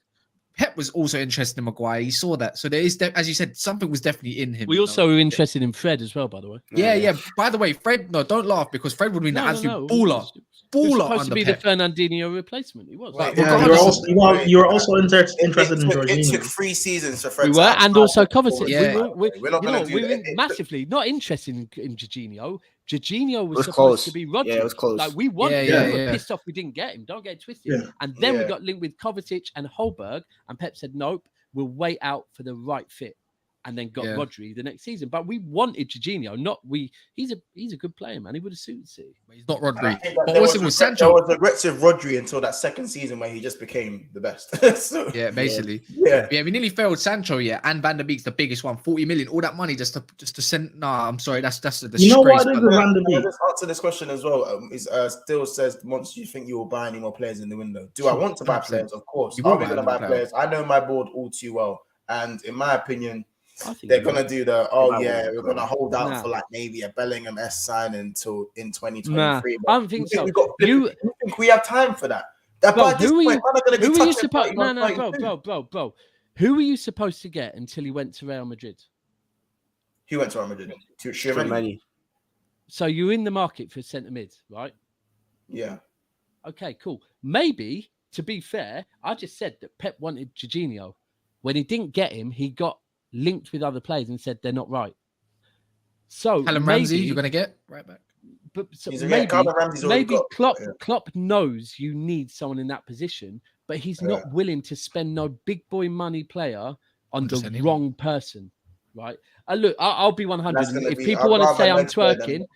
Pep was also interested in Maguire. He saw that. So there is, as you said, something was definitely in him.
we
you know?
also were interested in Fred as well, by the way.
Yeah. By the way, Fred, no, don't laugh because Fred would be an absolute baller.
He was
Baller
supposed to
under
be
Pep.
the Fernandinho replacement. He was.
Wait,
Yeah,
regardless-
you were also interested in
It took
Jorginho.
3 seasons for Fred.
We
to
were,
have
and
five
also
before
Kovacic.
Yeah.
We're not going to do
we
that.
were massively not interested in Jorginho. Jorginho was
was
supposed
close.
to be Rodri.
Yeah, it was close.
Like we wanted
Yeah,
him. We
yeah.
were pissed off we didn't get him. Don't get it twisted.
Yeah.
And then we
Yeah.
got linked with Kovacic and Holberg, and Pep said, nope, we'll wait out for the right fit. and then got
Yeah.
Rodri the next season. But we wanted Jorginho, not we. He's a good player, man. He would have suited City.
He's not
And I
Rodri.
think that
But
there
what's
was
it with
regret-
Sancho?
There was regrets with Rodri until that second season where he just became the best. So,
Yeah, basically.
yeah.
Yeah, we nearly failed Sancho, yeah, and Van der Beek's the biggest one, 40 million, all that money just to send. Nah, I'm sorry, that's a disgrace.
You know what it is
but-
with Van der
Can I
Beek?
just answer this question as well? Still says, Monts, do you think you will buy any more players in the window? Do I
Sure,
want to buy
100%.
players? Of course.
You will
Are we
buy
going to
another
buy
player.
players? I know my board all too well. And in my opinion,
I think
they're
he will.
going to do we're going to hold out
Nah.
for like maybe a Bellingham-esque signing until in 2023.
Nah,
But
I don't think so.
you think we have time for that? By this
who are
point,
you?
man are going to be
Who are you
touching
supposed?
31,
No,
32.
bro. Who were you supposed to get until he went to Real Madrid?
He went to Real Madrid. To
Too
Tchouaméni.
many.
So you're in the market for centre mid, right?
Yeah.
Okay, cool. Maybe, to be fair, I just said that Pep wanted Jorginho. When he didn't get him, he got linked with other players and said they're not right. So
Callum
maybe,
Ramsey, you're gonna get right back.
but so
He's a- yeah,
maybe,
Callum Ramsey's already
maybe
got-
Klopp knows you need someone in that position, but he's not willing to spend no big boy money player on the
100%
wrong person, right? Look, I'll be 100.
That's gonna
If
be-
people
I'd
want to
rather
say I'm
Nedved than-
twerking,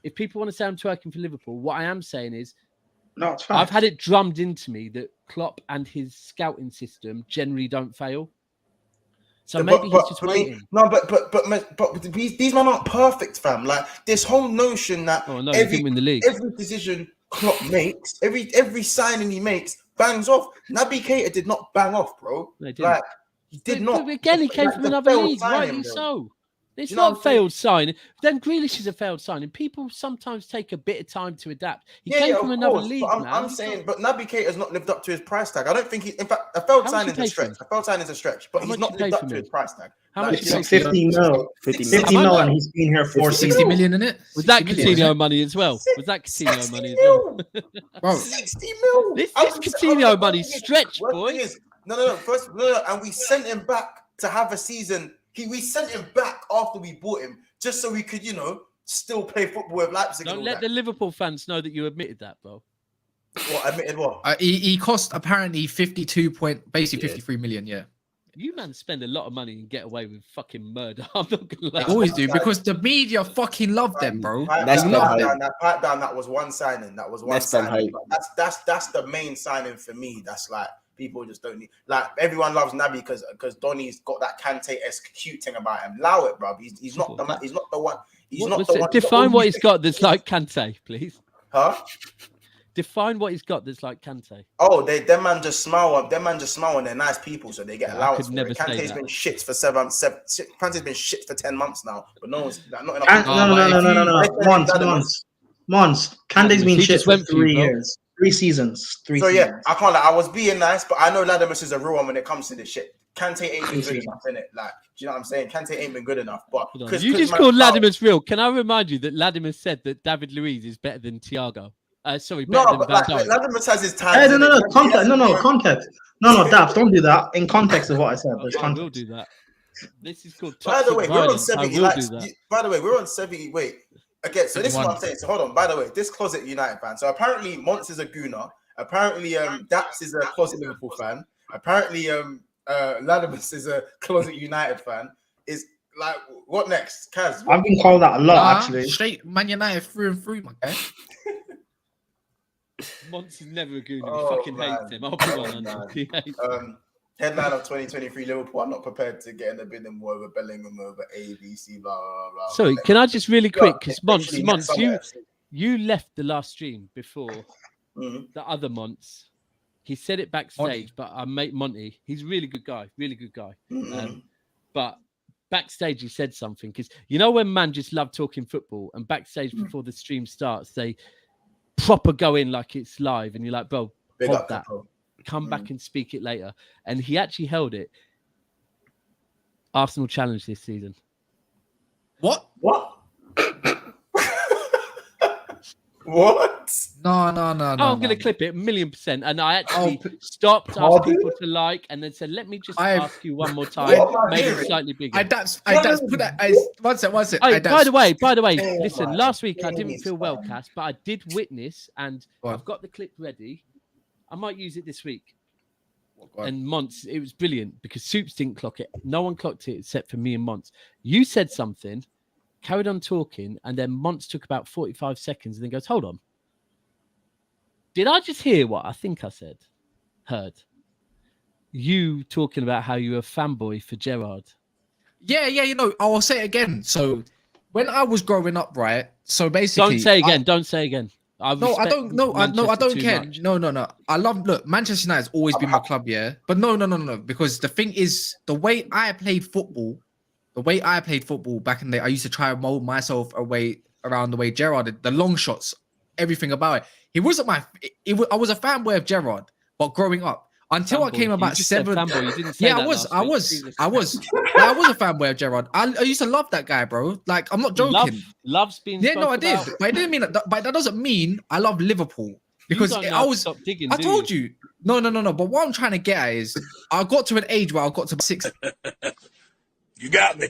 if people want to say I'm twerking for Liverpool, what I am saying is
No, it's
I've
fine.
had it drummed into me that Klopp and his scouting system generally don't fail. So maybe he's just
for me-
waiting.
no, but these men aren't perfect, fam. Like this whole notion that
Oh no, he
every
didn't win the league.
every decision Klopp makes, every signing he makes, bangs off. Naby Keita did not bang off, bro.
No, he didn't.
Like he did not.
But again, he came
Like,
from
the
another
failed
league,
signing,
rightly
bro.
so. It's
You know
not
what
a
I'm saying?
failed signing. Then Grealish is a failed signing. People sometimes take a bit of time to adapt. He came from
of
another
course,
league,
but
man.
I'm saying, but Naby Keita has not lived up to his price tag. I don't think he. In fact, a failed
How much
signing
you
is a
pay for
stretch.
him?
A failed signing is a stretch, but
How
he's
much
not
you pay
lived
for
up to
him?
his price tag.
How
Like,
much
you
you
know,
pay for him?
50 mil.
50
50
million.
mil, and he's been here 4
60
seasons.
60 million in it.
Was that
60 million,
Coutinho money as well? Was that Coutinho
60
money as well?
mil.
Bro,
60 mil.
This
I
is
was-
Coutinho
I was-
money.
worst thing
Stretch,
worst
boys.
thing is- No, and we sent him back to have a season. We sent him back after we bought him, just so we could, still play football with Leipzig.
Don't
and all
let
that.
the Liverpool fans know that you admitted that, bro.
What admitted what?
he cost apparently 53 million. Yeah,
You man spend a lot of money and get away with fucking murder. I'm not gonna lie.
they always do because the media fucking love them, bro.
Pipe
That's
down,
the
pipe
hype.
down, that was one signing. That was one
That's the
signing.
hype.
That's the main signing for me. That's like people just don't need. Like everyone loves Naby because Donny's got that Kante-esque cute thing about him. Allow it, bro. He's not the man. He's not the one. He's not the one.
Define what he's got that's like Kante, please.
Huh?
Define what he's got that's like Kante.
Oh, them man just smile. Them man just smile, and they're nice people, so they get
Yeah, I
allowance.
could
for it.
never say
Kante's
that.
been shit for Kante's been shit for 10 months now, but no one's not enough.
And,
people-
no. Months. Kante's been
He
shit
just
for
went for you,
3
bro.
years. 3 seasons. 3
So
seasons.
yeah, I can't. Like, I was being nice, but I know Latimus is a real one when it comes to this shit. Kante ain't been good enough, innit? Like, do you know what I'm saying? Kante ain't been good enough. But
Hold on.
'cause-
You
'cause
just
man-
called Latimus real. Can I remind you that Latimus said that David Luiz is better than Thiago? Sorry, better
No,
than
but
Van
like,
Dijk.
Latimus has his time.
Hey, no, context. No, Daps, don't do that. In context of what I said, there's
I will
context.
do that. This is called
By the
toxic
way, we're on
violence. I
70.
will
Like,
do that.
by the way, we're on 70. Wait, okay. So this is what I'm
71.
saying. So hold on. By the way, this closet United fan. So apparently, Monts is a gooner. Apparently, Daps is a closet Liverpool fan. Apparently, Latimus is a closet United fan. Is like, what next, Kaz?
I've been called that a lot,
Nah,
actually.
straight Man United through and through, my guy.
Monts is never a gooner. He
Oh,
fucking
man.
hates him. I'll put
Oh,
one on
man.
him. He hates him.
Headline of 2023 Liverpool. I'm not prepared to get in the bidding war over Bellingham over A, B, C, blah, blah, blah.
Sorry, can I just really quick? Because
Literally
Monts,
next summer, FC.
you left the last stream before
Mhm.
the other Monts. He said it backstage, but I mate Monty. He's a really good guy.
Mhm.
But backstage, he said something because when man just love talking football, and backstage before the stream starts, they proper go in like it's live, and you're like, bro,
Big
hold
up,
that.
bro.
Come back and speak it later. And he actually held it. Arsenal challenge this season.
What?
What? What?
No.
I'm going to clip it 1,000,000%. And I actually
Oh,
stopped, asked
pardon?
people to like, and then said, let me just
I've-
ask you one more time.
What am I
Made it
hearing?
slightly bigger.
I that's put that as one sec.
Oh, by the way,
Oh
listen,
my
last week I didn't
days,
feel well,
man.
Cass, but I did witness, and
Go on.
I've got the clip ready. I might use it this week. And Monts, it was brilliant because Soups didn't clock it. No one clocked it except for me and Monts. You said something, carried on talking, and then Monts took about 45 seconds and then goes, hold on. Did I just hear what I think I said? Heard. You talking about how you're a fanboy for Gerrard.
Yeah, you know, I'll say it again. So when I was growing up, right? So basically,
Don't say again. I
don't care.
Much.
No. Look, Manchester United has always been my club, yeah. But no. Because the thing is, the way I played football back in the day, I used to try and mold myself around the way Gerrard did, the long shots, everything about it. He wasn't I was a fanboy of Gerrard, but growing up, until I came about 7. Yeah, I was a fanboy of Gerrard. I used to love that guy, bro. Like, I'm not joking.
Love's been.
Yeah, no, I did, but it didn't mean that. But that doesn't mean I love Liverpool because I was.
Stop digging,
I told you. No. But what I'm trying to get at is, I got to an age where I got to 6.
You got me.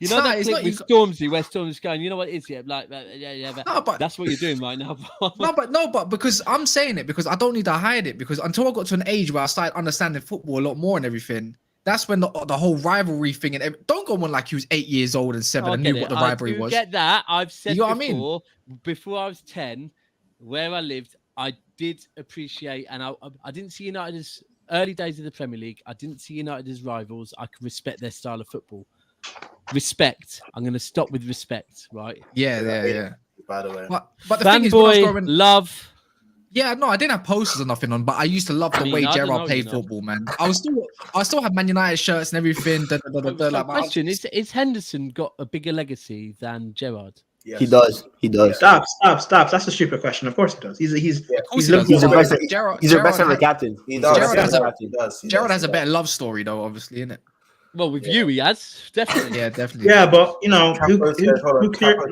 You know that clip with Stormzy, where Stormzy's going, you know what it is, yeah, like, yeah. But that's what you're doing right now.
but because I'm saying it because I don't need to hide it, because until I got to an age where I started understanding football a lot more and everything, that's when the whole rivalry thing and don't go on like he was 8 years old and 7 and knew what the rivalry was.
Get that? I've said
you know
before, before I was 10, where I lived, I did appreciate, and I didn't see United as early days of the Premier League. I didn't see United as rivals. I could respect their style of football. Respect. I'm going to stop with respect, right?
Yeah.
By the way,
but the thing is,
love.
Yeah, no, I didn't have posters or nothing on, but I used to love the way Gerrard played football, man. I still have Man United shirts and everything.
Question: Is Henderson got a bigger legacy than Gerrard?
Yes. He does.
Stop. That's a stupid question. Of course he does. He's
their best ever captain.
Gerrard has a better love story though, obviously, isn't it?
Well, with you, he has definitely.
Yeah, definitely.
Yeah, but you know, who cares?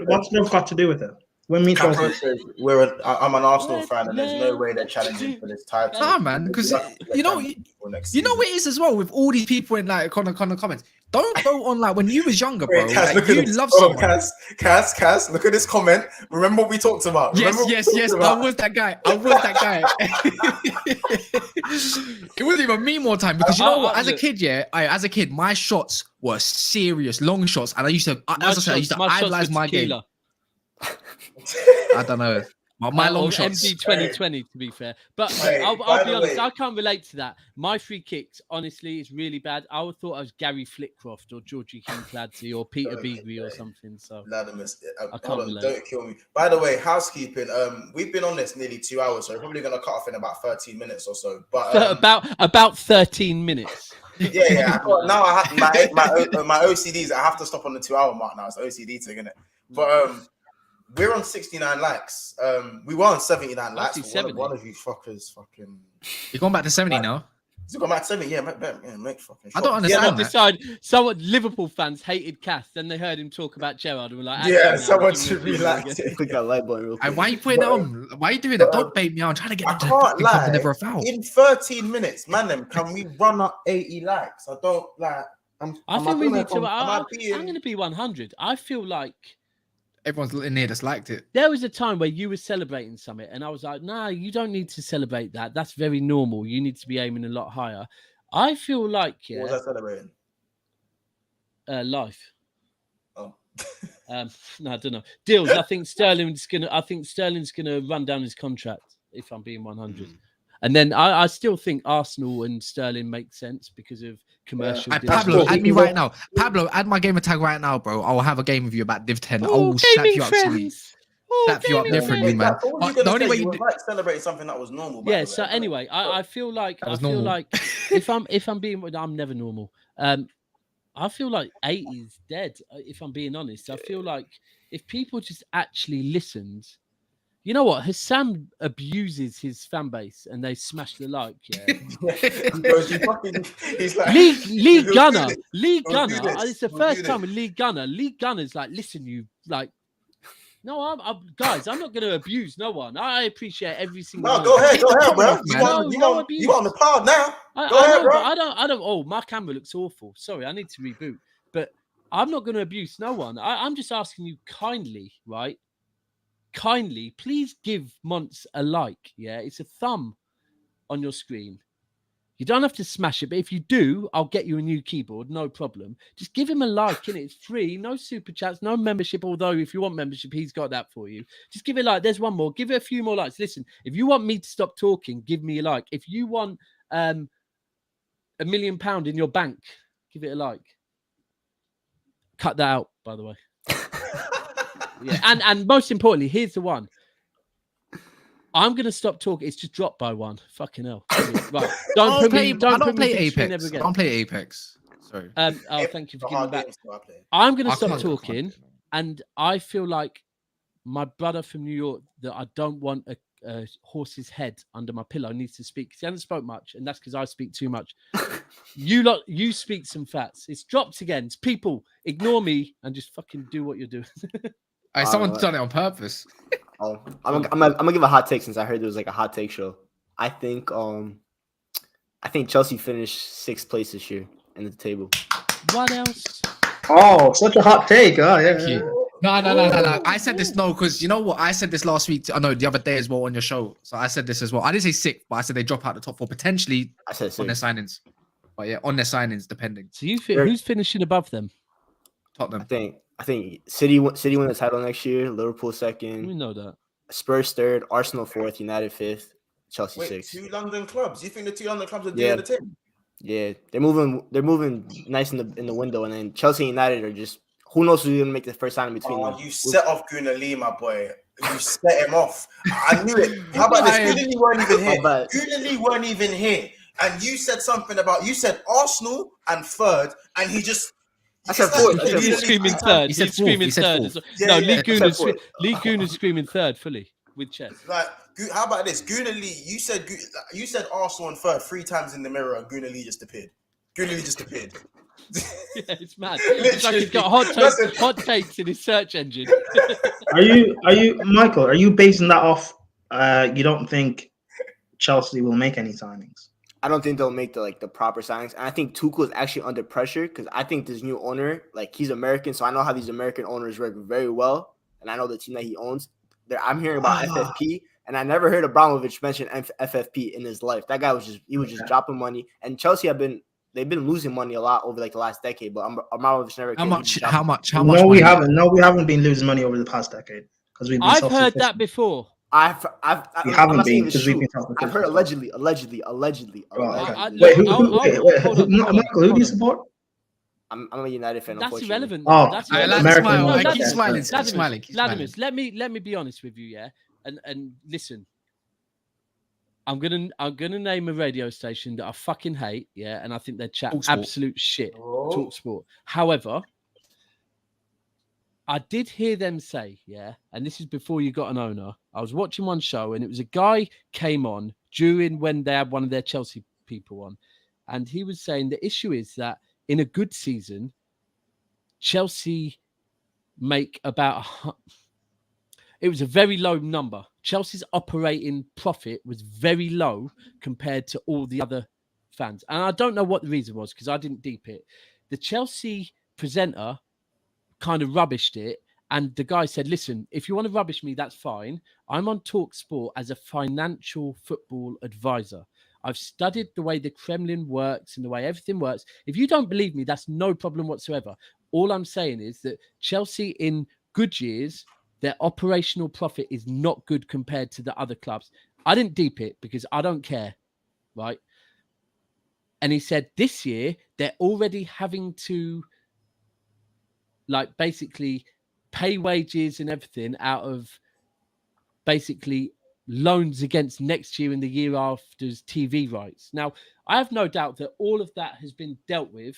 What's love got to do with it? When me
I'm an Arsenal fan, and there's no way they're challenging for this title.
Nah, man, because you know what it is as well with all these people in like kind of comments. Don't go on like when you was younger, bro.
Cass,
like, you love someone.
Cass, look at this comment. Remember what we talked about?
Yes. I was that guy. It wasn't even me more time because you know what? As a kid, my shots were serious, long shots, and I used to idolize my game. I don't know. My long shots.
MD 2020, to be fair. But I'll be honest, I can't relate to that. My free kicks, honestly, is really bad. I would thought I was Gary Flitcroft or Georgie King-Clancy or Peter Beagrie or something. So
I can't relate. Don't kill me. By the way, housekeeping. We've been on this nearly 2 hours, so we're probably going to cut off in about 13 minutes or so. But
about 13 minutes.
Yeah. Now I have my OCDs. I have to stop on the 2 hour mark now. It's OCD thing, isn't it? But we're on 69 likes. We were on 79 likes. One of you fuckers fucking.
You're going back to 70 now?
Is it going back to 70? Yeah, make fucking.
I don't understand.
Liverpool fans hated Cass. Then they heard him talk about Gerrard and were like,
someone should be like,
click that like button real quick.
Why are you putting it on? Why are you doing that? Don't bait me out. I'm trying to get
them to deliver a foul. In 13 minutes, man, can we run up 80 likes? I don't like.
I think we need to. I'm going to be 100. I feel like.
Everyone's in here that's liked it.
There was a time where you were celebrating something, and I was like, "No, you don't need to celebrate that. That's very normal. You need to be aiming a lot higher." I feel like,
What was I celebrating?
Life.
Oh.
No, I don't know. Deals. I think Sterling's gonna run down his contract. If I'm being 100. And then I still think Arsenal and Sterling make sense because of commercial.
Pablo, add me right now. Pablo, add my gamer tag right now, bro. I will have a game with you about Div 10. I will slap you up, slap you up differently, man.
The only way you like celebrating something that was normal.
Yeah. So anyway, I feel like if I'm being, I'm never normal. I feel like 80 is dead. If I'm being honest, I feel like if people just actually listened. You know what? Hassam abuses his fan base and they smash the like. Yeah,
he's like
Lee Gunner. It's the first time with Lee Gunner. Lee Gunner's like, listen, you like. No, I'm guys. I'm not going to abuse no one. I appreciate every single.
No, go ahead, bro. You on the pod now? Go ahead, bro.
I don't. Oh, my camera looks awful. Sorry, I need to reboot. But I'm not going to abuse no one. I'm just asking you kindly, right? Kindly, please give Monts a like. Yeah, it's a thumb on your screen. You don't have to smash it, but if you do, I'll get you a new keyboard, no problem. Just give him a like, innit? It's free, no super chats, no membership. Although if you want membership, he's got that for you. Just give it a like. There's one more. Give it a few more likes. Listen, if you want me to stop talking, give me a like. If you want £1 million in your bank, give it a like. Cut that out, by the way. Yeah, and most importantly, here's the one. I'm gonna stop talking. It's just dropped by one. Fucking hell. Right. Don't play
Apex. I don't play Apex. Sorry.
Thank you for giving me back. I'm gonna stop talking, and I feel like my brother from New York that I don't want a horse's head under my pillow needs to speak because he hasn't spoke much, and that's because I speak too much. You speak some facts. It's dropped again. It's people ignore me and just fucking do what you're doing.
Someone's done it on purpose.
I'm gonna give a hot take since I heard there was like a hot take show. I think Chelsea finished 6th place this year in the table.
What else?
Oh, such a hot take. Oh, yeah.
No. I said this because you know what? I said this last week. I know the other day as well on your show. So I said this as well. I didn't say 6th, but I said they drop out the top 4 potentially
I said 6th.
on their signings. But yeah, on their signings, depending.
So who's finishing above them?
Tottenham.
I think City win the title next year. Liverpool 2nd.
We know that.
Spurs 3rd. Arsenal 4th. United 5th. Chelsea 6th.
2 London clubs. You think the 2 London clubs are doing the team?
Yeah, they're moving nice in the window, and then Chelsea and United are just who knows who's gonna make the first signing between them.
You set off Gunnar Lee, my boy. You set him off. I knew it. How about this? Gunnar Lee weren't even here. Gunnar Lee weren't even here, and you said something about Arsenal and 3rd, and he just.
I said 4th.
He's screaming 3rd. He's screaming 3rd. No, Lee Goon is screaming 3rd fully with chest.
Like, how about this? Gunnar Lee, you said Arsenal and 3rd 3 times in the mirror, and Gunnar Lee just appeared. Gunnar Lee just appeared.
Yeah, it's mad. It's like he's got hot takes in his search engine.
Are you, Michael? Are you basing that off? You don't think Chelsea will make any signings?
I don't think they'll make the proper signings, and I think Tuchel is actually under pressure because I think this new owner, like he's American, so I know how these American owners work very well, and I know the team that he owns. I'm hearing about FFP, and I never heard Abramovich mention FFP in his life. That guy was just dropping money, and Chelsea they've been losing money a lot over like the last decade, but Abramovich never.
How much?
No, we haven't. No, we haven't been losing money over the past decade because we've been.
I've heard that before.
We haven't been because we've been talking.
I've heard allegedly.
Oh, okay.
Wait,
Michael, who do you support?
I'm a United fan.
That's irrelevant.
Oh,
that's
American.
Keep smiling.
Vladimir, let me be honest with you, yeah. And listen, I'm gonna name a radio station that I fucking hate, yeah, and I think they chat absolute shit. TalkSport. However, I did hear them say, yeah, and this is before you got an owner. I was watching one show, and it was a guy came on during when they had one of their Chelsea people on, and he was saying the issue is that in a good season, Chelsea make about it was a very low number. Chelsea's operating profit was very low compared to all the other fans. And I don't know what the reason was because I didn't deep it. The Chelsea presenter kind of rubbished it. And the guy said, listen, if you want to rubbish me, that's fine. I'm on TalkSport as a financial football advisor. I've studied the way the Kremlin works and the way everything works. If you don't believe me, that's no problem whatsoever. All I'm saying is that Chelsea in good years, their operational profit is not good compared to the other clubs. I didn't deep it because I don't care, right? And he said this year, they're already having to like basically pay wages and everything out of basically loans against next year and the year after's TV rights. Now, I have no doubt that all of that has been dealt with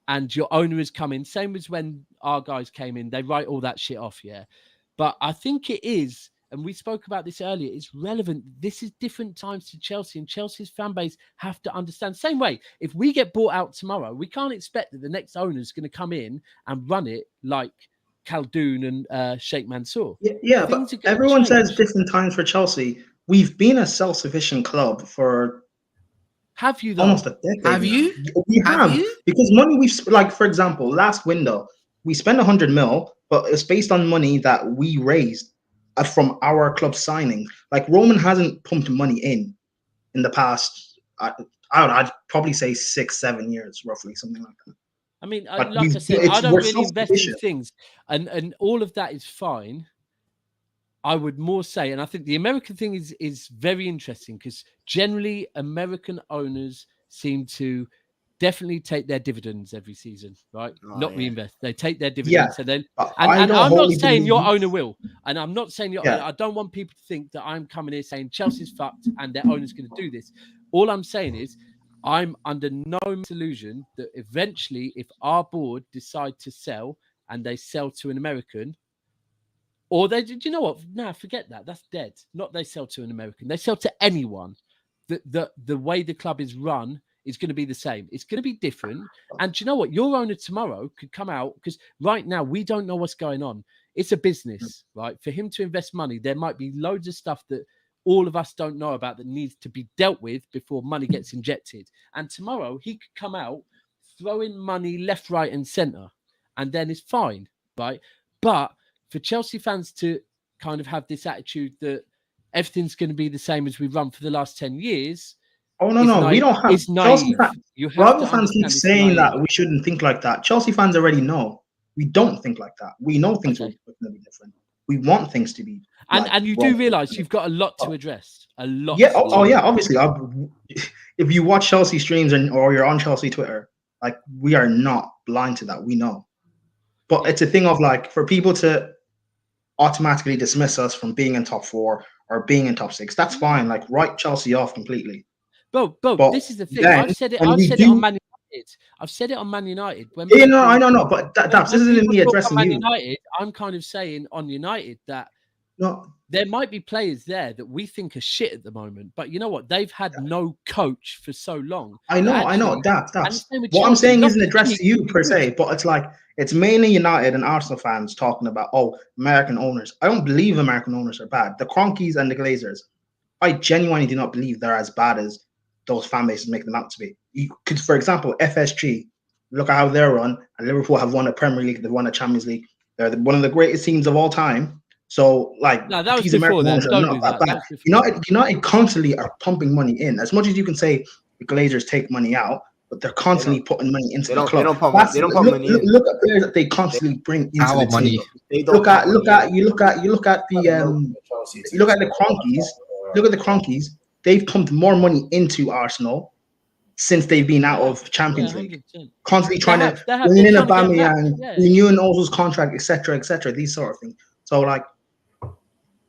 and your owner has come in. Same as when our guys came in, they write all that shit off, yeah. But I think it is, and we spoke about this earlier, it's relevant. This is different times to Chelsea, and Chelsea's fan base have to understand. Same way, if we get bought out tomorrow, we can't expect that the next owner is going to come in and run it like Khaldoon and Sheikh Mansour.
Yeah, but everyone says different times for Chelsea. We've been a self-sufficient club for
have you though?
Almost a decade.
Have you?
We have because money we've like, for example, last window we spent 100 mil, but it's based on money that we raised from our club signing. Like Roman hasn't pumped money in the past I'd probably say 6-7 years, roughly, something like that.
I mean,
But
like I said, I don't
we're
really
so
invest in
efficient.
things, and all of that is fine. I would more say, and I think the American thing is very interesting because generally American owners seem to definitely take their dividends every season, right?
Oh,
Not
yeah.
reinvest. They take their
Yeah,
dividends, and then
but
and
I don't
I'm not
wholly
saying your
believe.
owner will, and I'm not saying
Yeah.
I don't want people to think that I'm coming here saying Chelsea's fucked and their owner's going to do this. All I'm saying is I'm under no illusion that eventually, if our board decide to sell and they sell to an American, or they did, you know what? Nah, forget that. That's dead. Not they sell to an American. They sell to anyone. The way the club is run is going to be the same. It's going to be different. And do you know what? Your owner tomorrow could come out because right now we don't know what's going on. It's a business, right? For him to invest money, there might be loads of stuff that all of us don't know about that needs to be dealt with before money gets injected. And tomorrow he could come out throwing money left, right, and centre, and then it's fine, right? But for Chelsea fans to kind of have this attitude that everything's going to be the same as we've run for the last 10 years.
Oh no, we don't have
It's
Chelsea
naive.
fans.
You have
Rival
to
fans keep
understand it's
saying
naive.
that we shouldn't think like that. Chelsea fans already know we don't think like that. We know things
Okay.
are going to be different. We want things to be.
And you do realise you've got a lot to address. A lot.
Yeah.
to
Oh
do.
yeah. Obviously, if you watch Chelsea streams or you're on Chelsea Twitter, like we are not blind to that. We know, but it's a thing of like for people to automatically dismiss us from being in top 4 or being in top 6. That's fine. Like write Chelsea off completely.
But
But
this is the thing.
then,
I've said it.
when
I've
we
said it
do-
on Man United. I've said it on Man United. When
Yeah, no,
people-
I know, but
when
this isn't
people
me
talk
addressing
on Man
you.
United, I'm kind of saying on United that
No,
there might be players there that we think are shit at the moment, but you know what? They've had no coach for so long.
I know,
Actually,
that's
and the same with
what I'm
Chelsea.
saying isn't
Loftus-Cheek
addressed to you
would be
per
good.
se, but it's like it's mainly United and Arsenal fans talking about American owners. I don't believe American owners are bad. The Cronkies and the Glazers, I genuinely do not believe they're as bad as those fan bases make them out to be. You could, for example, FSG, look at how they're run, and Liverpool have won a Premier League, they've won a Champions League. They're one of the greatest teams of all time. So, like,
No, that was
these
before
American
that.
owners are
Don't
not
do
that
that.
bad.
That was before
United constantly are pumping money in. As much as you can say the Glazers take money out, but they're constantly putting money into the club.
They don't pump money in.
Look at players that they constantly bring into
Our
the
money.
team.
They don't
Look at
pump money in.
you look at the you look at the Cronkies. Look at the Cronkies. They've pumped more money into Arsenal since they've been out of Champions League.
100%.
Constantly trying
They
to
have.
bring in
They're trying to get
Aubameyang,
back. Yeah.
renewing Ozil's contract, etc. These sort of things. So like,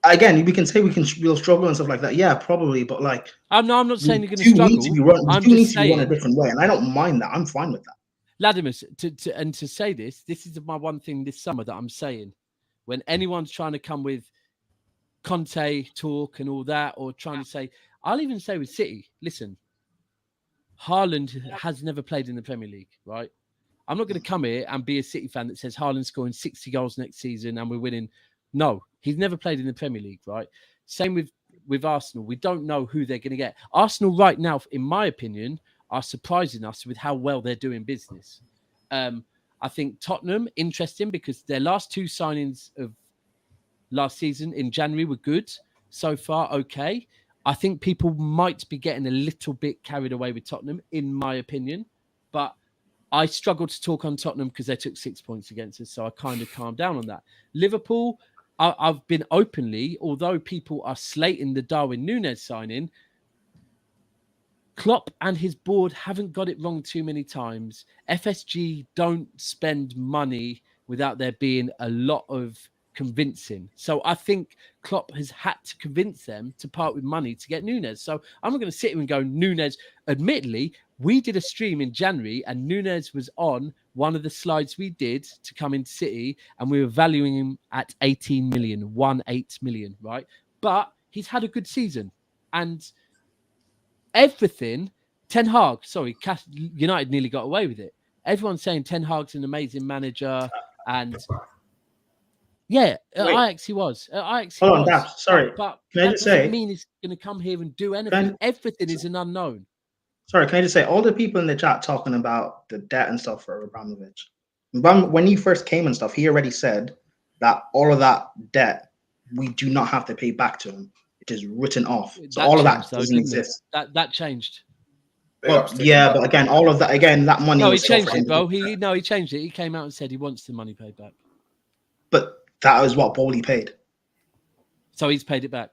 again, we can say we'll struggle and stuff like that. Yeah, probably, but like,
I'm not saying you're going to
we
struggle.
need to be run. We
I'm
do need
just
to be run a
saying,
different way, and I don't mind that. I'm fine with that.
Ladimus, to say this is my one thing this summer that I'm saying. When anyone's trying to come with Conte talk and all that, or trying to say, I'll even say with City, listen, Haaland has never played in the Premier League, right? I'm not going to come here and be a City fan that says Haaland's scoring 60 goals next season and we're winning. No, he's never played in the Premier League, right? Same with Arsenal. We don't know who they're going to get. Arsenal right now, in my opinion, are surprising us with how well they're doing business. I think Tottenham, interesting because their last 2 signings of last season in January were good. So far, okay. I think people might be getting a little bit carried away with Tottenham, in my opinion. But I struggled to talk on Tottenham because they took 6 points against us. So I kind of calmed down on that. Liverpool, I've been openly, although people are slating the Darwin Núñez signing, Klopp and his board haven't got it wrong too many times. FSG don't spend money without there being a lot of convincing. So I think Klopp has had to convince them to part with money to get Núñez. So I'm not going to sit here and go, Núñez. Admittedly, we did a stream in January and Núñez was on one of the slides we did to come into City and we were valuing him at 18 million, 18 million, right? But he's had a good season and everything. Ten Hag, sorry, United nearly got away with it. Everyone's saying Ten Hag's an amazing manager and yeah, Ajax he was. Ajax he
Hold on,
was.
Daps, sorry.
But
Can I
that
just
doesn't
say-
mean he's going to come here and do anything. Everything is an unknown.
Sorry, can I just say, all the people in the chat talking about the debt and stuff for Abramovich, when he first came and stuff, he already said that all of that debt, we do not have to pay back to him. It is written off. So
That
all of that
changed, though,
doesn't
didn't it?
exist.
That changed.
Big
Well,
ups to
yeah,
him.
but again, all of that, again, that money.
No, he
was still
changed
for
it,
him.
bro. He changed it. He came out and said he wants the money paid back.
But that is what Bowley paid.
So he's paid it back.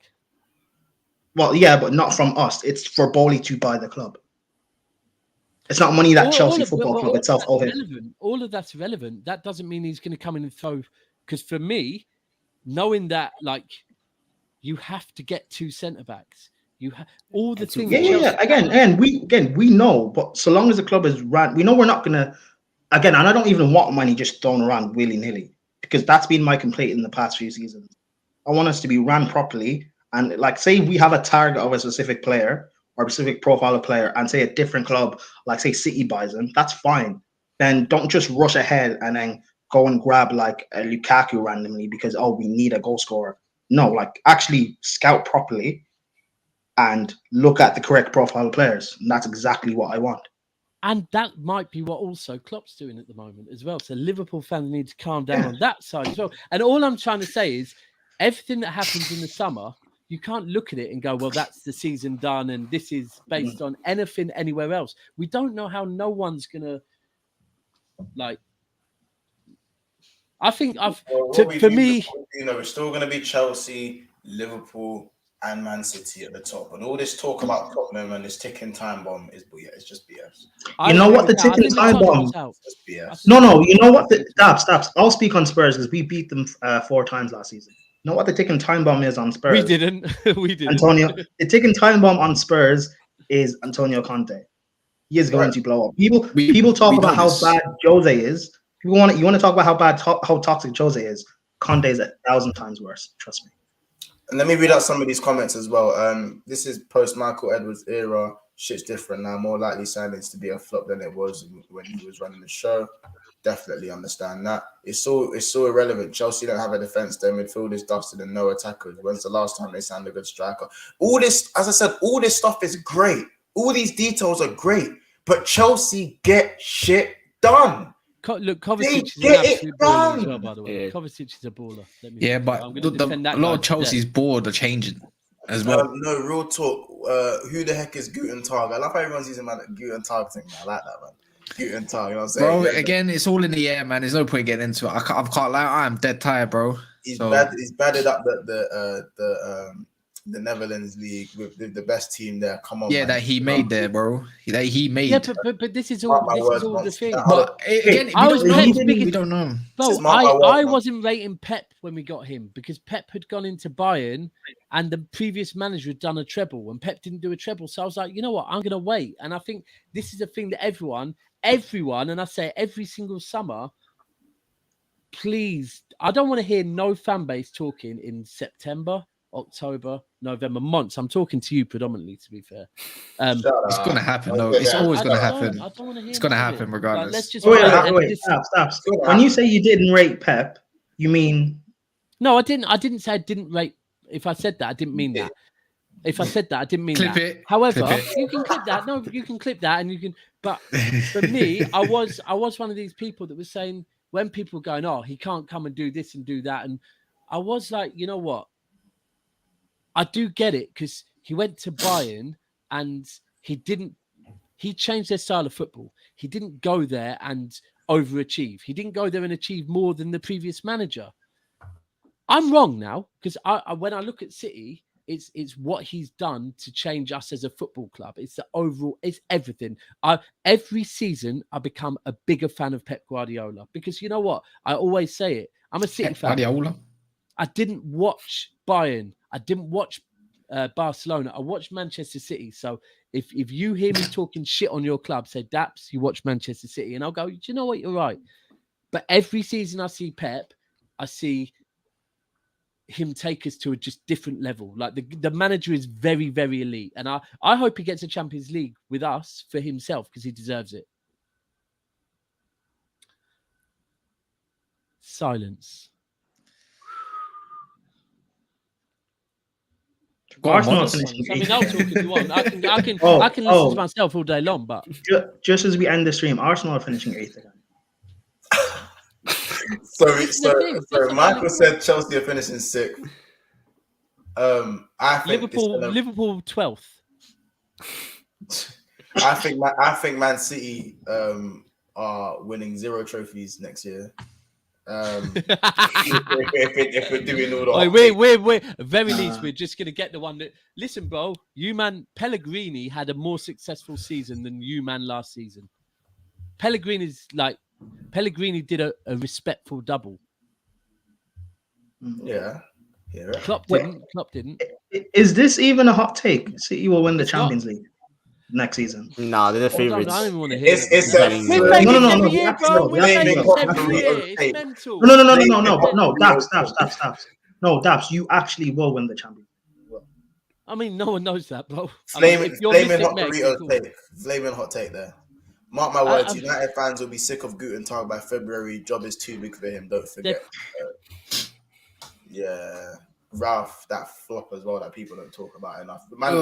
Well, yeah, but not from us. It's for Bowley to buy the club. It's not money that Chelsea Football Club itself owed him.
All of that's relevant. That doesn't mean he's going to come in and throw. Because for me, knowing that, like, you have to get 2 centre backs. You have all the things.
Yeah. Again, we know, but so long as the club is ran, we know we're not gonna. Again, and I don't even want money just thrown around willy nilly because that's been my complaint in the past few seasons. I want us to be ran properly, and like, say we have a target of a specific player or a specific profile of player, and say a different club, like say City buys him, that's fine. Then don't just rush ahead and then go and grab like a Lukaku randomly because we need a goal scorer. No, like actually scout properly and look at the correct profile of players. And that's exactly what I want.
And that might be what also Klopp's doing at the moment as well. So Liverpool fans need to calm down on that side as well. And all I'm trying to say is everything that happens in the summer, you can't look at it and go, well, that's the season done and this is based on anything anywhere else. We don't know how no one's going to, like, I think for me,
we're still going to be Chelsea, Liverpool, and Man City at the top. And all this talk about Tottenham and this ticking time bomb is BS. It's just BS.
You know what? The ticking time bomb.
It's BS.
No. You know what? Stop. I'll speak on Spurs because we beat them 4 times last season. You know what the ticking time bomb is on Spurs?
We didn't.
Antonio, the ticking time bomb on Spurs is Antonio Conte. He is going to blow up. People talk about how bad Jose is. You want to talk about how toxic Jose is. Conte is 1,000 times worse. Trust me.
And let me read out some of these comments as well. This is post Michael Edwards era. Shit's different now. More likely signings to be a flop than it was when he was running the show. Definitely understand that. It's so irrelevant. Chelsea don't have a defense. Their midfield is dusted and no attackers. When's the last time they signed a good striker? All this, as I said, all this stuff is great. All these details are great. But Chelsea get shit done.
Look, Kovacic is an absolute baller as well, by the way. Yeah. Kovacic is a baller.
But a lot of Chelsea's board are changing as well.
No, real talk. Who the heck is Guten Tag? I love how everyone's using that Guten Tag thing. I like that, man. Guten Tag, you know what I'm saying?
Bro, again, it's all in the air, man. There's no point getting into it. I can't lie. I'm dead tired, bro.
He's batted up the Netherlands league with the best team there. Come on, man.
That he made there, bro. That he made.
Yeah, but this is all the thing.
But again, we don't know.
Bro, I wasn't rating Pep when we got him because Pep had gone into Bayern and the previous manager had done a treble and Pep didn't do a treble. So I was like, you know what? I'm going to wait. And I think this is a thing that everyone, and I say every single summer, please, I don't want to hear no fan base talking in September, October, November months. I'm talking to you predominantly, to be fair.
It's going to happen. No, it's always going to happen. It's going to happen regardless.
Let's just
wait. Stop. When you say you didn't rate Pep, you mean?
No, I didn't. I didn't say I didn't rate. If I said that, I didn't mean that. If I said that, I didn't mean
clip
that.
It.
However,
clip it.
You can clip that. No, you can clip that, and you can. But for me, I was one of these people that was saying when people were going, "Oh, he can't come and do this and do that," and I was like, you know what? I do get it because he went to Bayern and he changed their style of football. He didn't go there and overachieve. He didn't go there and achieve more than the previous manager. I'm wrong now because when I look at City, it's what he's done to change us as a football club. It's the overall, it's everything. Every season I become a bigger fan of Pep Guardiola because you know what? I always say it. I'm a City fan.
Guardiola.
I didn't watch Bayern. I didn't watch Barcelona. I watched Manchester City. So if you hear me talking shit on your club, say, Daps, you watch Manchester City. And I'll go, do you know what? You're right. But every season I see Pep, I see him take us to a just different level. Like the manager is very, very elite. And I hope he gets a Champions League with us for himself because he deserves it. Silence.
Arsenal
I mean, I'll talk if you want. I can listen to myself all day long, but
just as we end the stream, Arsenal are finishing 8th again.
Sorry. Michael said Chelsea are finishing 6th. I think
Liverpool 12th.
I think Man City are winning 0 trophies next year. If we're doing all the
we're at very least we're just gonna get the one that. Listen, bro, you man, Pellegrini had a more successful season than you man last season. Pellegrini did a respectful double.
Yeah.
Klopp didn't.
Is this even a hot take? City will win the Champions League next season.
Nah, they're the favorites.
I don't even want to hear it.
It's
We've made
No,
this
no,
every
no,
year,
no,
bro.
no,
We've
that's
made
not-
this every
that's
year.
not-
It's mental.
No, Daps. No, Daps, you actually will win the Champions League.
I mean, no one knows that, bro.
Flaming
if you're missing
hot
Meg,
Doritos
cool.
take. Flaming hot take there. Mark my words,
I'm-
United fans will be sick of Guten Tag by February. Job is too big for him. Don't forget. Yeah. Ralph, that flop as well that people don't talk about enough. Man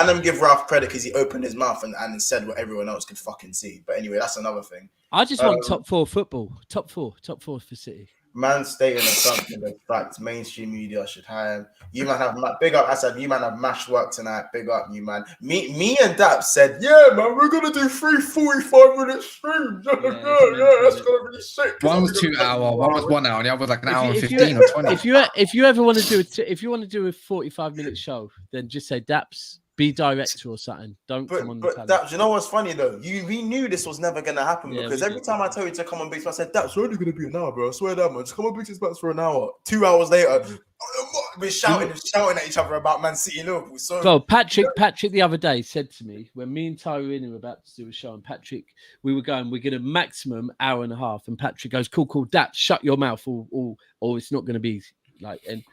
them give Ralph credit because he opened his mouth and said what everyone else could fucking see. But anyway, that's another thing.
I just want top 4 football. Top four for City.
Man stating assumption of fact, mainstream media should hire him. You man have big up. I said you man have mashed work tonight. Big up, you man. Me and Dap said, yeah, man, we're gonna do 3 45-minute streams. Yeah, that's gonna be sick.
One was 2 hour, one was 1 hour, and the other was like an hour and 15 or 20.
If you ever want to do if you want to do a 45-minute show, then just say Daps, be director or something. Don't come on the
But
panel.
Daps, you know what's funny though? We knew this was never gonna happen
Yeah,
because
we
every
did.
time I tell you to come on Big Smash, I said, Daps, we're only gonna be an hour, bro. I swear that, man. Just come on Big Smash for an hour. 2 hours later, we're shouting at each other about Man City and Liverpool. So
Well, Patrick the other day said to me when me and Tyrone were about to do a show, and Patrick, we're going to maximum hour and a half, and Patrick goes, cool, Daps, shut your mouth, or it's not going to be like, and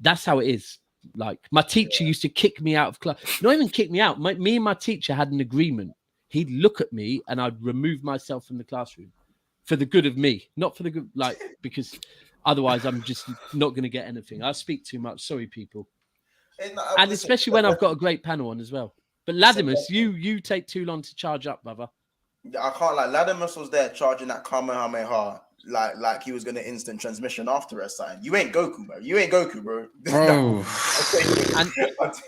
that's how it is. Like my teacher used to kick me out of class, not even kick me out. Me and my teacher had an agreement. He'd look at me and I'd remove myself from the classroom for the good of me, not for the good, like, because otherwise I'm just not going to get anything. I speak too much. Sorry, people. And especially when I've got a great panel on as well. But Ladimus, you take too long to charge up, brother.
I can't like Ladimus was there charging that Kamehameha like he was gonna instant transmission after us. Something. You ain't Goku, bro.
Bro.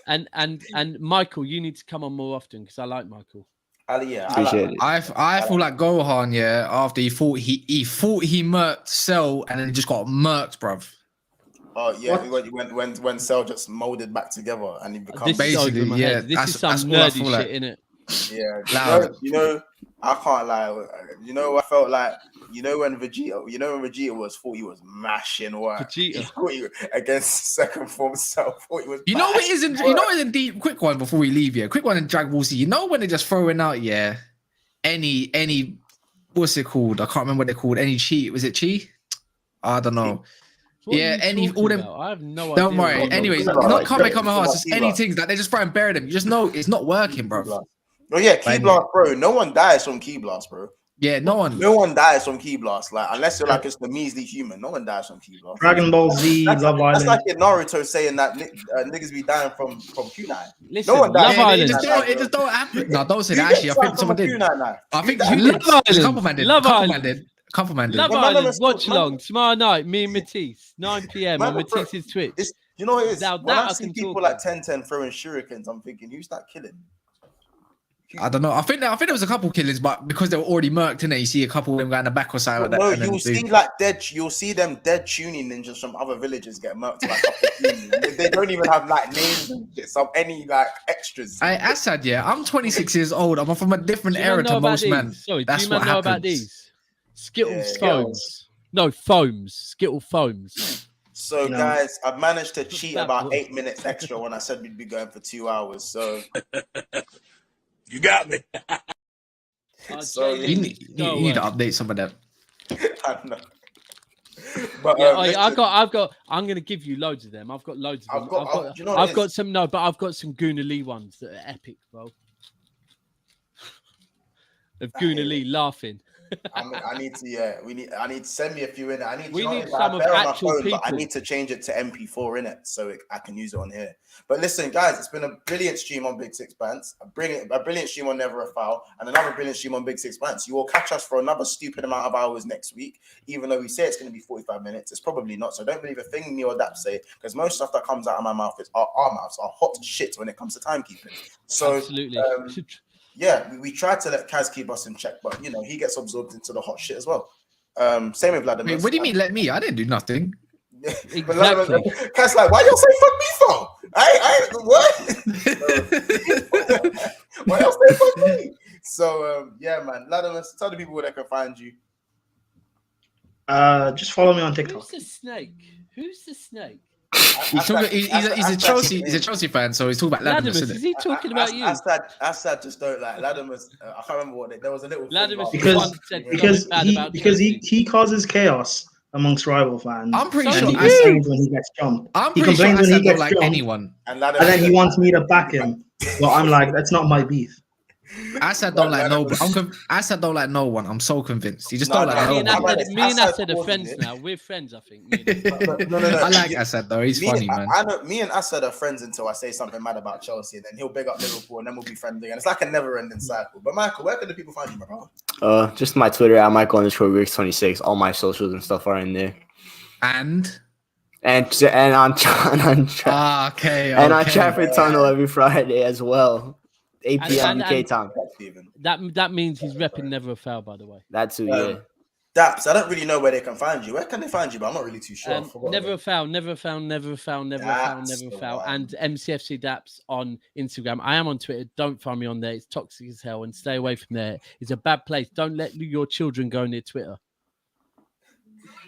And Michael, you need to come on more often because I like Michael.
Appreciate it.
I feel like Gohan, yeah, after he thought he murked Cell and then he just got murked, bruv.
Oh yeah, when Cell just molded back together and he becomes
This is over
basically,
my
yeah,
head. This is some
that's what I
nerdy
feel
shit,
like.
innit?
Yeah, you know, I can't lie. You know, I felt like when Vegeta thought he was mashing work.
Vegeta
against second form Cell. Thought he was.
You know what isn't deep? Quick one before we leave, yeah. Quick one in Dragon Ball Z. You know when they're just throwing out, yeah, any what's it called? I can't remember what they're called. Any cheat? Was it cheat? I don't know.
What
Yeah,
are you
all
talking
them.
about? I have no idea.
Don't worry. Anyways,
no,
not
no,
can't make
no,
my heart.
no,
Just
no,
any
no.
things that they just try and bury them. You just know it's not working, bro.
Oh yeah, Key Blast, bro. No one dies from Key Blast, bro.
Yeah, no one.
No one dies from Key Blast, like unless you're like it's the measly human. No one dies from Key Blast.
Dragon Ball Z,
That's
Love
like
Island.
in Naruto saying that niggas be dying from kunai.
Listen,
No one dies.
Love
Yeah,
Island.
It just don't happen. No, don't say
You
that.
get
Actually, I
shot
think someone
from a
did.
kunai knife.
I think
You
who
die.
did?
Love Island.
A couple man did.
Love
Couple
Island.
man did. Couple man did.
Love
Well, man,
Island.
let's-
Watch
man-
along tomorrow night. Me and Matisse, 9 p.m. on
Man, bro,
Matisse's Twitch.
You know what it is?
Now
When
that
I
I
see
can
people
talk
like
about.
10 throwing shurikens, I'm thinking, who's that killing?
I don't know. I think there was a couple killings, but because they were already murked in it, you see a couple of them go in the back or something like that.
No,
and then
you'll see like you'll see them dead tuning ninjas from other villages get murked like they don't even have like names and shit, any like extras.
I said, yeah, I'm 26 years old. I'm from a different
Do you
era
know
to
about
most
these?
men.
Sorry,
That's
do you
what
know about
happens.
these? Skittles
Yeah.
foams. No, foams. Skittle foams.
So
No.
guys, I've managed to cheat
That
about
boy.
8 minutes extra when I said we'd be going for 2 hours. So
You got me.
So
You need to update some of them.
I don't know. But
Yeah,
listen,
I'm gonna give you loads of them. I've got loads of
I've
them.
got- do you know what
I've
it
got
is?
some. No, but I've got some Guna Lee ones that are epic, bro. Of Guna Lee laughing.
I need to I need to send me a few in it.
We
you know,
need
I
some of
bear on my
actual
phone, but I
people.
need to change it to MP4 in it so I can use it on here. But listen, guys, it's been a brilliant stream on Big Six Pants, a brilliant stream on Never a Foul, and another brilliant stream on Big Six Pants. You will catch us for another stupid amount of hours next week, even though we say it's going to be 45 minutes. It's probably not. So don't believe a thing me or Dap say, because most stuff that comes out of my mouth is our mouths are hot shit when it comes to timekeeping. So
Absolutely.
we try to let Kaz keep us in check, but you know he gets absorbed into the hot shit as well. Same with Vladimir.
Wait, what do you mean? Let me? I didn't do nothing.
Exactly.
Kaz like, why y'all say fuck me for? I what? Why y'all say fuck me? So yeah, man. Vladimir, tell the people where they can find you.
Just follow me on TikTok.
Who's the snake? Who's the snake?
He's a Chelsea fan, so he's talking about Latimus,
Latimus,
isn't
is
it?
he talking about you?
Assad just don't like Latimus. I can't remember what there was a little
Latimus
because he causes chaos amongst rival fans.
I'm pretty
So
sure
he
do you.
complains when he gets jumped.
I'm
He
pretty sure
complains when he
Assad don't
gets
like
jumped,
anyone.
and
then he wants me to back him. Well, I'm like, that's not my beef.
Assad don't like no. Assad don't like no one. I'm so convinced. He just don't like
Me
no
and
one.
Assad are friends now. We're friends, I think. Me and
No.
I like Assad though. He's funny, man.
I know me and Assad are friends until I say something mad about Chelsea, and then he'll big up Liverpool, and then we'll be friends again. It's like a never-ending cycle. But Michael, where can the people find you, my brother?
Just my Twitter at Michael_Griggs26. All my socials and stuff are in there.
And
on
okay.
And on Trafford Tunnel every Friday as well. 8 p.m. UK time.
that means he's repping Never a Foul, by the way.
That too, yeah.
Daps, I don't really know where they can find you. Where can they find you? But I'm not really too sure.
Never a Foul. And MCFC Daps on Instagram. I am on Twitter. Don't find me on there. It's toxic as hell, and stay away from there. It's a bad place. Don't let your children go near Twitter.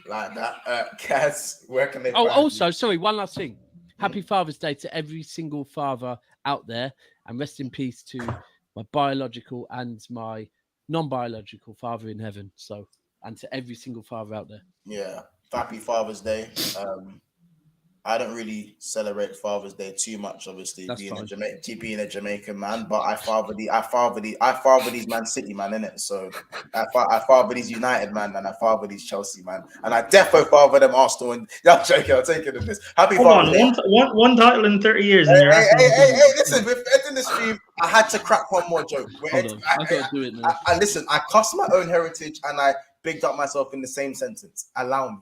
Like that. Kaz, where can they
Oh,
find
also,
you?
sorry, one last thing. Happy Father's Day to every single father out there, and rest in peace to my biological and my non-biological father in heaven. So, and to every single father out there.
Yeah. Happy Father's Day. I don't really celebrate Father's Day too much, obviously,
That's
being
fine.
being a Jamaican man, but I father these Man City man, innit? So I father these United man, and I father these Chelsea man, and I defo father them Arsenal. And I'm joking, I'll take it in this. Happy
Come
Father's
on,
Day.
one title in 30 years. And
Hey, listen, with ending the stream, I had to crack one more joke.
Hold on, I got to do it now.
I listen, I cussed my own heritage and I bigged up myself in the same sentence. Allow me.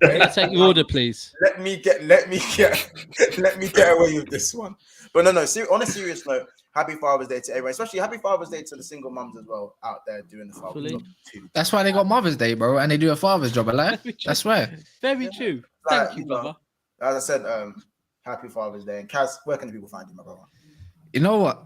Can I take your order, please?
Let me get away with this one. But no. On a serious note, happy Father's Day to everyone, especially happy Father's Day to the single mums as well out there doing the father's job too.
That's why they got Mother's Day, bro, and they do a father's job. That's where.
Very true.
Like,
Thank you, brother.
As I said, happy Father's Day. And Kaz, where can the people find you, my brother?
You know what?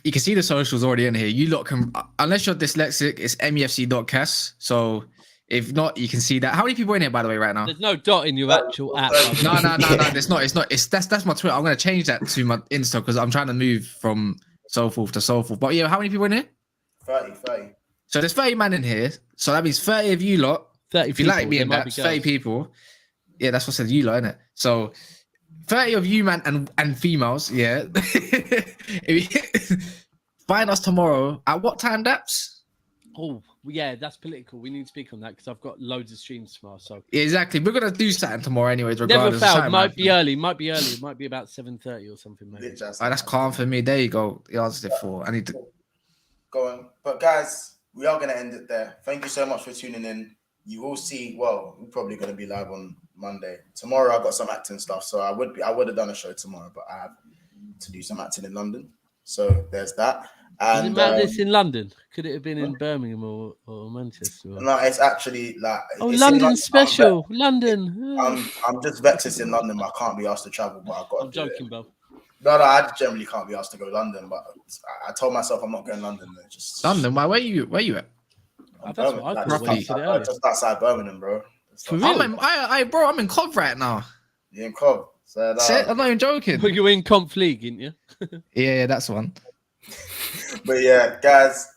You can see the socials already in here. You lot can, unless you're dyslexic, it's mefc.cas. So if not, you can see that. How many people are in here, by the way, right now?
There's no dot in your actual app.
No. It's not. That's my Twitter. I'm gonna change that to my Insta because I'm trying to move from so forth to so forth. But yeah, how many people in here?
30.
So there's 30 man in here. So that means 30 of you lot.
30
if you like me and
that,
that's 30 people. Yeah, that's what said you lot, innit? So 30 of you man and females, yeah. Find us tomorrow at what time, Daps?
Oh, yeah, that's political. We need to speak on that because I've got loads of streams tomorrow. So
Yeah, exactly. We're gonna do something tomorrow, anyways.
Never
Regardless of
Foul.
time,
Might be early. It might be about 7:30 or something, maybe.
That's calm for me. There you go. The answer for. I need to
go on. But guys, we are gonna end it there. Thank you so much for tuning in. You will see. Well, we're probably gonna be live on Monday. Tomorrow, I've got some acting stuff, so I would have done a show tomorrow, but I have to do some acting in London. So there's that.
Does it
And
matter this in London? Could it have been in Birmingham or Manchester?
no, it's actually like it's
London special. London.
I'm just vexed it's in London, but I can't be asked to travel. But I've got.
I'm joking, bro.
No, I generally can't be asked to go to London, but I told myself I'm not going to London. Just
London. Where you at?
That's what I thought.
Just outside Birmingham, bro.
For real?
I'm in Cov right now.
You're in Cov. So
I'm not even joking.
But you're in Conf League, ain't you?
Yeah, that's one.
But yeah, guys,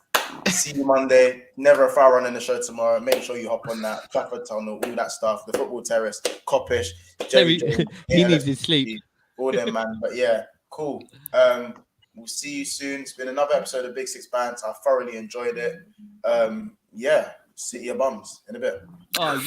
see you Monday. Never a foul run in the show tomorrow. Make sure you hop on that Trafford Tunnel, all that stuff. The Football Terrace, Coppish, Jerry.
He needs his sleep.
All them, man. But yeah, cool. We'll see you soon. It's been another episode of Big Six Bands. I thoroughly enjoyed it. Yeah, City of Bums in a bit.
Oh,